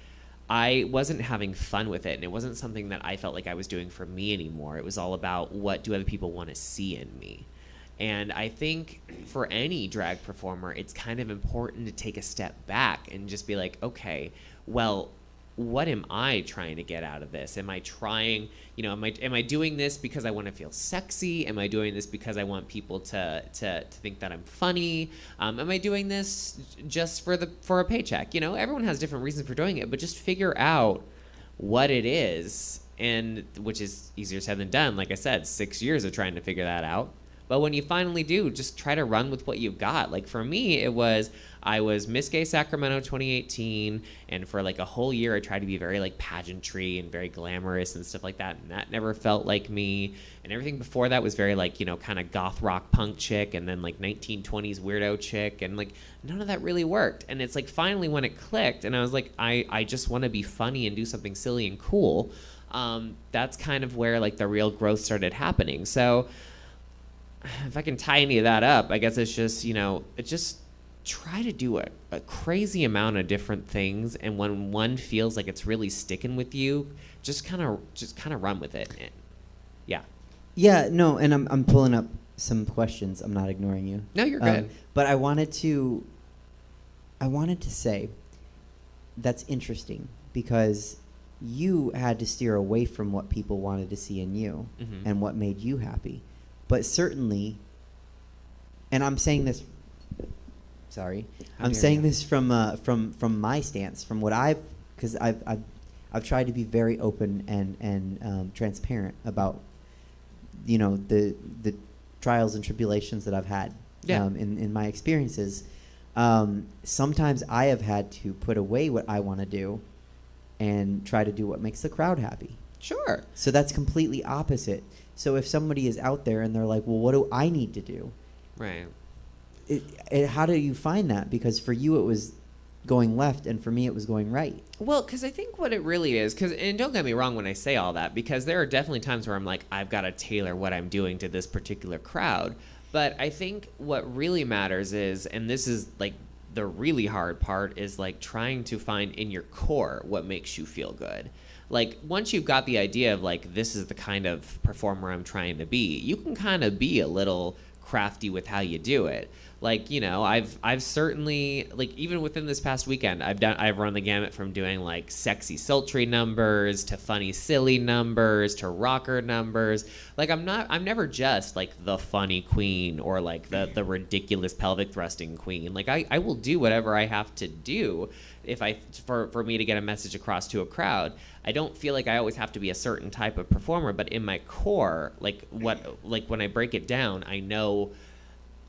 I wasn't having fun with it, and it wasn't something that I felt like I was doing for me anymore. It was all about, what do other people want to see in me? And I think for any drag performer, it's kind of important to take a step back and just be like, okay, well, what am I trying to get out of this? Am I trying, you know, am I doing this because I want to feel sexy? Am I doing this because I want people to think that I'm funny? Am I doing this just for a paycheck? You know, everyone has different reasons for doing it, but just figure out what it is, and which is easier said than done. Like I said, 6 years of trying to figure that out. But when you finally do, just try to run with what you've got. Like for me, I was Miss Gay Sacramento 2018, and for like a whole year I tried to be very like pageantry and very glamorous and stuff like that, and that never felt like me. And everything before that was very like, you know, kind of goth rock punk chick, and then like 1920s weirdo chick, and like none of that really worked. And it's like finally when it clicked and I was like, I just want to be funny and do something silly and cool. That's kind of where like the real growth started happening. So if I can tie any of that up, I guess it's just, you know, it just try to do a crazy amount of different things, and when one feels like it's really sticking with you, just kind of run with it. And, yeah. Yeah, no, and I'm pulling up some questions. I'm not ignoring you. No, you're good. But I wanted to say that's interesting because you had to steer away from what people wanted to see in you and what made you happy. But certainly, and I'm saying this. Sorry, I'm saying this from my stance, from what because I've tried to be very open and transparent about, you know, the trials and tribulations that I've had in my experiences. Sometimes I have had to put away what I want to do and try to do what makes the crowd happy. Sure. So that's completely opposite. So if somebody is out there and they're like, well, what do I need to do? Right. How do you find that? Because for you it was going left, and for me it was going right. Well, because I think what it really is, and don't get me wrong when I say all that, because there are definitely times where I'm like, I've got to tailor what I'm doing to this particular crowd. But I think what really matters is, and this is like the really hard part, is like trying to find in your core what makes you feel good. Like once you've got the idea of like, this is the kind of performer I'm trying to be, you can kind of be a little crafty with how you do it. Like, you know, I've certainly, like, even within this past weekend, I've run the gamut from doing like sexy sultry numbers to funny silly numbers to rocker numbers. Like I'm never just like the funny queen or like the ridiculous pelvic thrusting queen. Like I will do whatever I have to do for me to get a message across to a crowd. I don't feel like I always have to be a certain type of performer, but in my core, like when I break it down, I know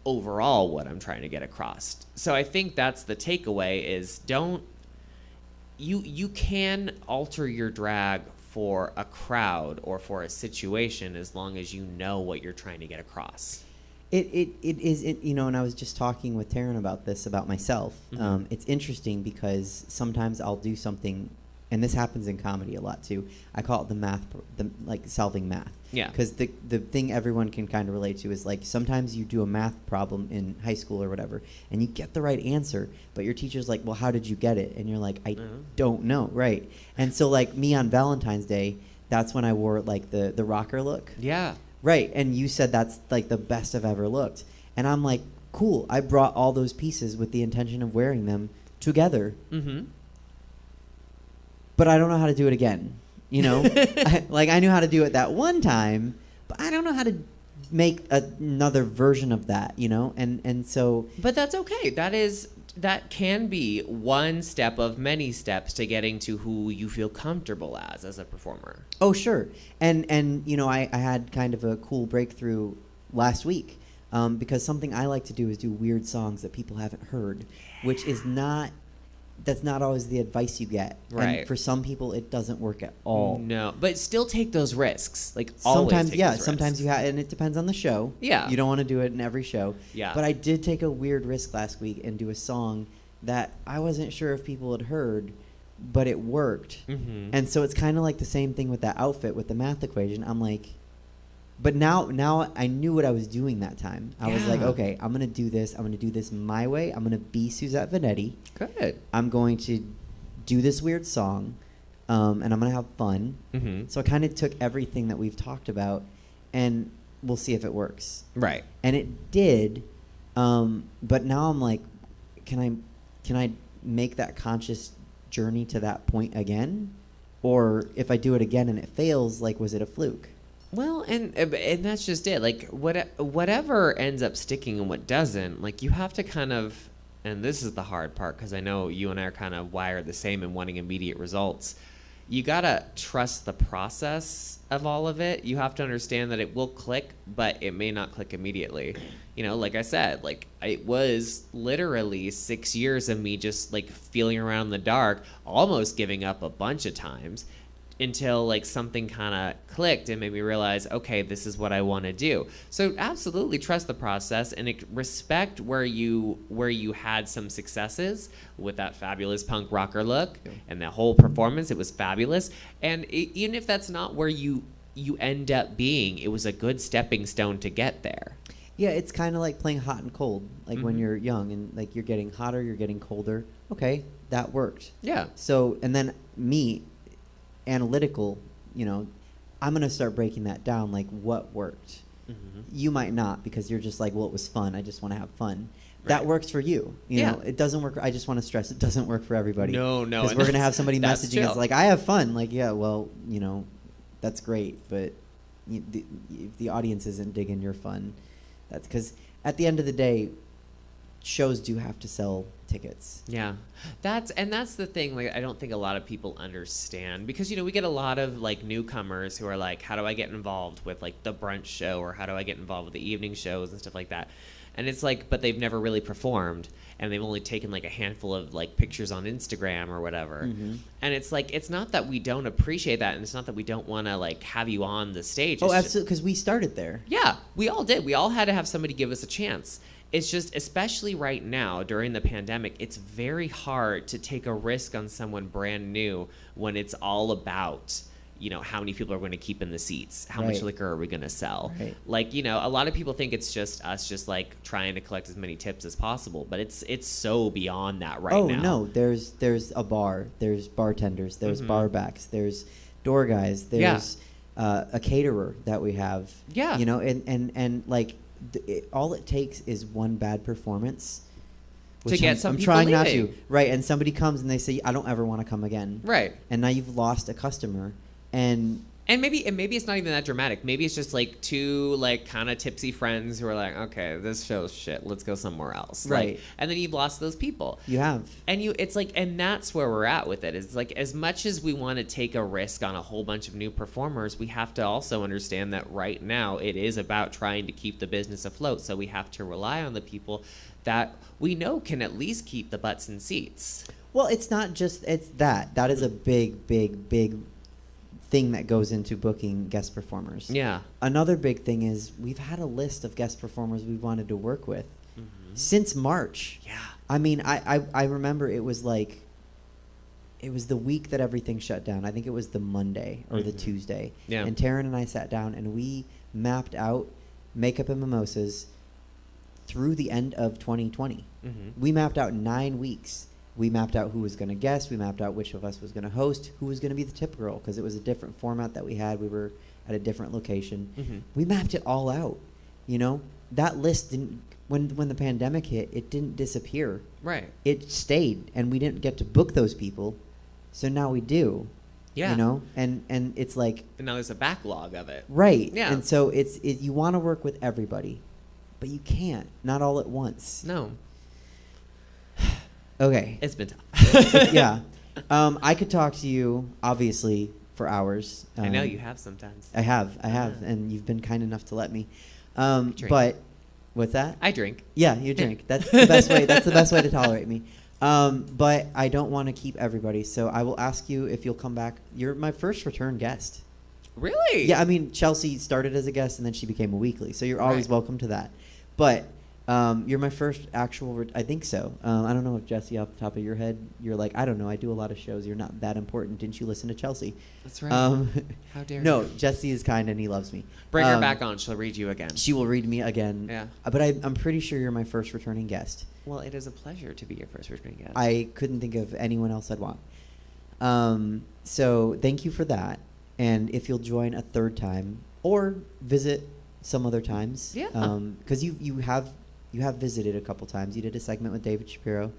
overall what I'm trying to get across. So I think that's the takeaway is you can alter your drag for a crowd or for a situation as long as you know what you're trying to get across. It is, you know, and I was just talking with Taryn about this, about myself. It's interesting because sometimes I'll do something, and this happens in comedy a lot too. I call it like solving math. Yeah. Because the thing everyone can kind of relate to is like sometimes you do a math problem in high school or whatever, and you get the right answer, but your teacher's like, well, how did you get it? And you're like, I don't know. Right. And so like me on Valentine's Day, that's when I wore like the rocker look. Yeah. Right, and you said that's like the best I've ever looked. And I'm like, cool, I brought all those pieces with the intention of wearing them together. Mm-hmm. But I don't know how to do it again, you know? I knew how to do it that one time, but I don't know how to make another version of that, you know? And so... But that's okay. That can be one step of many steps to getting to who you feel comfortable as a performer. Oh, sure. And you know, I had kind of a cool breakthrough last week because something I like to do is do weird songs that people haven't heard, which is that's not always the advice you get. Right. And for some people, it doesn't work at all. No, but still take those risks. Like sometimes, always take those sometimes risks. you have, and it depends on the show. Yeah. You don't want to do it in every show. Yeah. But I did take a weird risk last week and do a song that I wasn't sure if people had heard, but it worked. Mm-hmm. And so it's kind of like the same thing with that outfit with the math equation. I'm like, but now I knew what I was doing that time. I was like, okay, I'm going to do this. I'm going to do this my way. I'm going to be Suzette Veneti. Good. I'm going to do this weird song, and I'm going to have fun. Mm-hmm. So I kind of took everything that we've talked about, and we'll see if it works. Right. And it did, but now I'm like, can I make that conscious journey to that point again? Or if I do it again and it fails, like, was it a fluke? Well, and that's just it. Like, whatever ends up sticking and what doesn't, like, you have to kind of, and this is the hard part, because I know you and I are kind of wired the same in wanting immediate results. you gotta trust the process of all of it. You have to understand that it will click, but it may not click immediately. You know, like I said, like it was literally 6 years of me just like feeling around in the dark, almost giving up a bunch of times, until like something kind of clicked and made me realize, okay, this is what I want to do. So absolutely trust the process and respect where you had some successes with that fabulous punk rocker look and that whole performance. It was fabulous. And even if that's not where you end up being, it was a good stepping stone to get there. Yeah, it's kind of like playing hot and cold, like when you're young and like you're getting hotter, you're getting colder. Okay, that worked. Yeah. So, and then me, analytical, you know, I'm going to start breaking that down, like what worked. You might not, because you're just like, well, it was fun. I just want to have fun. Right. That works for you. You know, it doesn't work. I just want to stress it doesn't work for everybody. No. Because we're going to have somebody messaging us like, I have fun. Like, yeah, well, you know, that's great. But if the audience isn't digging your fun, that's because at the end of the day, shows do have to sell tickets. Yeah, that's the thing. Like, I don't think a lot of people understand, because you know we get a lot of like newcomers who are like, how do I get involved with like the brunch show, or how do I get involved with the evening shows and stuff like that? And it's like, but they've never really performed, and they've only taken like a handful of like pictures on Instagram or whatever. And it's like, it's not that we don't appreciate that, and it's not that we don't want to like have you on the stage. Oh, absolutely, because we started there. Yeah, we all did. We all had to have somebody give us a chance. It's just, especially right now during the pandemic, it's very hard to take a risk on someone brand new when it's all about, you know, how many people are going to keep in the seats, how much liquor are we going to sell. Like, you know, a lot of people think it's just us just like trying to collect as many tips as possible, but it's so beyond that right now. Oh no, there's a bar, there's bartenders, there's bar backs, there's door guys, there's a caterer that we have. Yeah. You know, and like all it takes is one bad performance to get some I'm people trying leaving. not to. Right, and somebody comes and they say, I don't ever want to come again. Right. And now you've lost a customer. And maybe it's not even that dramatic. Maybe it's just like two like kind of tipsy friends who are like, okay, this show's shit. Let's go somewhere else. Right. Like, and then you've lost those people. You have. And it's like, and that's where we're at with it. It's like, as much as we want to take a risk on a whole bunch of new performers, we have to also understand that right now it is about trying to keep the business afloat. So we have to rely on the people that we know can at least keep the butts in seats. Well, it's not just, it's that. That is a big thing that goes into booking guest performers. Yeah. Another big thing is we've had a list of guest performers we wanted to work with since March. Yeah. I mean, I remember it was like, it was the week that everything shut down. I think it was the Monday or the Tuesday. Yeah. And Taryn and I sat down and we mapped out Makeup and Mimosas through the end of 2020. We mapped out 9 weeks. We mapped out who was going to guest. We mapped out which of us was going to host, who was going to be the tip girl, because it was a different format that we had. We were at a different location. We mapped it all out. You know, that list didn't, when the pandemic hit, it didn't disappear. Right. It stayed, and we didn't get to book those people. So now we do. Yeah. You know, and it's like. And now there's a backlog of it. Right. Yeah. And so you want to work with everybody, but you can't. Not all at once. No. Okay. It's been tough. Yeah. I could talk to you, obviously, for hours. I know you have sometimes. I have, and you've been kind enough to let me. Drink. But, what's that? I drink. Yeah, you drink. That's the best way. That's the best way to tolerate me. But I don't want to keep everybody, so I will ask you if you'll come back. You're my first return guest. Really? Yeah, I mean, Chelsea started as a guest, and then she became a weekly, so you're always Right. welcome to that. But you're my first actual. I think so. I don't know if Jesse, off the top of your head, you're like, I don't know. I do a lot of shows. You're not that important. Didn't you listen to Chelsea? That's right. How dare No, you? Jesse is kind and he loves me. Bring her back on. She'll read you again. She will read me again. Yeah. But I'm pretty sure you're my first returning guest. Well, it is a pleasure to be your first returning guest. I couldn't think of anyone else I'd want. So thank you for that. And if you'll join a third time or visit some other times. Yeah. Because you have visited a couple times. You did a segment with David Shapiro.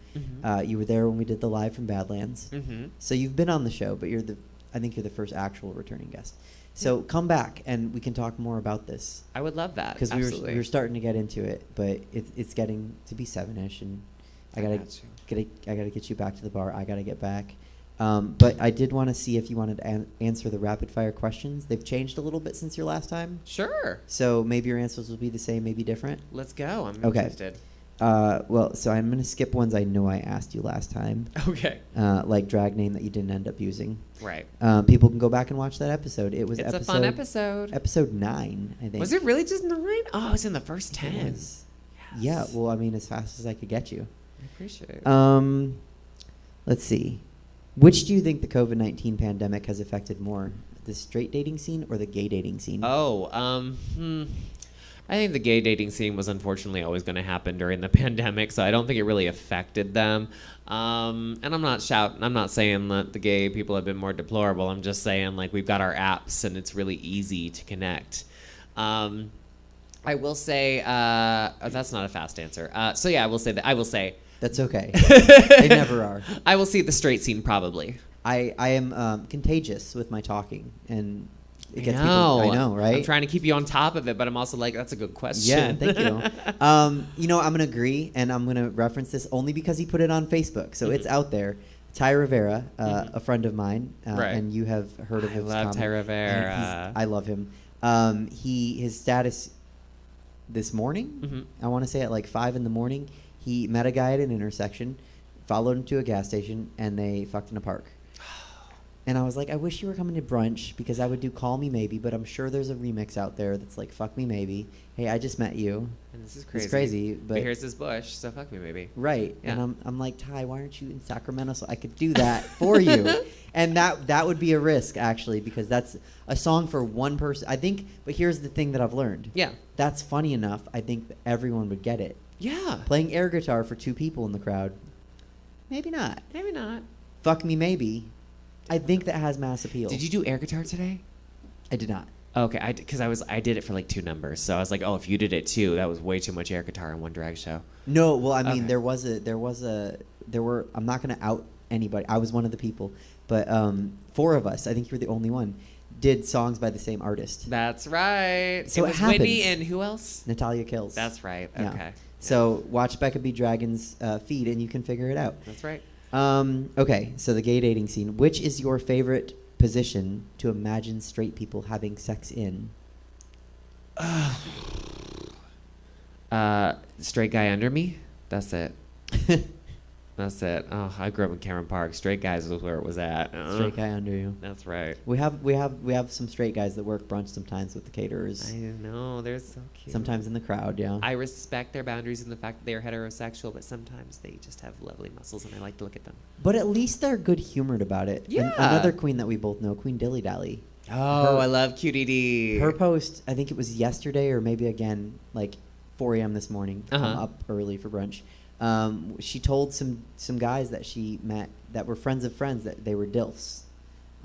You were there when we did the live from Badlands. So you've been on the show, but I think you're the first actual returning guest. So come back and we can talk more about this. I would love that. Because we were starting to get into it, but it's getting to be 7-ish, and I gotta get you back to the bar. I gotta get back. But I did want to see if you wanted to answer the rapid fire questions. They've changed a little bit since your last time. Sure. So maybe your answers will be the same, maybe different. Let's go. I'm Okay. interested. Well, so I'm going to skip ones I know I asked you last time. Okay. Like drag name that you didn't end up using. Right. People can go back and watch that episode. It was It's a fun episode. Episode 9, I think. Was it really just 9? Oh, it was in the first 10. It was. Yeah, well, I mean, as fast as I could get you. I appreciate it. Let's see. Which do you think the COVID-19 pandemic has affected more? The straight dating scene or the gay dating scene? Oh, I think the gay dating scene was unfortunately always going to happen during the pandemic, so I don't think it really affected them. And I'm not saying that the gay people have been more deplorable. I'm just saying, like, we've got our apps and it's really easy to connect. I will say, that's not a fast answer. So yeah, I will say. That's okay. They never are. I will see the straight scene probably. I am contagious with my talking, and it gets I know. people. I know, right? I'm trying to keep you on top of it, but I'm also like, that's a good question. Yeah, thank you. I'm gonna agree, and I'm gonna reference this only because he put it on Facebook, so it's out there. Ty Rivera, a friend of mine, Right. and you have heard of his. I love comment. Ty Rivera. I love him. His status this morning, I want to say at like 5 in the morning, he met a guy at an intersection, followed him to a gas station, and they fucked in a park. And I was like, I wish you were coming to brunch because I would do Call Me Maybe, but I'm sure there's a remix out there that's like Fuck Me Maybe. Hey, I just met you. And this is crazy. It's crazy, but here's this bush, so fuck me maybe. right. Yeah. And I'm like, Ty, why aren't you in Sacramento so I could do that for you? And that would be a risk actually, because that's a song for one person. I think, but here's the thing that I've learned. Yeah. That's funny enough. I think that everyone would get it. Yeah. Playing air guitar for 2 people in the crowd, maybe not. Maybe not. Fuck Me Maybe. I think that has mass appeal. Did you do air guitar today? I did not. Okay, I did it for like 2 numbers, so I was like, oh, if you did it too, that was way too much air guitar in one drag show. No, well, I mean, Okay. there were. I'm not going to out anybody. I was one of the people, but 4 of us. I think you were the only one. Did songs by the same artist, That's right. So it it was Whitney happens. and who else? Natalia Kills. That's right. Yeah. Okay. So watch Becca B. Dragon's feed, and you can figure it out. That's right. Okay, so the gay dating scene. Which is your favorite position to imagine straight people having sex in? Straight guy under me. That's it. That's it. Oh, I grew up in Cameron Park. Straight guys was where it was at. Straight guy under you. That's right. We have some straight guys that work brunch sometimes with the caterers. I know. They're so cute. Sometimes in the crowd, yeah. I respect their boundaries and the fact that they're heterosexual, but sometimes they just have lovely muscles, and I like to look at them. But at least they're good humored about it. Yeah. Another queen that we both know, Queen Dilly Dally. Oh, I love QDD. Her post, I think it was yesterday or maybe again, like 4 a.m. this morning. I'm Uh-huh. up early for brunch. She told some guys that she met that were friends of friends that they were DILFs.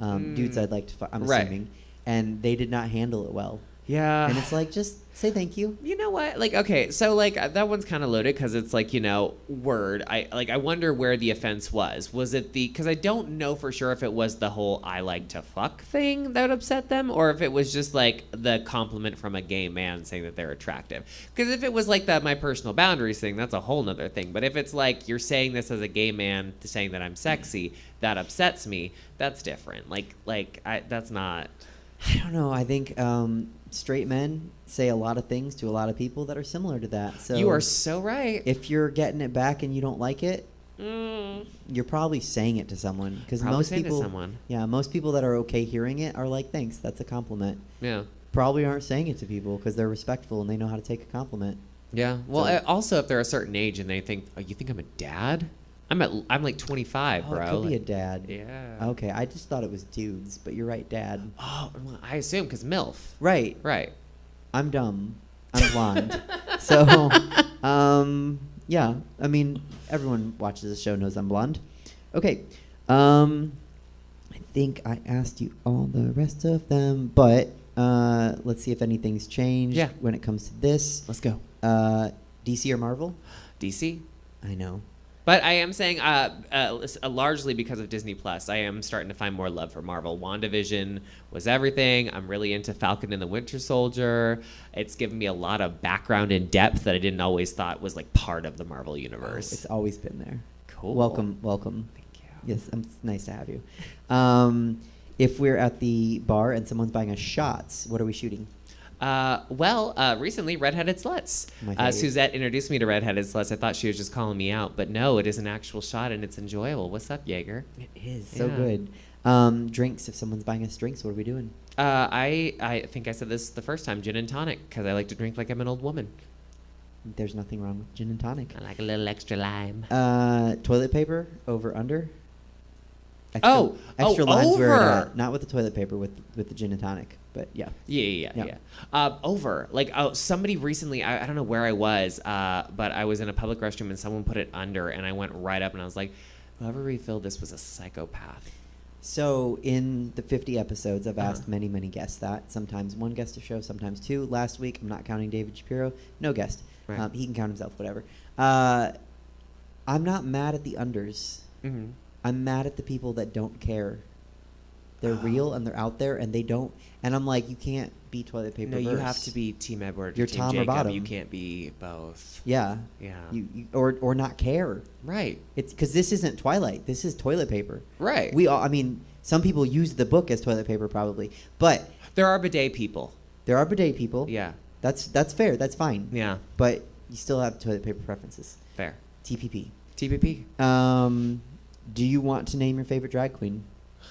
Dudes I'd like to I'm Right. assuming. And they did not handle it well. Yeah. And it's like, just say thank you. You know what? Like, okay, so like that one's kind of loaded because it's like, you know, word. I wonder where the offense was. Was it because I don't know for sure if it was the whole I like to fuck thing that upset them, or if it was just like the compliment from a gay man saying that they're attractive. Because if it was like my personal boundaries thing, that's a whole nother thing. But if it's like you're saying this as a gay man saying that I'm sexy, that upsets me. That's different. That's not. I don't know. I think straight men say a lot of things to a lot of people that are similar to that. So You are so right. if you're getting it back and you don't like it, you're probably saying it to someone. Because Probably most saying to people, someone. yeah, most people that are okay hearing it are like, thanks, that's a compliment. Yeah. Probably aren't saying it to people because they're respectful and they know how to take a compliment. Yeah. Well, So- also if they're a certain age and they think, oh, you think I'm a dad? I'm like 25, Oh, bro. it could be a Like, dad. yeah. Okay, I just thought it was dudes, but you're right, dad. Oh, well, I assume because MILF. Right. Right. I'm dumb. I'm blonde. So, yeah. I mean, everyone watches the show knows I'm blonde. Okay. I think I asked you all the rest of them, but let's see if anything's changed Yeah. when it comes to this. Let's go. DC or Marvel? DC. I know. But I am saying, largely because of Disney Plus, I am starting to find more love for Marvel. WandaVision was everything. I'm really into Falcon and the Winter Soldier. It's given me a lot of background and depth that I didn't always thought was like part of the Marvel universe. It's always been there. Cool. Welcome. Thank you. Yes, it's nice to have you. If we're at the bar and someone's buying us shots, what are we shooting? Recently, Redheaded Sluts. My favorite. Suzette introduced me to Redheaded Sluts. I thought she was just calling me out, but no, it is an actual shot and it's enjoyable. What's up, Jaeger? It is so Yeah. good. Drinks. If someone's buying us drinks, what are we doing? I think I said this the first time, gin and tonic, because I like to drink like I'm an old woman. There's nothing wrong with gin and tonic. I like a little extra lime. Toilet paper, over, under? Extra limes where it over. at. Not with the toilet paper, with the gin and tonic. But yeah. Yeah. Over. Like, somebody recently, I don't know where I was, but I was in a public restroom and someone put it under, and I went right up and I was like, whoever refilled this was a psychopath. So in the 50 episodes, I've asked many, many guests that. Sometimes one guest a show, sometimes two. Last week, I'm not counting David Shapiro. No guest. Right. He can count himself, whatever. I'm not mad at the unders. Mm-hmm. I'm mad at the people that don't care. They're real and they're out there and they don't. And I'm like, you can't be toilet paper. No, you verse. have to be Team Edward. You're Team Tom or Jacob. bottom. You can't be both. Yeah. Yeah. Or not care. Right. It's because this isn't Twilight. This is toilet paper. Right. We all. I mean, some people use the book as toilet paper probably, but There are bidet people. there are bidet people. Yeah. That's fair. That's fine. Yeah. But you still have toilet paper preferences. Fair. TPP. TPP. Do you want to name your favorite drag queen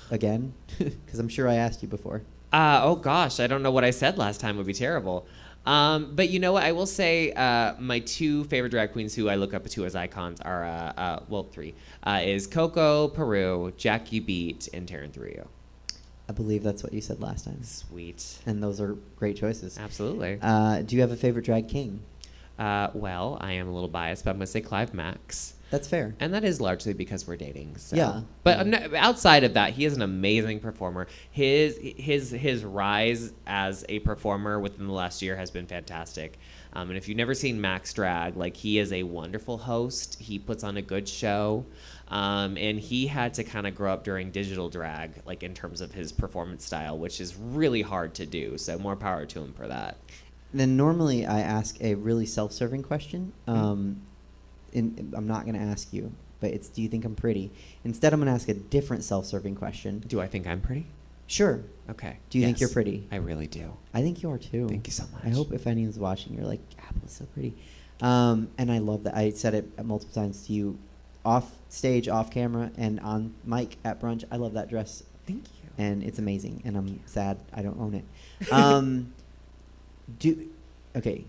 again? Because I'm sure I asked you before. Oh gosh, I don't know what I said last time. Would be terrible. But you know what? I will say my two favorite drag queens who I look up to as icons are three is Coco Peru, Jackie Beat, and Taryn Thuriu. I believe that's what you said last time. Sweet. And those are great choices. Absolutely. Do you have a favorite drag king? Well, I am a little biased, but I'm gonna say Clive Max. That's fair. And that is largely because we're dating. So. Yeah. But outside of that, he is an amazing performer. His rise as a performer within the last year has been fantastic. And if you've never seen Max drag, like, he is a wonderful host. He puts on a good show. And he had to kind of grow up during digital drag, like, in terms of his performance style, which is really hard to do. So more power to him for that. Then normally I ask a really self-serving question. I'm not going to ask you, but it's, do you think I'm pretty? Instead, I'm going to ask a different self-serving question. Do I think I'm pretty? Sure. Okay. Do you think Yes. you're pretty? I really do. I think you are too. Thank you so much. I hope if anyone's watching, you're like, Apple is so pretty. And I love that. I said it multiple times to you, off stage, off camera, and on mic at brunch. I love that dress. Thank you. And it's amazing. And I'm sad I don't own it. Okay.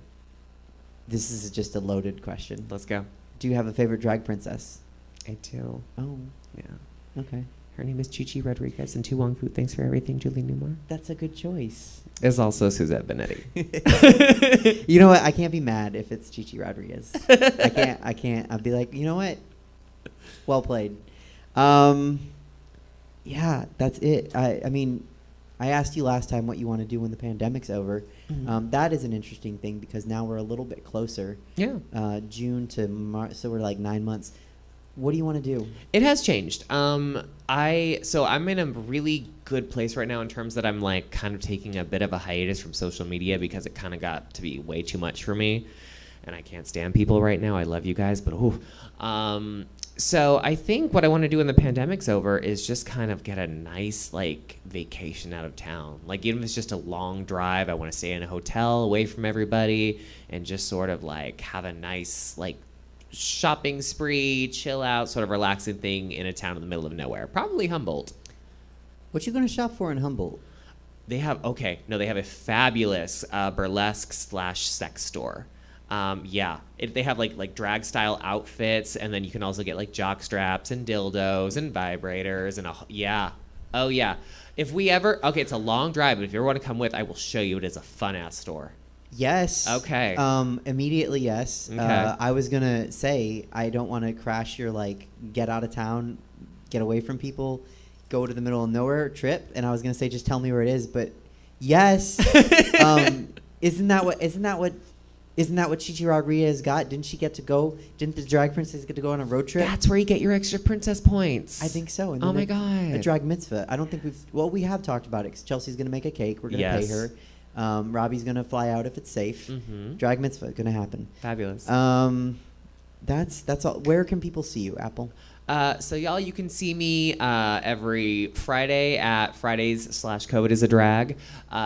This is just a loaded question. Let's go. Do you have a favorite drag princess? I do. Oh, Yeah. okay. Her name is Chichi Rodriguez and Tu Wong Fu. Thanks for everything, Julie Newmar. That's a good choice. Is also Suzette Veneti. You know what? I can't be mad if it's Chichi Rodriguez. I can't. I'll be like, you know what? Well played. Yeah, that's it. I mean, I asked you last time what you want to do when the pandemic's over. Mhm. That is an interesting thing because now we're a little bit closer. Yeah. June to March, so we're like 9 months. What do you want to do? It has changed. I'm in a really good place right now in terms that I'm like kind of taking a bit of a hiatus from social media because it kind of got to be way too much for me, and I can't stand people right now. I love you guys, but ooh. So I think what I want to do when the pandemic's over is just kind of get a nice like vacation out of town. Like, even if it's just a long drive, I want to stay in a hotel away from everybody and just sort of like have a nice like shopping spree, chill out, sort of relaxing thing in a town in the middle of nowhere. Probably Humboldt. What you going to shop for in Humboldt? They have a fabulous burlesque / sex store. They have like drag style outfits, and then you can also get like jock straps and dildos and vibrators and it's a long drive, but if you ever want to come with, I will show you. It is a fun ass store. Yes. Okay. Immediately, yes. Okay. I was gonna say I don't want to crash your like get out of town, get away from people, go to the middle of nowhere trip, and I was gonna say just tell me where it is, but yes. Isn't that what Chichi Rodriguez got? Didn't she get to go? Didn't the drag princess get to go on a road trip? That's where you get your extra princess points. I think so. And Oh then my God. A drag mitzvah. I don't think we have talked about it. 'Cause Chelsea's gonna make a cake. We're gonna pay Yes. her. Robbie's gonna fly out if it's safe. Mm-hmm. Drag mitzvah gonna happen. Fabulous. That's all. Where can people see you, Apple? So y'all, you can see me every Friday at Fridays/COVID is a Drag.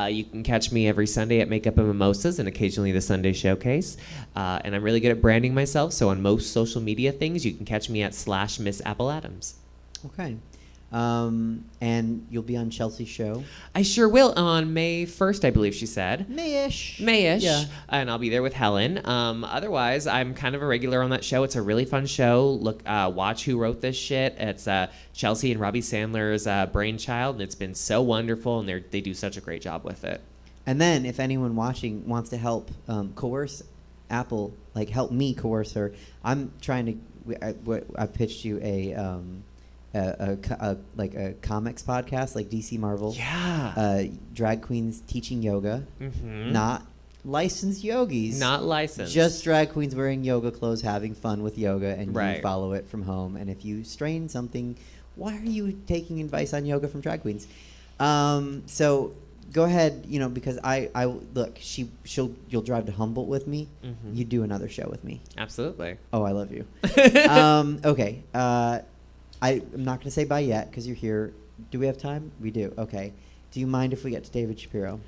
You can catch me every Sunday at Makeup and Mimosas and occasionally the Sunday Showcase. And I'm really good at branding myself, so on most social media things, you can catch me at /MissAppleAdams. Okay. And you'll be on Chelsea's show. I sure will on May 1st, I believe she said. Mayish. Yeah. And I'll be there with Helen. Otherwise, I'm kind of a regular on that show. It's a really fun show. Watch Who Wrote This Shit. It's Chelsea and Robbie Sandler's brainchild, and it's been so wonderful, and they do such a great job with it. And then, if anyone watching wants to help coerce Apple, like help me coerce her, I'm trying to. I've pitched you a comics podcast, like DC Marvel. Yeah. Drag queens teaching yoga, Mm-hmm. not licensed yogis. Not licensed. Just drag queens wearing yoga clothes, having fun with yoga, and Right. you follow it from home. And if you strain something, why are you taking advice on yoga from drag queens? So go ahead, because I look. You'll drive to Humboldt with me. Mm-hmm. You do another show with me. Absolutely. Oh, I love you. Okay. I'm not going to say bye yet because you're here. Do we have time? We do. Okay. Do you mind if we get to David Shapiro?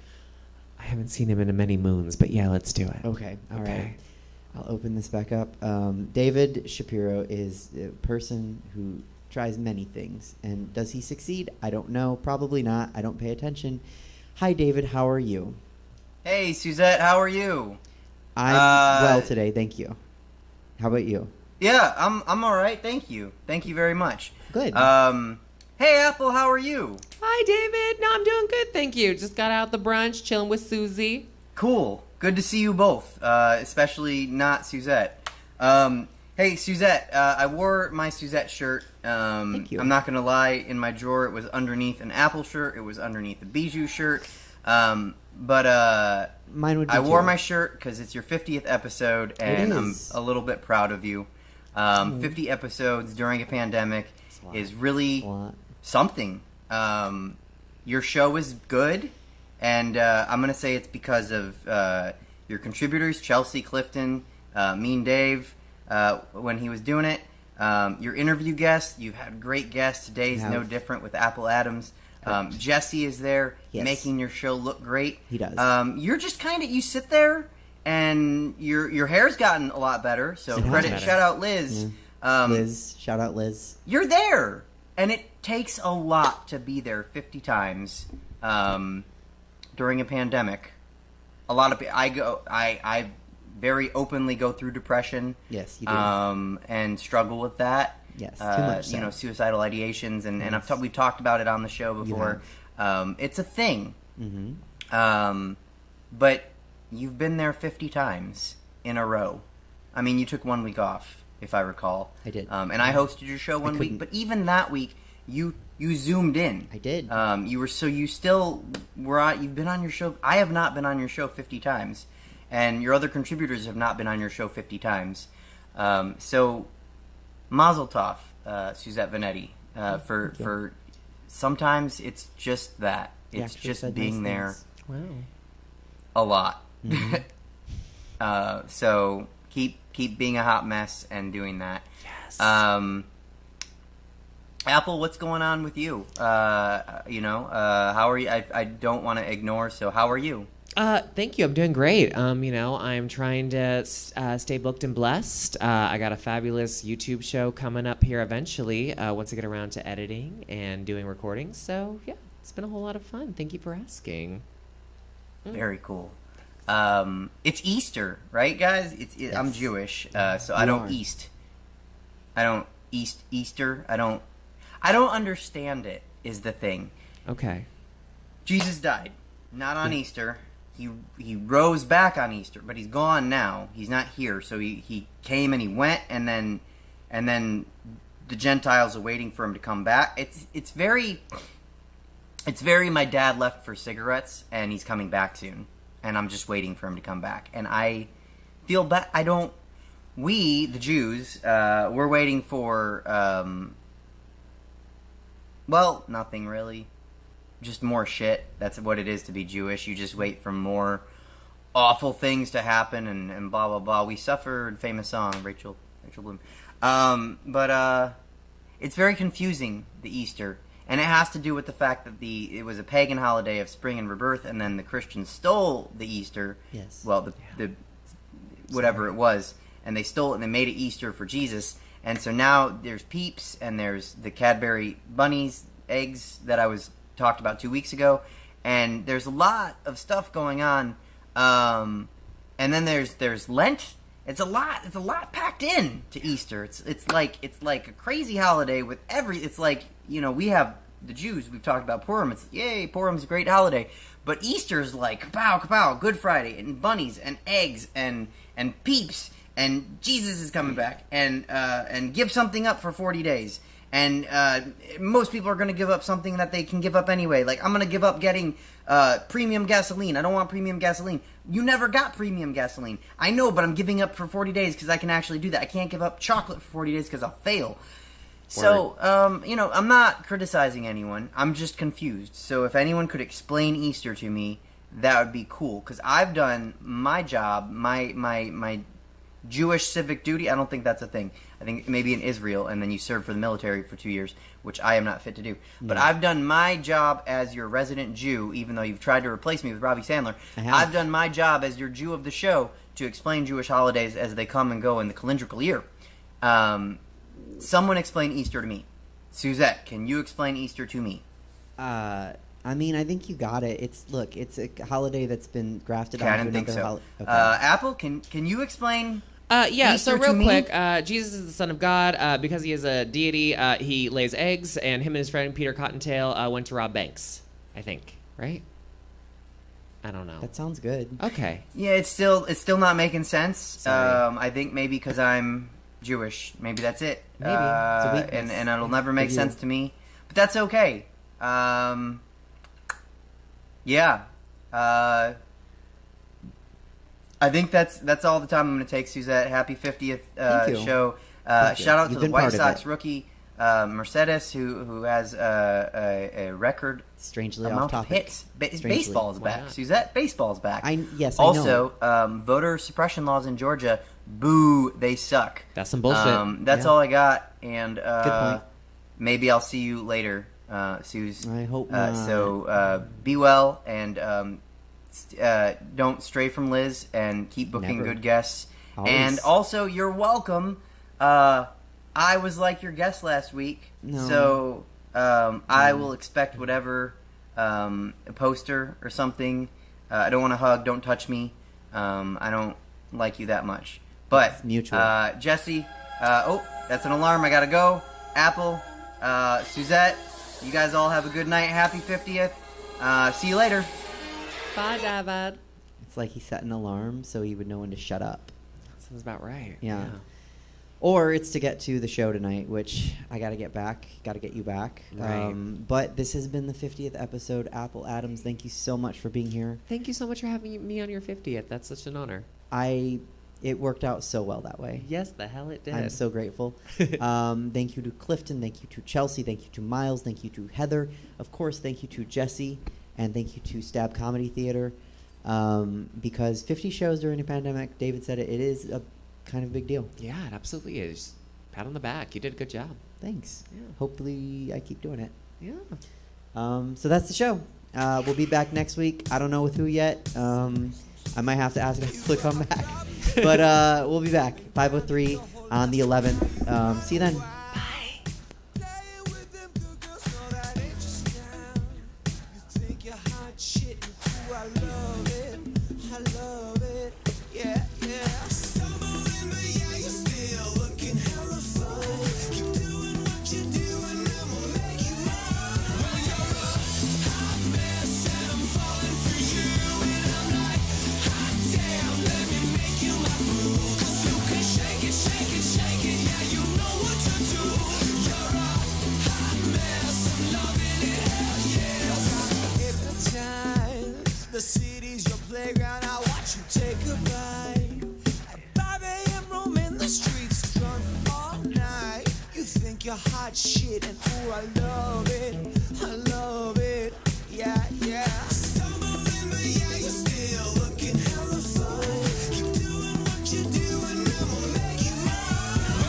I haven't seen him in many moons, but yeah, let's do it. Okay. All Okay. right. I'll open this back up. David Shapiro is a person who tries many things. And does he succeed? I don't know. Probably not. I don't pay attention. Hi, David. How are you? Hey, Suzette, how are you? I'm well today. Thank you. How about you? Yeah, I'm all right. Thank you. Thank you very much. Good. Hey, Apple, how are you? Hi, David. No, I'm doing good, thank you. Just got out the brunch, chilling with Susie. Cool. Good to see you both, especially not Suzette. Hey, Suzette, I wore my Suzette shirt. Thank you. I'm not going to lie, in my drawer it was underneath an Apple shirt. It was underneath a Bijou shirt. But Mine would be I wore too. my shirt because it's your 50th episode, and I'm is. a little bit proud of you. 50 episodes during a pandemic is really A lot. something. Your show is good, and I'm going to say it's because of your contributors, Chelsea, Clifton, Mean Dave, when he was doing it. Your interview guests, you've had great guests. Today's no different with Apple Adams. Jesse is there, Yes. making your show look great. He does. You're just kind of, you sit there, and your hair's gotten a lot better. So It has credit, better. shout out Liz. Liz. Shout out Liz. You're there, and it takes a lot to be there 50 times during a pandemic. A lot of I very openly go through depression. Yes, you do. And struggle with that. Yes, too much so. Suicidal ideations, and we've talked about it on the show before. It's a thing. Mm-hmm. But you've been there 50 times in a row. I mean, you took 1 week off, if I recall. I did. And I hosted your show one week, couldn't. but even that week, you zoomed in. I did. You've been on your show. I have not been on your show 50 times, and your other contributors have not been on your show 50 times. So, Mazel Tov, Suzette Venetti, for sometimes it's just that. You It's actually just said being nice there things. Wow. a lot. Mm-hmm. So keep being a hot mess and doing that. Yes. Apple, what's going on with you? How are you? I don't want to ignore. So how are you? Thank you. I'm doing great. I'm trying to stay booked and blessed. I got a fabulous YouTube show coming up here eventually once I get around to editing and doing recordings. So, yeah, it's been a whole lot of fun. Thank you for asking. Very cool. It's Easter, right, guys? I'm Yes. Jewish, so I You don't are. East. I don't Easter. I don't understand it. Is the thing. Okay. Jesus died, not on Easter. He rose back on Easter, but he's gone now. He's not here. So he came and he went, and then the Gentiles are waiting for him to come back. It's very my dad left for cigarettes, and he's coming back soon, and I'm just waiting for him to come back. And I feel bad. We, the Jews, we're waiting for nothing really. Just more shit. That's what it is to be Jewish. You just wait for more awful things to happen and blah, blah, blah. We suffered, famous song, Rachel Rachel Bloom. But it's very confusing, the Easter. And it has to do with the fact that it was a pagan holiday of spring and rebirth, and then the Christians stole the Easter. Yes. Well, the whatever it was, and they stole it and they made it Easter for Jesus. And so now there's Peeps and there's the Cadbury bunnies, eggs that I was talked about 2 weeks ago, and there's a lot of stuff going on. And then there's Lent. It's a lot packed in to Easter. It's like a crazy holiday with it's like, we have the Jews, we've talked about Purim. It's yay, Purim's a great holiday. But Easter's like kapow, kapow, Good Friday, and bunnies and eggs and Peeps, and Jesus is coming back, and give something up for 40 days. And most people are going to give up something that they can give up anyway. Like, I'm going to give up getting premium gasoline. I don't want premium gasoline. You never got premium gasoline. I know, but I'm giving up for 40 days because I can actually do that. I can't give up chocolate for 40 days because I'll fail. So, I'm not criticizing anyone. I'm just confused. So if anyone could explain Easter to me, that would be cool. Because I've done my job, my Jewish civic duty. I don't think that's a thing. I think maybe in Israel, and then you serve for the military for 2 years, which I am not fit to do. But I've done my job as your resident Jew, even though you've tried to replace me with Robbie Sandler. I've done my job as your Jew of the show to explain Jewish holidays as they come and go in the calendrical year. Someone explain Easter to me. Suzette, can you explain Easter to me? I think you got it. It's a holiday that's been grafted onto I didn't think another so. holiday. Okay. Apple, can you explain Easter so to real me? quick, Jesus is the Son of God. Because he is a deity, he lays eggs, and him and his friend Peter Cottontail went to rob banks, I think, right? I don't know. That sounds good. Okay. Yeah, it's still not making sense. Sorry. I think maybe because I'm Jewish. Maybe that's it. Maybe. It's a weakness. And it'll never make you. sense to me. But that's okay. Yeah. I think that's all the time I'm going to take, Suzette. Happy 50th Thank you. show. Thank you. Shout out You've to the been White part of Sox it. rookie, Mercedes, who has a record Strangely off amount of topic. hits. Strangely. Baseball's Why back. not? Suzette, baseball's back. Yes, Also, voter suppression laws in Georgia, boo, they suck. That's some bullshit. That's Yeah. all I got, and point. maybe I'll see you later, Suze. I hope not. So be well, and don't stray from Liz, and keep booking Never. good guests. Always. And also, you're welcome. I was like your guest last week, No. so I will expect whatever, a poster or something. I don't want to hug. Don't touch me. I don't like you that much. But It's mutual. Jesse, that's an alarm. I gotta go. Apple, Suzette, you guys all have a good night. Happy 50th. See you later. Bye, David. It's like he set an alarm so he would know when to shut up. Sounds about right. Yeah. Or it's to get to the show tonight, which I got to get back. Got to get you back. Right. But this has been the 50th episode. Apple Adams, thank you so much for being here. Thank you so much for having me on your 50th. That's such an honor. It worked out so well that way. Yes, the hell it did. I'm so grateful. Thank you to Clifton. Thank you to Chelsea. Thank you to Myles. Thank you to Heather. Of course, thank you to Jesse. And thank you to Stab Comedy Theater. Because 50 shows during a pandemic, David said it is a kind of big deal. Yeah, it absolutely is. Pat on the back. You did a good job. Thanks. Yeah. Hopefully I keep doing it. Yeah. So that's the show. We'll be back next week. I don't know with who yet. I might have to ask people to come back. But we'll be back. 5:03 on the 11th. See you then. The city's your playground. I watch you take a bite. At 5 a.m. roaming the streets, drunk all night. You think you're hot shit, and ooh, I love it. I love it. Yeah, yeah. Stumbling, but yeah, you're still looking hella fun. Keep doing what you're doing, I'ma make you mine.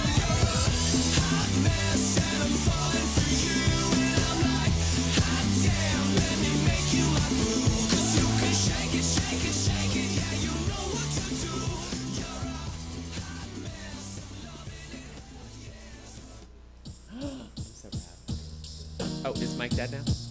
Oh, is Mike dead now?